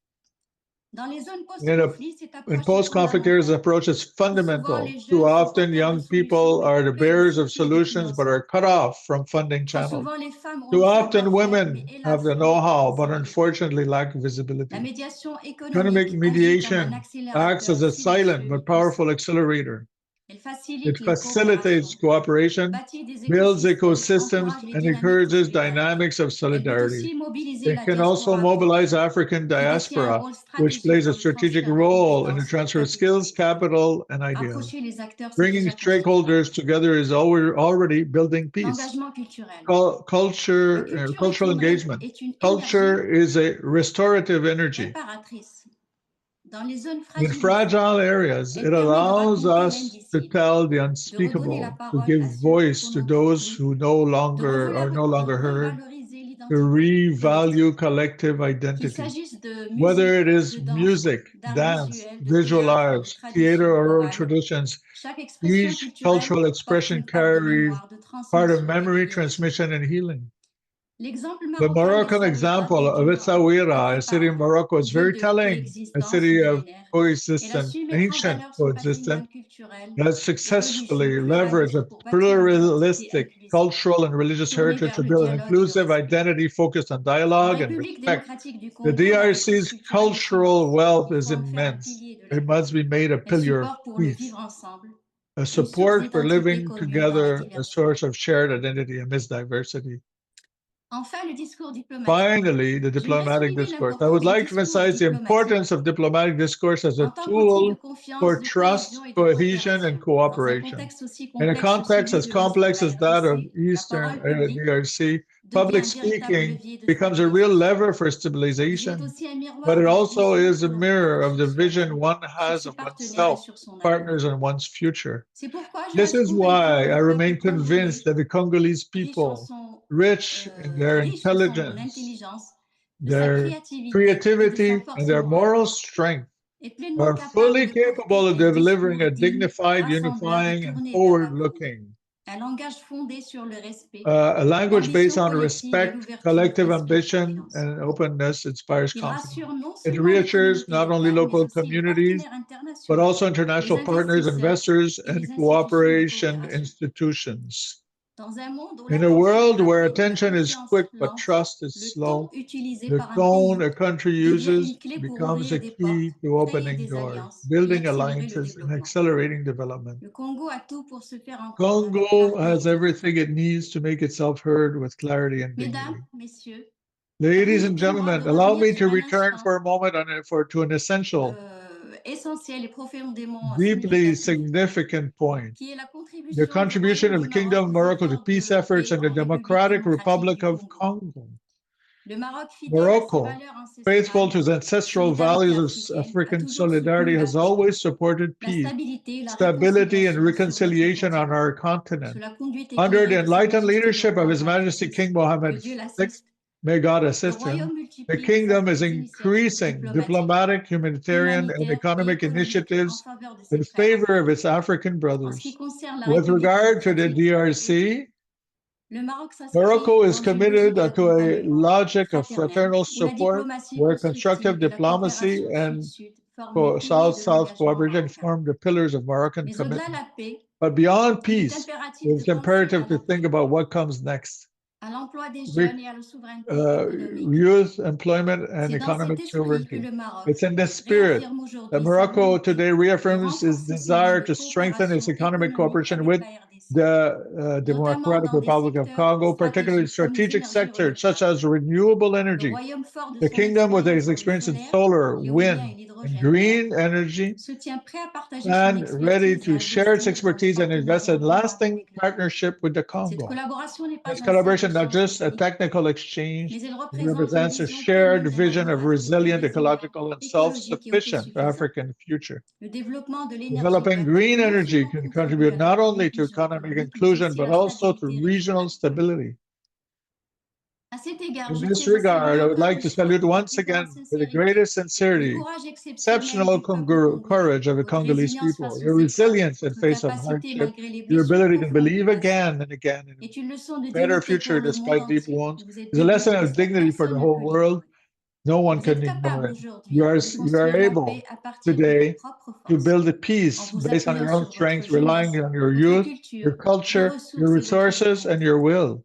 Speaker 2: In post-conflict areas, the approach is fundamental. Too often, young people are the bearers of solutions but are cut off from funding channels. Too often, women have the know-how but unfortunately lack visibility. Economic mediation acts as a silent but powerful accelerator. It facilitates cooperation, builds ecosystems, and encourages dynamics of solidarity. It can also mobilize African diaspora, which plays a strategic role in the transfer of skills, capital, and ideas. Bringing stakeholders together is already building peace. Cultural engagement. Culture is a restorative energy. In fragile areas, it allows us to tell the unspeakable, to give voice to those who are no longer heard, to revalue collective identity. Whether it is music, dance, visual arts, theater, or oral traditions, each cultural expression carries part of memory, transmission, and healing. The Moroccan example of Essaouira, a city in Morocco, is very telling. A city of coexistent, ancient coexistent, that successfully leveraged a pluralistic cultural and religious heritage to build an inclusive identity focused on dialogue and respect. The DRC's cultural wealth is immense. It must be made a pillar of peace, a support for living together, a source of shared identity amidst diversity. Finally, the diplomatic discourse. I would like to emphasize the importance of diplomatic discourse as a tool for trust, cohesion, and cooperation. In a context as complex as that of Eastern DRC, public speaking becomes a real lever for stabilization, but it also is a mirror of the vision one has of oneself, partners, and one's future. This is why I remain convinced that the Congolese people, rich in their intelligence, their creativity, and their moral strength, are fully capable of delivering a dignified, unifying, and forward-looking a language based on respect, collective ambition, and openness inspires confidence. It reassures not only local communities, but also international partners, investors, and cooperation institutions. In a world where attention is quick but trust is slow, the tone a country uses becomes a key to opening doors, building alliances, and accelerating development. Congo has everything it needs to make itself heard with clarity and dignity. Ladies and gentlemen, allow me to return for a moment to an essential, deeply significant point. The contribution of the Kingdom of Morocco to peace efforts in the Democratic Republic of Congo. Morocco, faithful to its ancestral values of African solidarity, has always supported peace, stability, and reconciliation on our continent. Under the enlightened leadership of His Majesty King Mohammed VI, may God assist him, the kingdom is increasing diplomatic, humanitarian, and economic initiatives in favor of its African brothers. With regard to the DRC, Morocco is committed to a logic of fraternal support where constructive diplomacy and South-South collaboration form the pillars of Moroccan commitment. But beyond peace, it's imperative to think about what comes next. Youth, employment, and economic sovereignty. It's in this spirit that Morocco today reaffirms its desire to strengthen its economic cooperation with the Democratic Republic of Congo, particularly strategic sectors such as renewable energy. The kingdom, with its experience in solar, wind, and green energy, and ready to share its expertise and invest in lasting partnership with the Congo. This collaboration, not just a technical exchange, it represents a shared vision of resilient, ecological, and self-sufficient African future. Developing green energy can contribute not only to economic inclusion, but also to regional stability. In this regard, I would like to salute once again, with the greatest sincerity, exceptional courage of the Congolese people, your resilience in face of hardship, your ability to believe again and again in a better future despite deep wounds, is a lesson of dignity for the whole world. No one can ignore it. You are able today to build a peace based on your own strength, relying on your youth, your culture, your resources, and your will.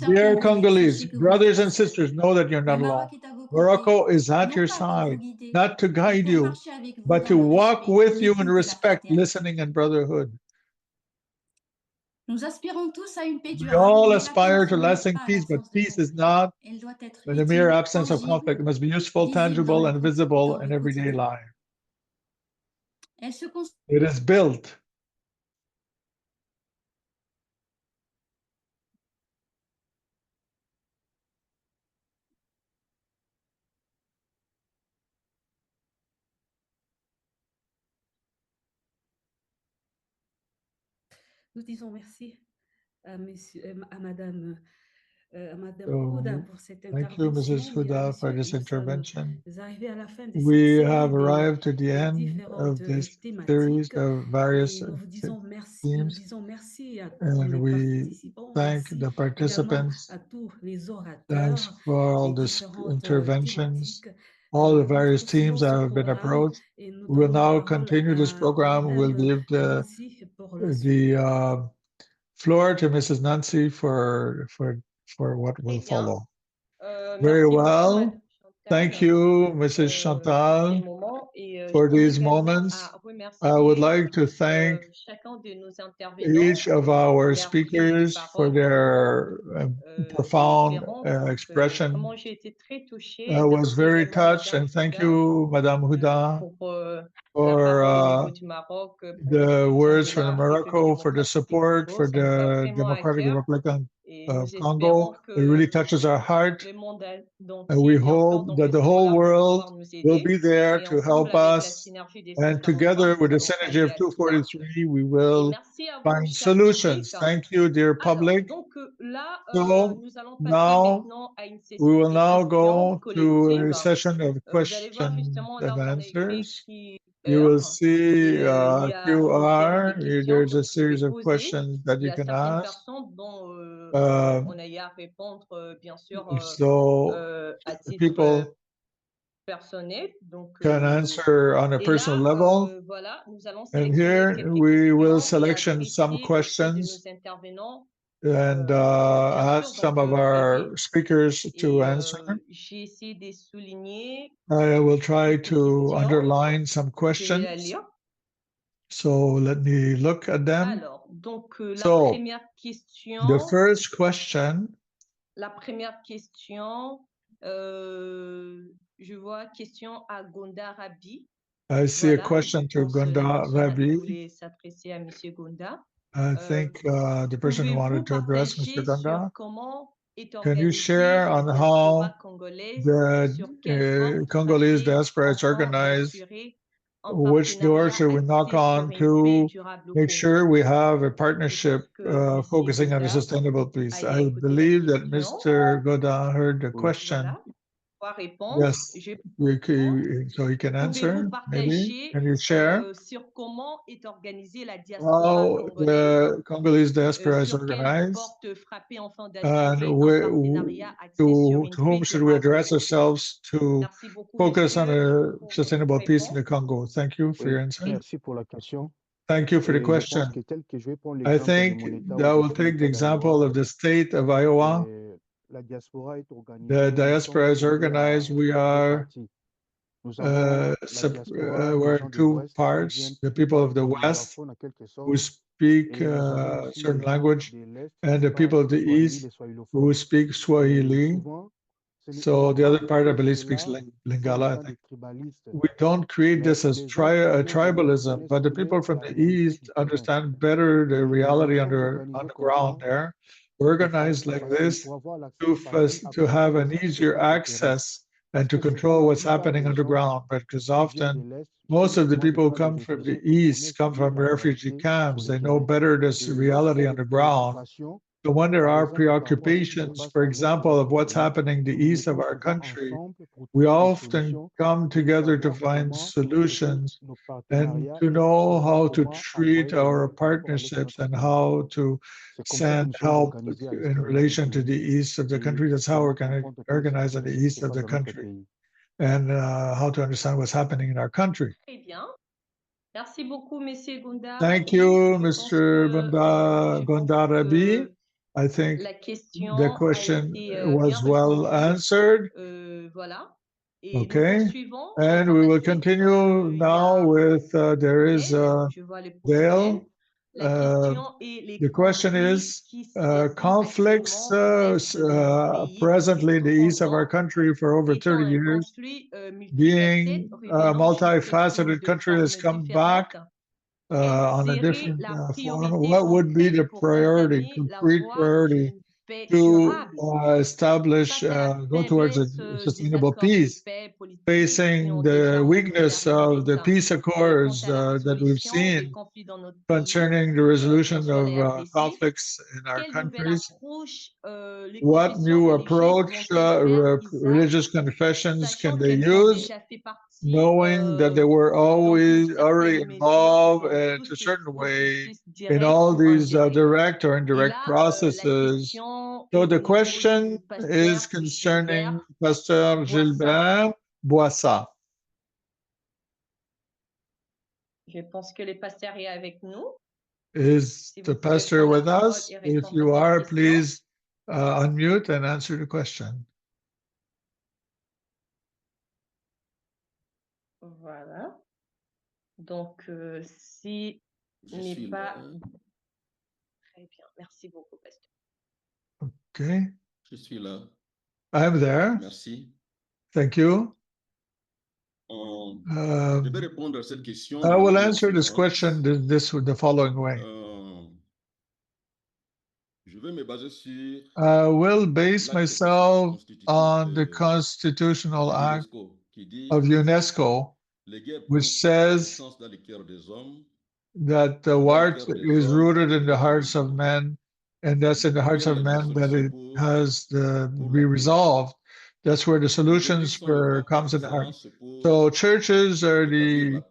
Speaker 2: Dear Congolese, brothers and sisters, know that you're not alone. Morocco is at your side, not to guide you, but to walk with you in respect, listening, and brotherhood. We all aspire to lasting peace, but peace is not the mere absence of conflict. It must be useful, tangible, and visible in everyday life. It is built.
Speaker 6: Nous disons merci à Madame Ghonda pour cette
Speaker 2: Thank you, Mrs. Huda, for this intervention.
Speaker 6: We
Speaker 2: have arrived at the end of this series of various themes, and we thank the participants. Thanks for all these interventions, all the various teams that have been approached. We will now continue this program. We'll give the floor to Mrs. Nancy for what will follow. Very well. Thank you, Mrs. Chantal. for these moments. I would like to thank each of our speakers for their profound expression. I was very touched, and thank you, Madame Ghonda, for the words from Morocco, for the support, for the Democratic Republic of Congo. It really touches our heart. And we hope that the whole world will be there to help us. And together with the synergy of 243, we will find solutions. Thank you, dear public. So now we will now go to a session of questions and answers. You will see QR. There's a series of questions that you can ask. So people can answer on a personal level. And here we will selection some questions and ask some of our speakers to answer. I will try to underline some questions. So let me look at them. So the first question.
Speaker 1: Je vois question à Ghonda Rabbi.
Speaker 2: I see a question to Ghonda Rabbi.
Speaker 1: S'adresser à Monsieur Ghonda.
Speaker 2: I think the person who wanted to address Mr. Ghonda. Can you share on how the Congolese diaspora is organized? Which door should we knock on to make sure we have a partnership focusing on a sustainable peace? I believe that Mr. Ghonda heard the question. Yes, so he can answer, maybe. Can you share how the Congolese diaspora is organized? And to whom should we address ourselves to focus on a sustainable peace in the Congo? Thank you for your answer. Thank you for the question. I think that will take the example of the state of Iowa. The diaspora is organized. We are we're in two parts. The people of the West who speak a certain language, and the people of the East who speak Swahili. So the other part, I believe, speaks Lingala, I think. We don't create this as tribalism, but the people from the East understand better the reality on the ground there. Organized like this to have an easier access and to control what's happening underground, because often most of the people who come from the East come from refugee camps. They know better this reality on the ground. So when there are preoccupations, for example, of what's happening in the east of our country, we often come together to find solutions and to know how to treat our partnerships and how to send help in relation to the east of the country. That's how we're going to organize in the east of the country and how to understand what's happening in our country. Thank you, Mr. Ghonda Rabbi. I think the question was well answered. Okay, and we will continue now with there is Dale. The question is conflicts presently in the east of our country for over 30 years, being a multifaceted country that's come back on a different form. What would be the priority, concrete priority to establish, go towards a sustainable peace, facing the weakness of the peace accords that we've seen concerning the resolution of conflicts in our countries? What new approach, religious confessions can they use, knowing that they were already involved in a certain way in all these direct or indirect processes? So the question is concerning Pastor Gilbert Boissa.
Speaker 1: Je pense que le pasteur est avec nous.
Speaker 2: Is the pastor with us? If you are, please unmute and answer the question.
Speaker 1: Voilà. Donc, si n'est pas... Très bien, merci beaucoup, pasteur.
Speaker 2: Okay.
Speaker 11: Je suis là.
Speaker 2: I'm there.
Speaker 11: Merci.
Speaker 2: Thank you.
Speaker 11: Je vais répondre à cette question.
Speaker 2: I will answer this question the following way.
Speaker 11: Je vais me baser sur
Speaker 2: I will base myself on the Constitutional Act of UNESCO, which says that the war is rooted in the hearts of men, and that's in the hearts of men that it has to be resolved. That's where the solutions comes in the heart. So churches are the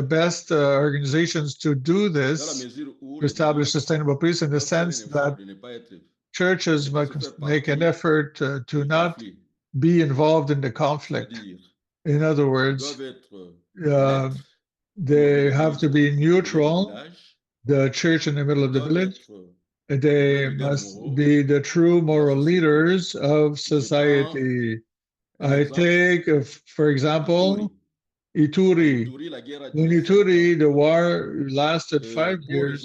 Speaker 2: best organizations to do this, to establish sustainable peace, in the sense that churches must make an effort to not be involved in the conflict. In other words, they have to be neutral, the church in the middle of the village. They must be the true moral leaders of society. I take, for example, Ituri. In Ituri, the war lasted 5 years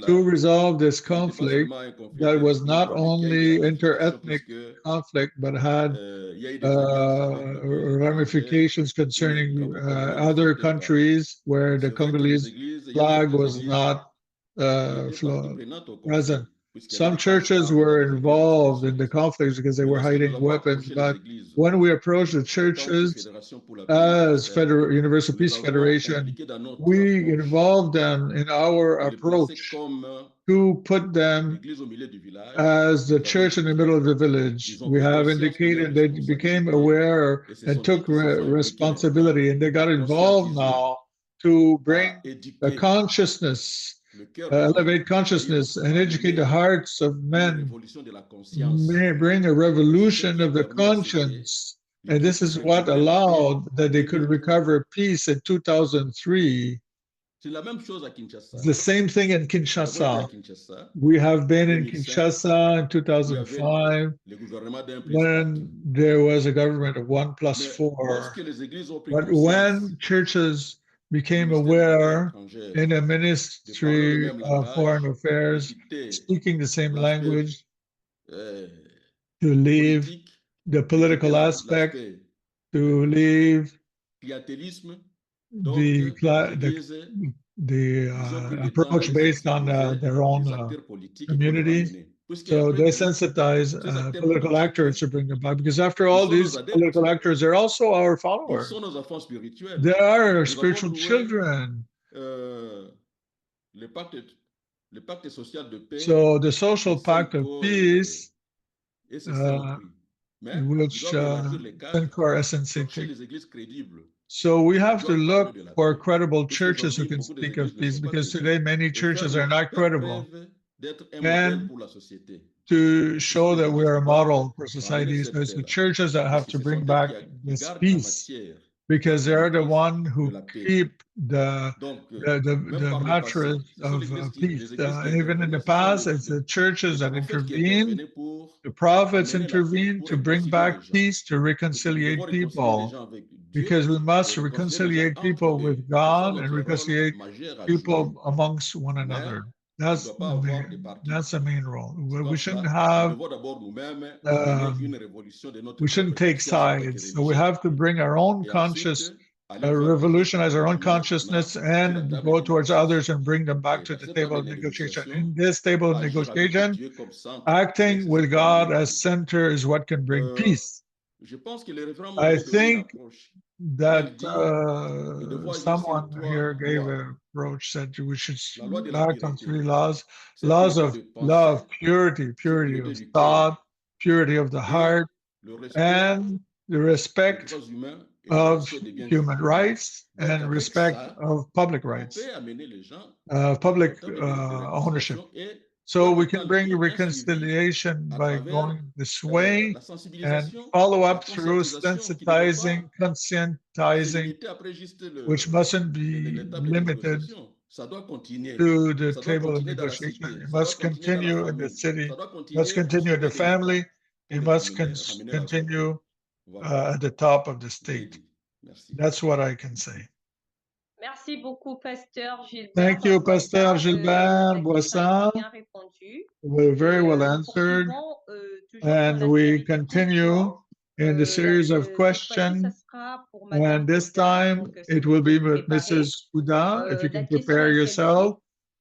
Speaker 2: to resolve this conflict that was not only inter-ethnic conflict, but had ramifications concerning other countries where the Congolese flag was not present. Some churches were involved in the conflicts because they were hiding weapons, but when we approached the churches as Universal Peace Federation, we involved them in our approach to put them as the church in the middle of the village. We have indicated they became aware and took responsibility, and they got involved now to bring a consciousness, elevate consciousness and educate the hearts of men, bring a revolution of the conscience. And this is what allowed that they could recover peace in 2003. The same thing in Kinshasa. We have been in Kinshasa in 2005 when there was a government of 1+4. But when churches became aware in the Ministry of Foreign Affairs, speaking the same language, to leave the political aspect, to leave the approach based on their own community. So they sensitize political actors to bring them back, because after all, these political actors are also our followers. They are our spiritual children. So the social pact of peace, which Sencor SNCT. So we have to look for credible churches who can speak of peace, because today many churches are not credible. And to show that we are a model for society, so it's the churches that have to bring back this peace, because they're the one who keep the mattress of peace. Even in the past, it's the churches that intervene, the prophets intervene to bring back peace, to reconciliate people, because we must reconciliate people with God and reconciliate people amongst one another. That's the main role. We shouldn't have, we shouldn't take sides. So we have to bring our own revolutionize our own consciousness and go towards others and bring them back to the table of negotiation. In this table of negotiation, acting with God as center is what can bring peace. I think that someone here gave an approach that we should act on 3 laws of love, purity of thought, purity of the heart, and the respect of human rights and respect of public rights, public ownership. So we can bring reconciliation by going this way and follow up through sensitizing, conscientizing, which mustn't be limited to the table of negotiation. It must continue in the city, must continue in the family, it must continue at the top of the state. That's what I can say.
Speaker 1: Merci beaucoup, Pasteur Gilbert.
Speaker 2: Thank you, Pasteur Gilbert Boissa. We're very well answered. And we continue in the series of questions. And this time it will be with Mrs. Huda, if you can prepare yourself.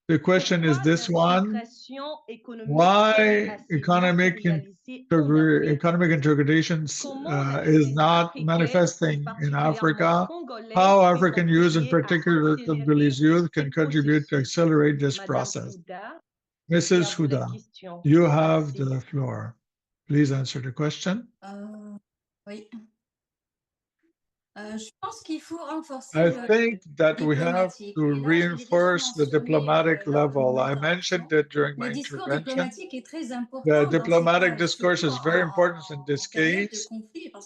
Speaker 2: The question is this one: why economic integration is not manifesting in Africa? How African youth, in particular Congolese youth, can contribute to accelerate this process? Mrs. Huda, you have the floor. Please answer the question.
Speaker 14: Oui. Je pense qu'il faut renforcer
Speaker 2: I think that we have to reinforce the diplomatic level. I mentioned it during my intervention. The diplomatic discourse is very important in this case,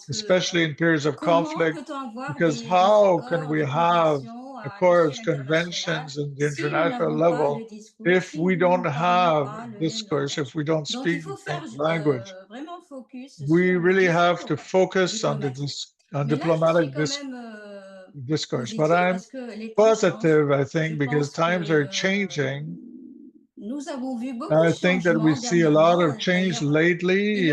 Speaker 2: especially in periods of conflict, because how can we have accords, conventions, and the international level if we don't have discourse, if we don't speak the same language? We really have to focus on the diplomatic discourse. But I'm positive, I think, because times are changing. I think that we see a lot of change lately.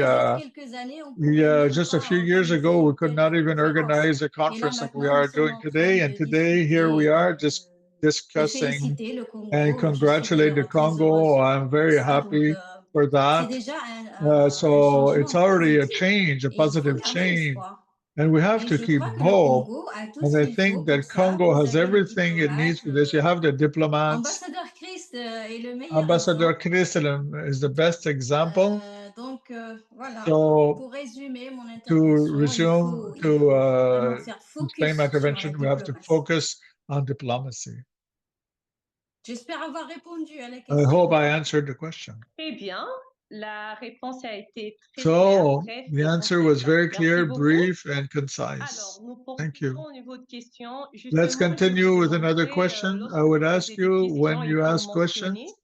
Speaker 2: Just a few years ago, we could not even organize a conference like we are doing today. And today, here we are just discussing and congratulate the Congo. I'm very happy for that. So it's already a change, a positive change. And we have to keep hope. And I think that Congo has everything it needs for this. You have the diplomats. Ambassador Christ is the best example. So to resume, to explain my intervention, we have to focus on diplomacy. I hope I answered the question.
Speaker 1: Très bien. La réponse a été très
Speaker 2: So
Speaker 1: claire,
Speaker 2: the answer was very clear, brief, and concise. Thank you. Let's continue with another question. I would ask you, when you ask questions,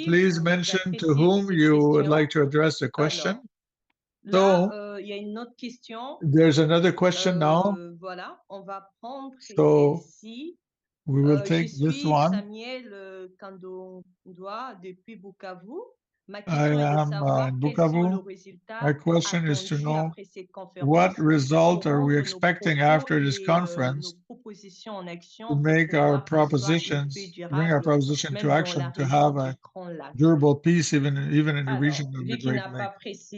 Speaker 2: please mention to whom you would like to address the question. So there's another question now. So we will take this one. I am in Bukavu. My question is to know what result are we expecting after this conference to make our propositions, bring our proposition to action to have a durable peace even in the region of the Great Lakes.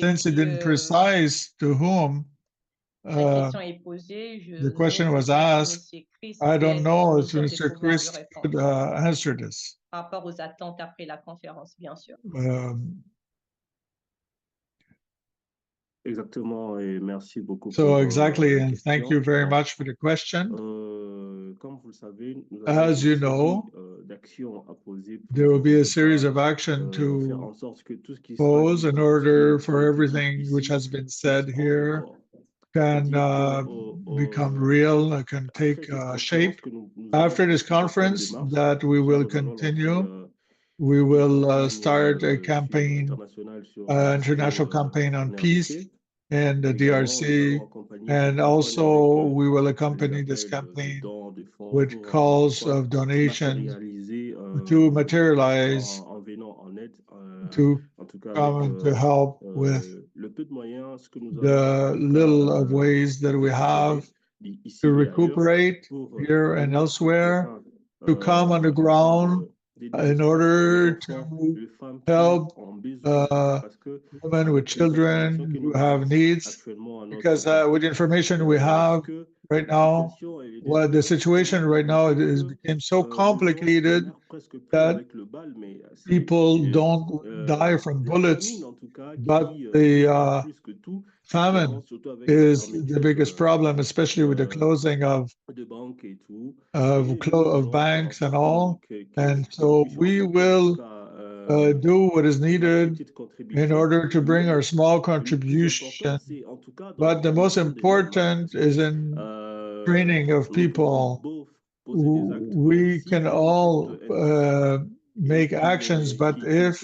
Speaker 2: Since it didn't precise to whom the question was asked, I don't know if Mr. Chris could answer this.
Speaker 1: Par rapport aux attentes après la conférence, bien sûr.
Speaker 8: Exactement, et merci beaucoup.
Speaker 2: So exactly, and thank you very much for the question.
Speaker 8: Comme vous le savez,
Speaker 2: as you know, there will be a series of action to pose in order for everything which has been said here can become real, can take shape. After this conference that we will continue, we will start a campaign, international campaign on peace in the DRC, and also we will accompany this campaign with calls of donations to materialize, to come and to help with the little of ways that we have to recuperate here and elsewhere, to come on the ground in order to help women with children who have needs, because with the information we have right now, the situation right now is became so complicated that people don't die from bullets, but the famine is the biggest problem, especially with the closing of banks and all. And so we will do what is needed in order to bring our small contribution. But the most important is in training of people. We can all make actions, but if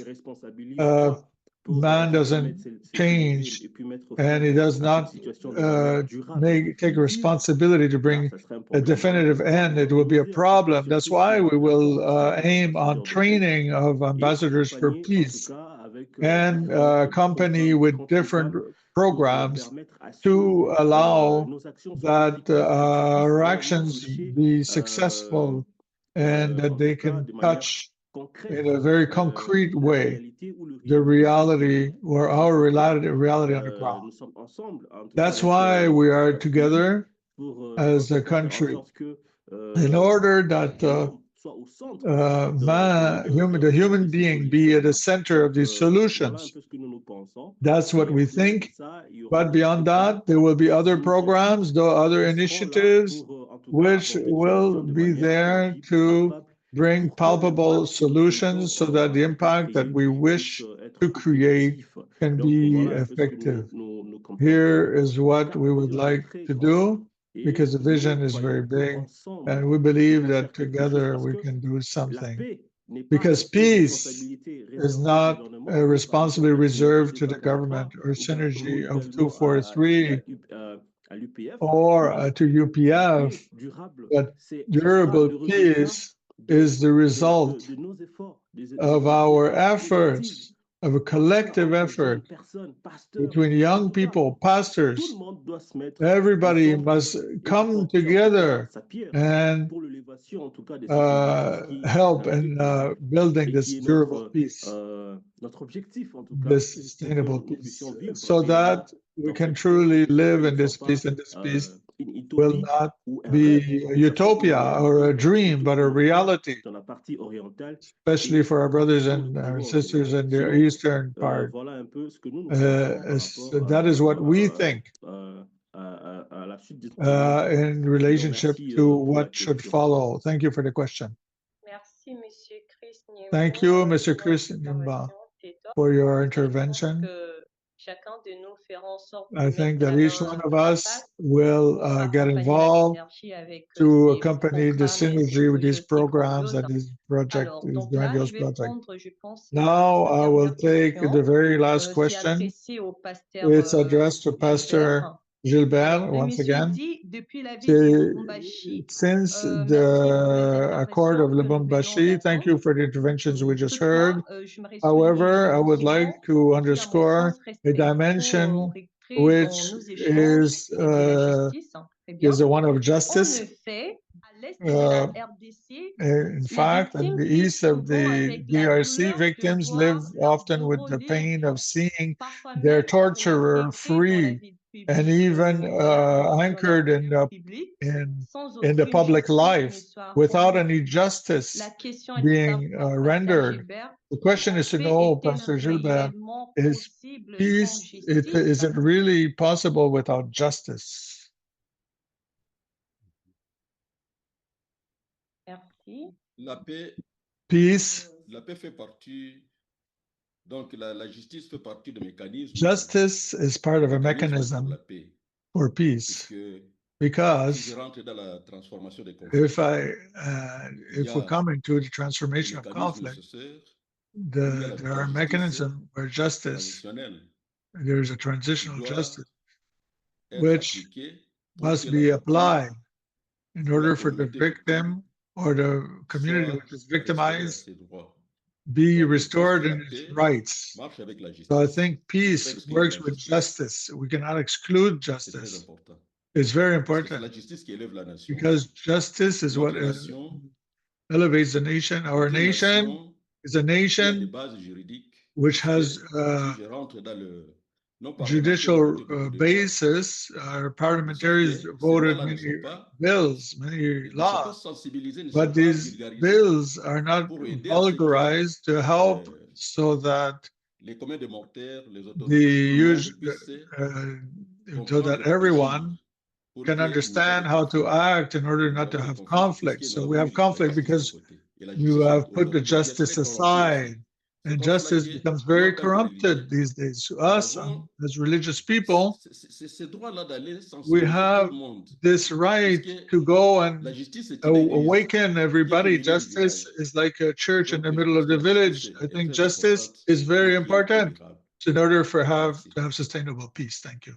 Speaker 2: man doesn't change and he does not take responsibility to bring a definitive end, it will be a problem. That's why we will aim on training of ambassadors for peace and accompany with different programs to allow that our actions be successful and that they can touch in a very concrete way the reality or our reality on the ground. That's why we are together as a country in order that the human being be at the center of these solutions. That's what we think. But beyond that, there will be other programs, other initiatives, which will be there to bring palpable solutions so that the impact that we wish to create can be effective. Here is what we would like to do, because the vision is very big, and we believe that together we can do something. Because peace is not a responsibility reserved to the government or synergy of 243 or to UPF, but durable peace is the result of our efforts, of a collective effort between young people, pastors. Everybody must come together and help in building this durable peace, this sustainable peace, so that we can truly live in this peace, and this peace will not be a utopia or a dream, but a reality, especially for our brothers and our sisters in the eastern part. That is what we think in relationship to what should follow. Thank you for the question. Thank you, Mr. Chris Nyembo, for your intervention. I think that each one of us will get involved to accompany the synergy with these programs and these projects, these grandiose projects. Now I will take the very last question. It's addressed to Pastor Gilbert once again. Since the Accord of Lubumbashi, thank you for the interventions we just heard. However, I would like to underscore a dimension which is the one of justice. In fact, in the east of the DRC, victims live often with the pain of seeing their torturer free and even anchored in the public life without any justice being rendered. The question is to know, Pastor Gilbert, is peace, is it really possible without justice?
Speaker 11: La paix,
Speaker 2: peace.
Speaker 11: La paix fait partie, donc la justice fait partie du mécanisme.
Speaker 2: Justice is part of a mechanism for peace. Because if we come into the transformation of conflict, there are mechanisms where justice, there's a transitional justice, which must be applied in order for the victim or the community which is victimized be restored in its rights. So I think peace works with justice. We cannot exclude justice. It's very important because justice is what elevates the nation. Our nation is a nation which has judicial basis. Our parliamentaries voted many bills, many laws, but these bills are not vulgarized to help so that so that everyone can understand how to act in order not to have conflict. So we have conflict because you have put the justice aside, and justice becomes very corrupted these days. To us, as religious people, we have this right to go and awaken everybody. Justice is like a church in the middle of the village. I think justice is very important. in order to have sustainable peace. Thank you.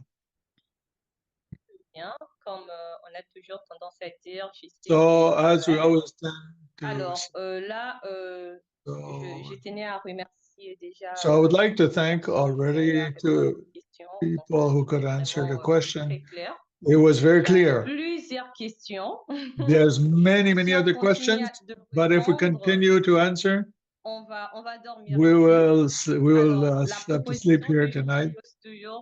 Speaker 1: Bien, comme on a toujours tendance à dire,
Speaker 2: so as we always tend to.
Speaker 1: Alors là, je tenais à remercier déjà.
Speaker 2: So I would like to thank already to people who could answer the question. It was very clear.
Speaker 1: Plusieurs questions.
Speaker 2: There's many other questions, but if we continue to answer,
Speaker 1: on va dormir.
Speaker 2: we will have to sleep here tonight.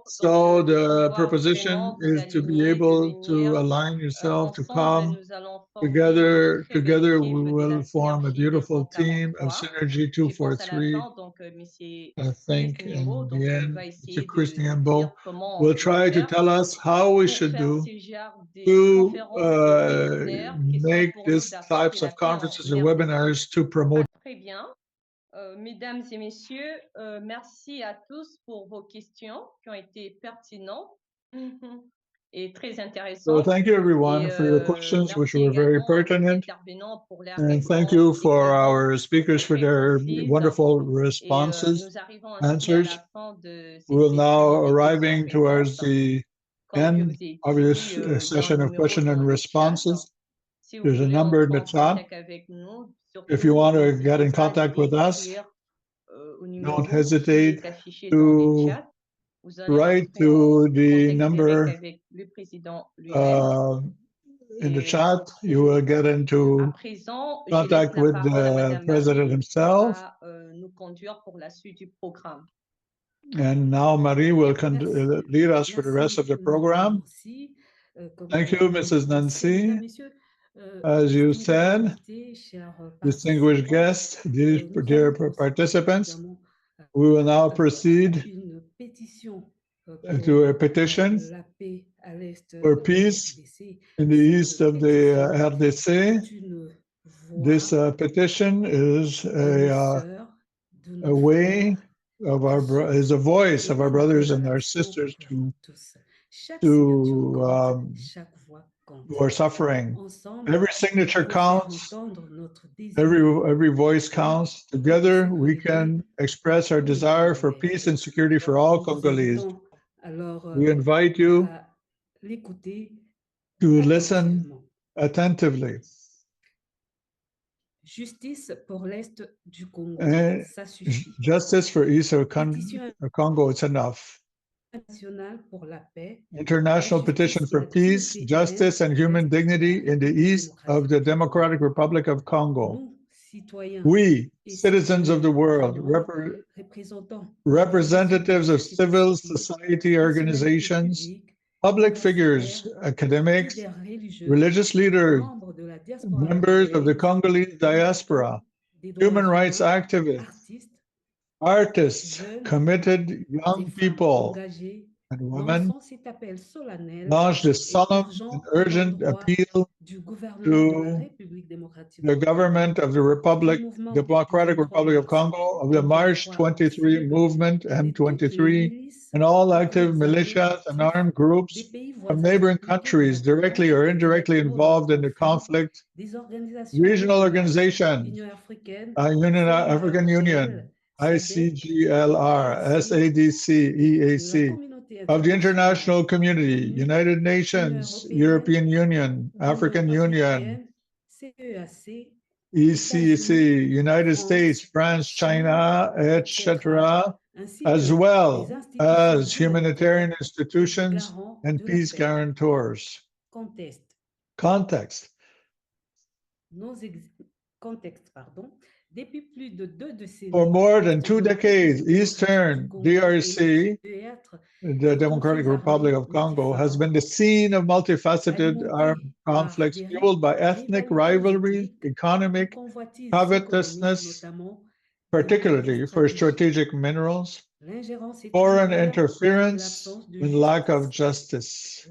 Speaker 2: So the proposition is to be able to align yourself, to come together. Together we will form a beautiful team of Synergy 243. I think in the end, Mr. Chris Nyembo will try to tell us how we should do to make these types of conferences or webinars to promote.
Speaker 1: Très bien. Mesdames et messieurs, merci à tous pour vos questions qui ont été pertinentes et très intéressantes.
Speaker 2: So thank you everyone for your questions, which were very pertinent. And thank you for our speakers for their wonderful responses, answers. We will now arriving towards the end of this session of question and responses. There's a number in the chat. If you want to get in contact with us, don't hesitate to write to the number in the chat. You will get into contact with the president himself. And now Marie will lead us for the rest of the program. Thank you, Mrs. Nancy. As you said, distinguished guests, dear participants, we will now proceed to a petition for peace in the east of the RDC. This petition is a way of is a voice of our brothers and our sisters who are suffering. Every signature counts, every voice counts. Together we can express our desire for peace and security for all Congolese. We invite you to listen attentively.
Speaker 6: Justice pour l'Est du Congo, ça
Speaker 2: suffit. Justice for East of Congo, it's enough. International petition for peace, justice, and human dignity in the east of the Democratic Republic of Congo. We, citizens of the world, representatives of civil society organizations, public figures, academics, religious leaders, members of the Congolese diaspora, human rights activists, artists, committed young people and women, launched a solemn and urgent appeal to the government of the Democratic Republic of Congo, of the March 23 movement, M23, and all active militias and armed groups from neighboring countries directly or indirectly involved in the conflict, regional organizations, African Union, ICGLR, SADC, EAC, of the international community, United Nations, European Union, African Union, ECC, United States, France, China, etc., as well as humanitarian institutions and peace guarantors. Context. For more than 2 decades, Eastern DRC, the Democratic Republic of Congo, has been the scene of multifaceted armed conflicts fueled by ethnic rivalry, economic covetousness, particularly for strategic minerals, foreign interference, and lack of justice.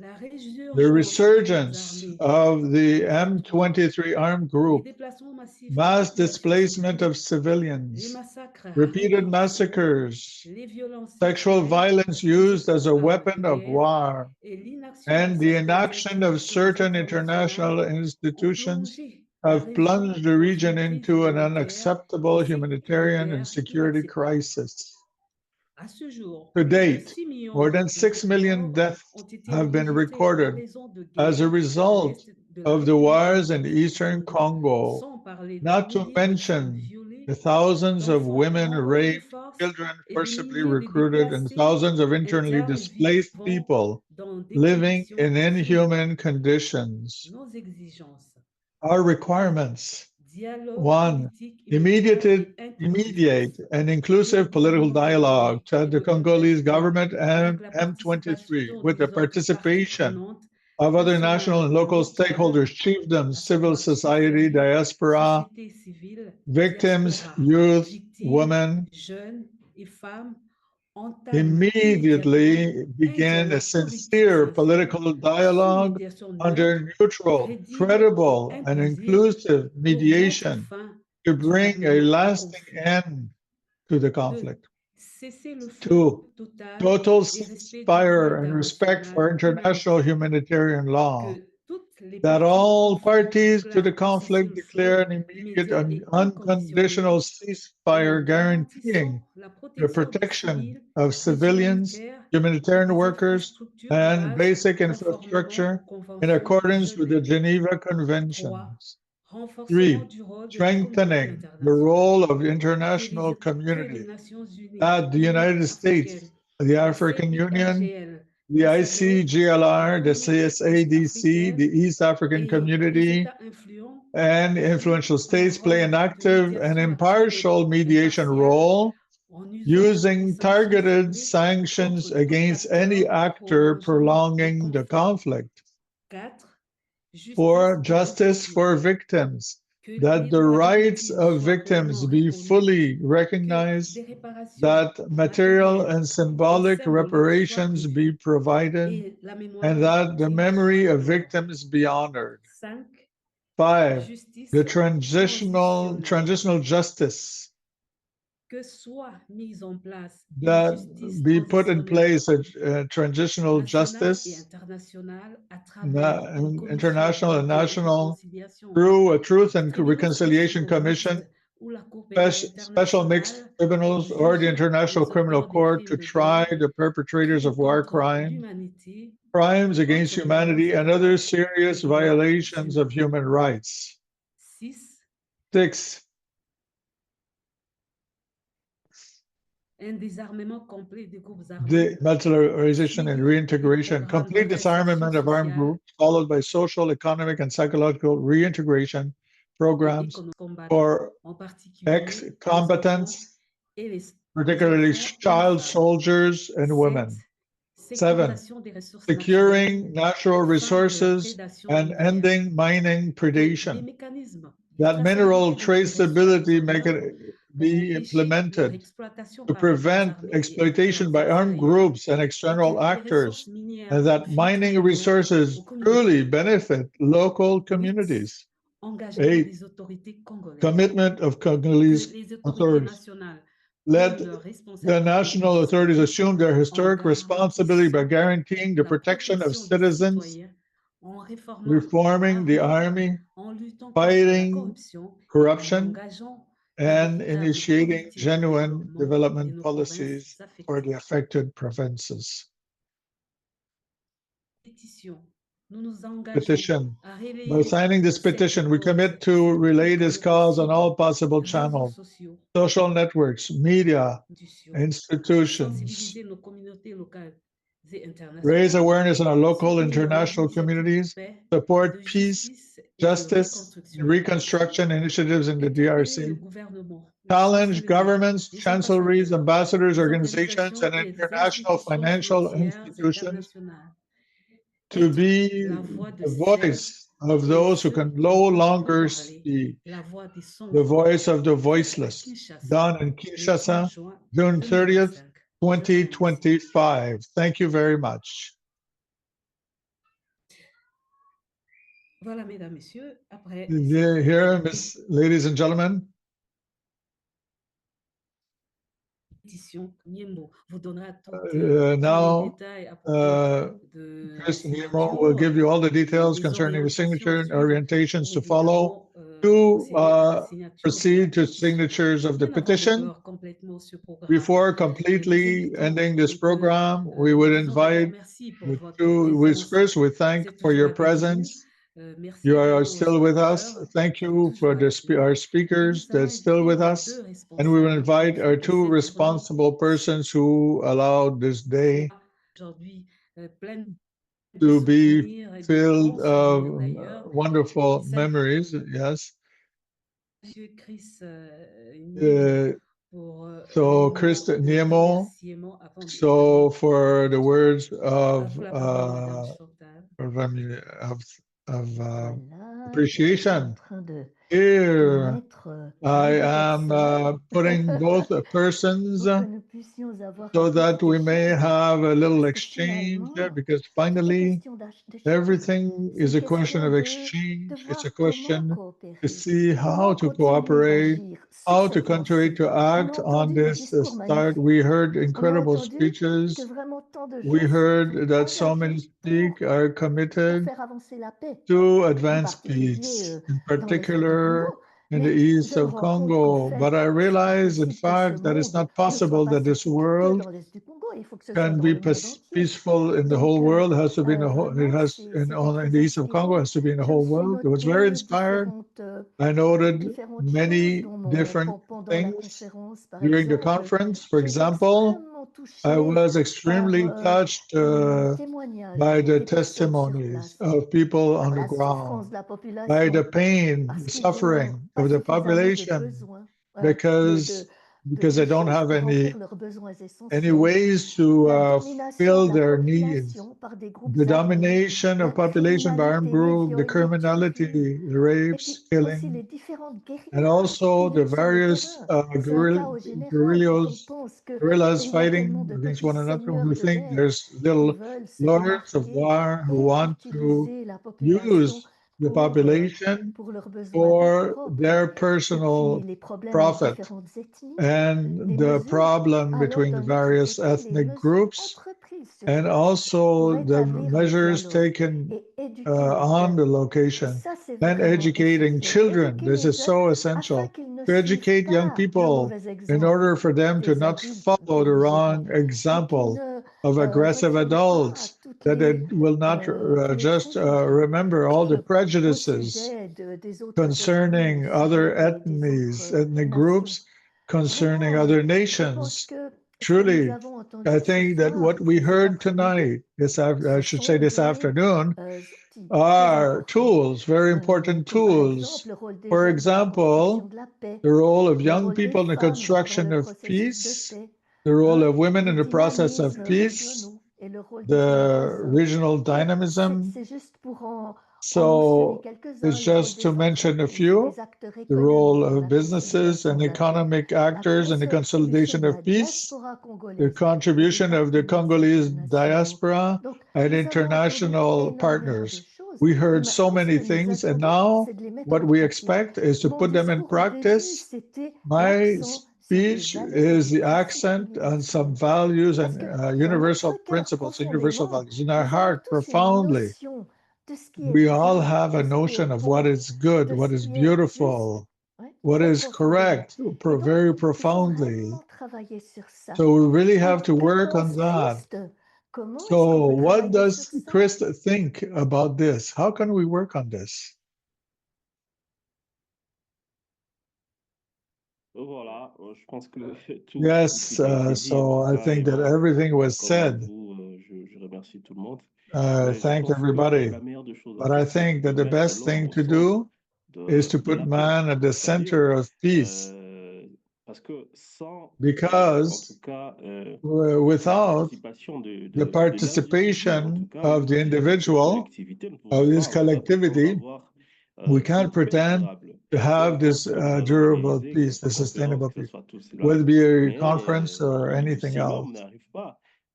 Speaker 2: The resurgence of the M23 armed group, mass displacement of civilians, repeated massacres, sexual violence used as a weapon of war, and the inaction of certain international institutions have plunged the region into an unacceptable humanitarian and security crisis. To date, more than 6 million deaths have been recorded as a result of the wars in eastern Congo, not to mention the thousands of women raped, children forcibly recruited, and thousands of internally displaced people living in inhuman conditions. Our requirements: 1. Immediate and inclusive political dialogue to the Congolese government and M23 with the participation of other national and local stakeholders, chiefdoms, civil society, diaspora, victims, youth, women. Immediately begin a sincere political dialogue under neutral, credible, and inclusive mediation to bring a lasting end to the conflict. 2. Total ceasefire and respect for international humanitarian law. That all parties to the conflict declare an immediate and unconditional ceasefire guaranteeing the protection of civilians, humanitarian workers, and basic infrastructure in accordance with the Geneva Conventions. 3. Strengthening the role of the international community, that the United States, the African Union, the ICGLR, the CSADC, the East African Community, and influential states play an active and impartial mediation role, using targeted sanctions against any actor prolonging the conflict. 4. Justice for victims, that the rights of victims be fully recognized, that material and symbolic reparations be provided, and that the memory of victims be honored. 5. The transitional justice, that be put in place a transitional justice, international and national, through a Truth and Reconciliation Commission, special mixed tribunals, or the International Criminal Court to try the perpetrators of war crimes, crimes against humanity, and other serious violations of human rights. 6. Demilitarization and reintegration, complete disarmament of armed groups, followed by social, economic, and psychological reintegration programs for ex-combatants, particularly child soldiers and women. 7. Securing natural resources and ending mining predation. That mineral traceability be implemented to prevent exploitation by armed groups and external actors, and that mining resources truly benefit local communities. 8. Commitment of Congolese authorities. Let the national authorities assume their historic responsibility by guaranteeing the protection of citizens, reforming the army, fighting corruption, and initiating genuine development policies for the affected provinces. Petition. By signing this petition, we commit to relay this cause on all possible channels, social networks, media, institutions, raise awareness in our local international communities, support peace, justice, and reconstruction initiatives in the DRC, challenge governments, chancelleries, ambassadors, organizations, and international financial institutions to be the voice of those who can no longer speak, the voice of the voiceless. Done in Kinshasa, June 30th, 2025. Thank you very much.
Speaker 6: Voilà, mesdames, messieurs. Après,
Speaker 2: here, ladies and gentlemen.
Speaker 6: Nyembo vous donnera
Speaker 2: now, Chris Nyembo will give you all the details concerning the signature and orientations to follow to proceed to signatures of the petition. Before completely ending this program, we would invite first we thank for your presence. You are still with us. Thank you for our speakers that's still with us. And we will invite our two responsible persons who allowed this day to be filled of wonderful memories. Yes. So Nyembo, so for the words of appreciation. Here I am putting both persons so that we may have a little exchange, because finally everything is a question of exchange. It's a question to see how to cooperate, how to continue to act on this start. We heard incredible speeches. We heard that so many speak are committed to advance peace, in particular in the east of Congo. But I realize, in fact, that it's not possible that this world can be peaceful in the whole world. It has to be in the whole, it has in the east of Congo, it has to be in the whole world. It was very inspired. I noted many different things during the conference. For example, I was extremely touched by the testimonies of people on the ground, by the pain, the suffering of the population, because they don't have any ways to fill their needs. The domination of population by armed group, the criminality, the rapes, killing, and also the various guerrillas fighting against one another, who think there's little lords of war who want to use the population for their personal profit. And the problem between the various ethnic groups, and also the measures taken on the location, and educating children. This is so essential, to educate young people in order for them to not follow the wrong example of aggressive adults, that they will not just remember all the prejudices concerning other ethnic groups, concerning other nations. Truly, I think that what we heard tonight, I should say this afternoon, are tools, very important tools. For example, the role of young people in the construction of peace, the role of women in the process of peace, the regional dynamism. So it's just to mention a few, the role of businesses and economic actors in the consolidation of peace, the contribution of the Congolese diaspora and international partners. We heard so many things, and now what we expect is to put them in practice. My speech is the accent on some values and universal principles and universal values. In our heart, profoundly, we all have a notion of what is good, what is beautiful, what is correct, very profoundly. So we really have to work on that. So what does Christ think about this? How can we work on this? Yes, so I think that everything was said. Thank everybody. But I think that the best thing to do is to put man at the center of peace. Because without the participation of the individual, of this collectivity, we can't pretend to have this durable peace, the sustainable peace, whether it be a conference or anything else.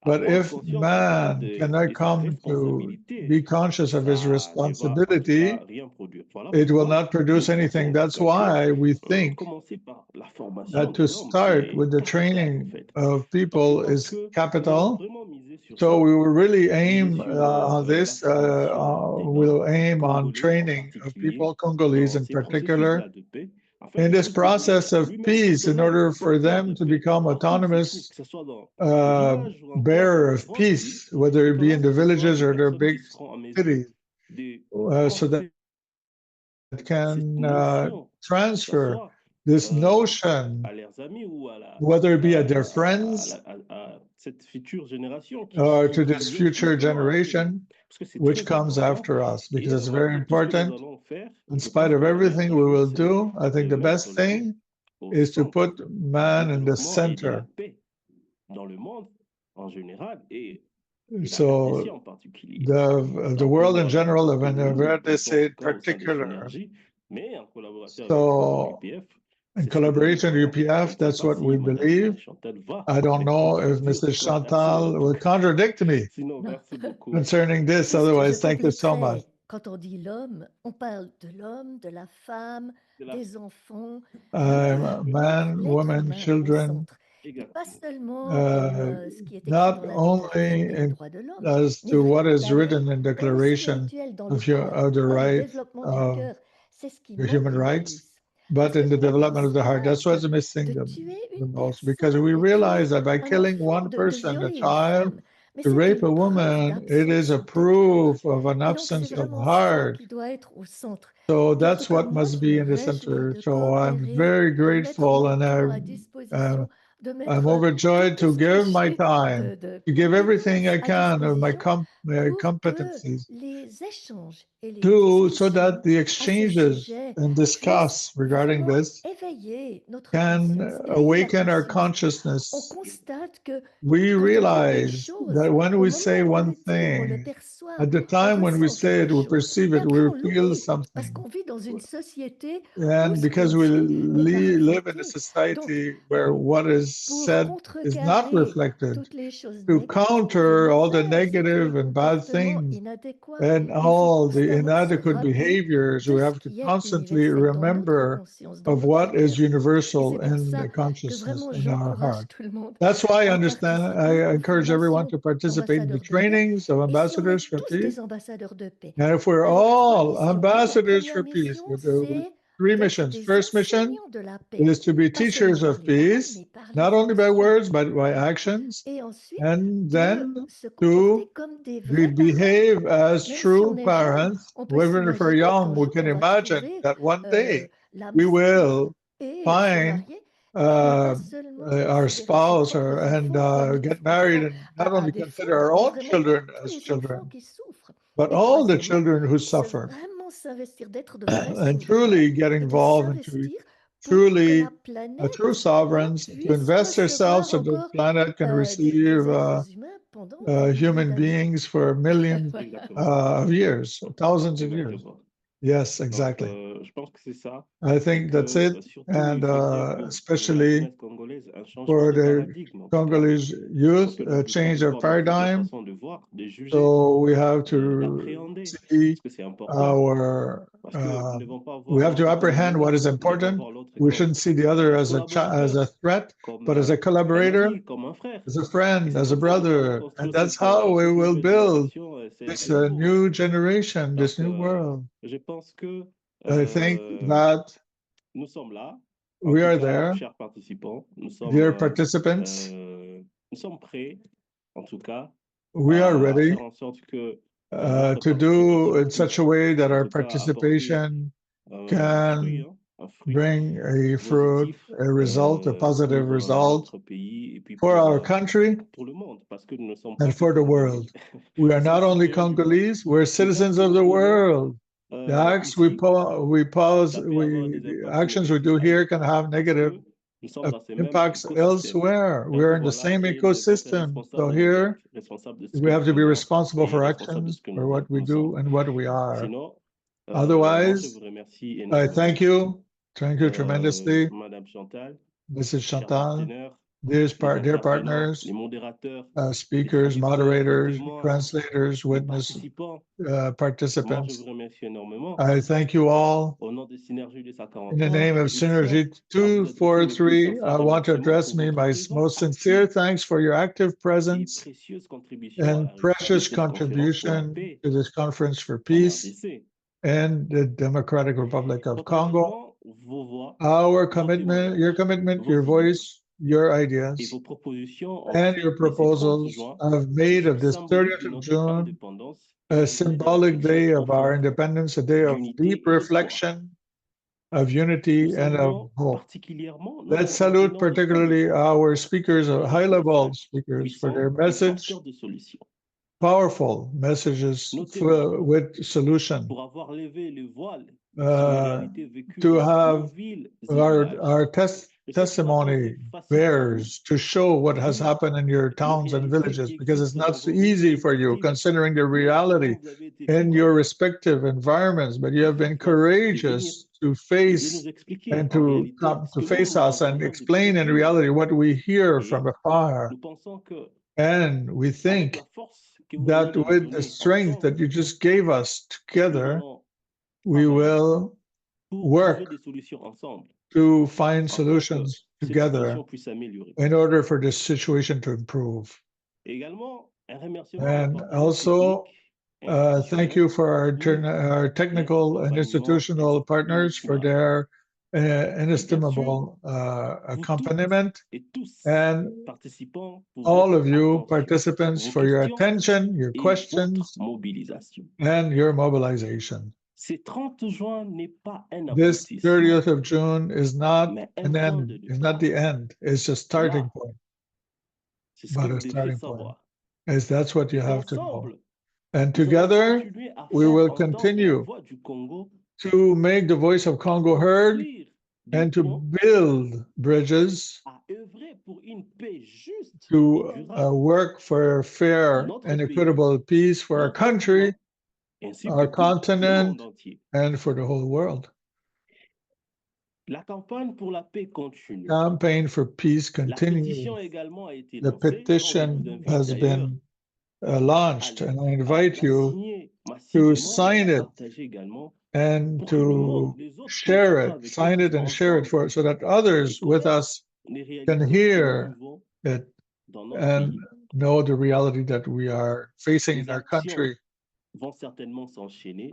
Speaker 2: But if man cannot come to be conscious of his responsibility, it will not produce anything. That's why we think that to start with the training of people is capital, So we will really aim on this. We'll aim on training of people, Congolese in particular, in this process of peace, in order for them to become autonomous bearer of peace, whether it be in the villages or their big cities, so that it can transfer this notion, whether it be at their friends or to this future generation, which comes after us, because it's very important. In spite of everything we will do, I think the best thing is to put man in the center. So the world in general, and Verde in particular. So in collaboration with UPF, that's what we believe. I don't know if Mrs. Chantal will contradict me concerning this. Otherwise, thank you so much.
Speaker 4: Quand on dit l'homme, on parle de l'homme, de la femme, des enfants,
Speaker 2: man, women, children,
Speaker 4: pas seulement comme ce qui est écrit
Speaker 2: not
Speaker 4: dans la
Speaker 2: only
Speaker 4: Déclaration des droits de l'homme,
Speaker 2: as to what is written in Declaration of the right of the human rights, but in the development of the heart. That's what's missing the most, because we realize that by killing one person, a child, to rape a woman, it is a proof of an absence of heart. So that's what must be in the center. So I'm very grateful, and I'm overjoyed to give my time, to give everything I can of my competencies, so that the exchanges and discuss regarding this can awaken our consciousness. We realize that when we say one thing, at the time when we say it, we perceive it, we feel something. And because we live in a society where what is said is not reflected, to counter all the negative and bad things and all the inadequate behaviors, we have to constantly remember of what is universal in the consciousness in our heart. That's why I encourage everyone to participate in the trainings of ambassadors for peace. And if we're all ambassadors for peace, with three missions. First mission is to be teachers of peace, not only by words, but by actions. And then to behave as true parents. Even if we're young, we can imagine that one day we will find our spouse and get married, and not only consider our own children as children, but all the children who suffer, and truly get involved into truly true sovereigns, to invest ourselves so the planet can receive human beings for millions of years, thousands of years. Yes, exactly. I think that's it, and especially for the Congolese youth, a change of paradigm. So we have to see we have to apprehend what is important. We shouldn't see the other as a threat, but as a collaborator, as a friend, as a brother, and that's how we will build this new generation, this new world. I think that we are there, dear participants. We are ready to do in such a way that our participation can bring a fruit, a result, a positive result for our country and for the world. We are not only Congolese, we're citizens of the world. The actions we do here can have negative impacts elsewhere. We're in the same ecosystem. So here, we have to be responsible for actions, for what we do and what we are. Otherwise, I thank you tremendously, Mrs. Chantal, dear partners, speakers, moderators, translators, witness participants. I thank you all. In the name of Synergy 243, I want to address my most sincere thanks for your active presence and precious contribution to this conference for peace and the Democratic Republic of Congo. Our commitment, your voice, your ideas, and your proposals have made of this 30th of June a symbolic day of our independence, a day of deep reflection, of unity, and of hope. Let's salute particularly our speakers, high-level speakers, for their message, powerful messages with solution. To have our testimony bears to show what has happened in your towns and villages, because it's not so easy for you considering the reality in your respective environments, but you have been courageous to face and to face us and explain in reality what we hear from afar. And we think that with the strength that you just gave us together, we will work to find solutions together in order for this situation to improve. And also, thank you for our technical and institutional partners for their inestimable accompaniment, and all of you participants for your attention, your questions, and your mobilization. This 30th of June is not an end, is not the end, it's a starting point. But a starting point. As that's what you have to know. And together, we will continue to make the voice of Congo heard and to build bridges, to work for fair and equitable peace for our country, our continent, and for the whole world. Campaign for peace continues. The petition has been launched, and I invite you to sign it and to share it, sign it and share it so that others with us can hear it and know the reality that we are facing in our country.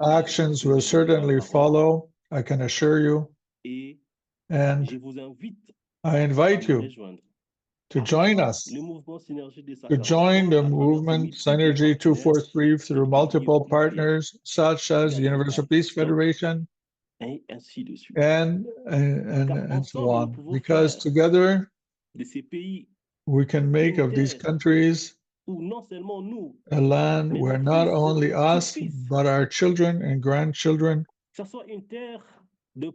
Speaker 2: Actions will certainly follow, I can assure you. And I invite you to join us, to join the movement Synergy 243 through multiple partners such as the Universal Peace Federation and so on. Because together we can make of these countries a land where not only us, but our children and grandchildren,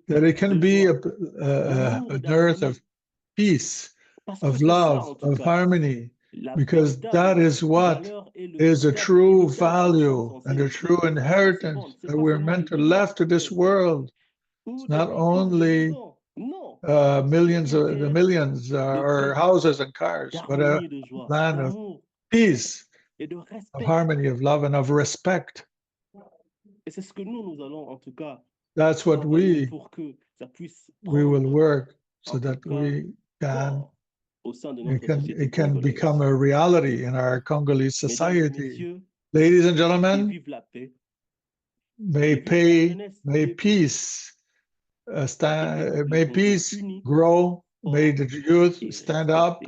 Speaker 2: that it can be an earth of peace, of love, of harmony, because that is what is a true value and a true inheritance that we're meant to left to this world. It's not only millions or houses and cars, but a land of peace, of harmony, of love, and of respect. That's what we will work so that it can become a reality in our Congolese society. Ladies and gentlemen, may peace grow, may the youth stand up,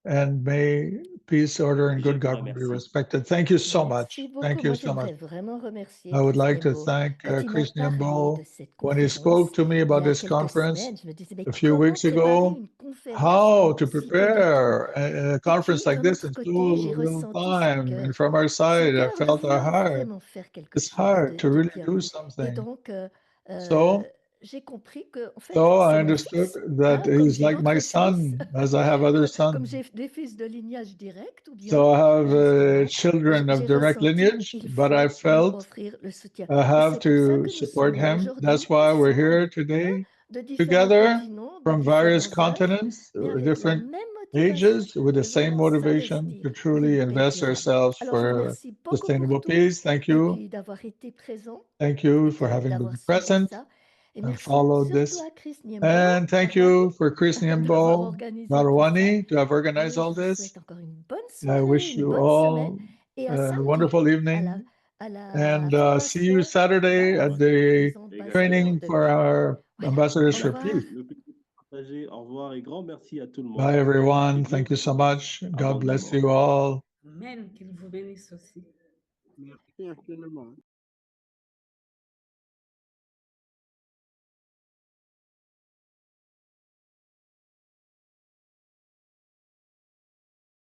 Speaker 2: and may peace, order, and good government be respected. Thank you so much. Thank you so much. I would like to thank Chris Nyembo. When he spoke to me about this conference a few weeks ago, how to prepare a conference like this in so little time. And from our side, I felt our heart. It's hard to really do something. So I understood that he's like my son, as I have other sons. So I have children of direct lineage, but I felt I have to support him. That's why we're here today, together from various continents, different ages with the same motivation to truly invest ourselves for sustainable peace. Thank you. Thank you for having been present and followed this. And thank you for Chris Nyembo, Barwani, to have organized all this. I wish you all a wonderful evening. And see you Saturday at the training for our ambassadors for peace. Bye, everyone. Thank you so much. God bless you all.
Speaker 6: Amen. Qu'il vous bénisse aussi.
Speaker 10: Merci infiniment.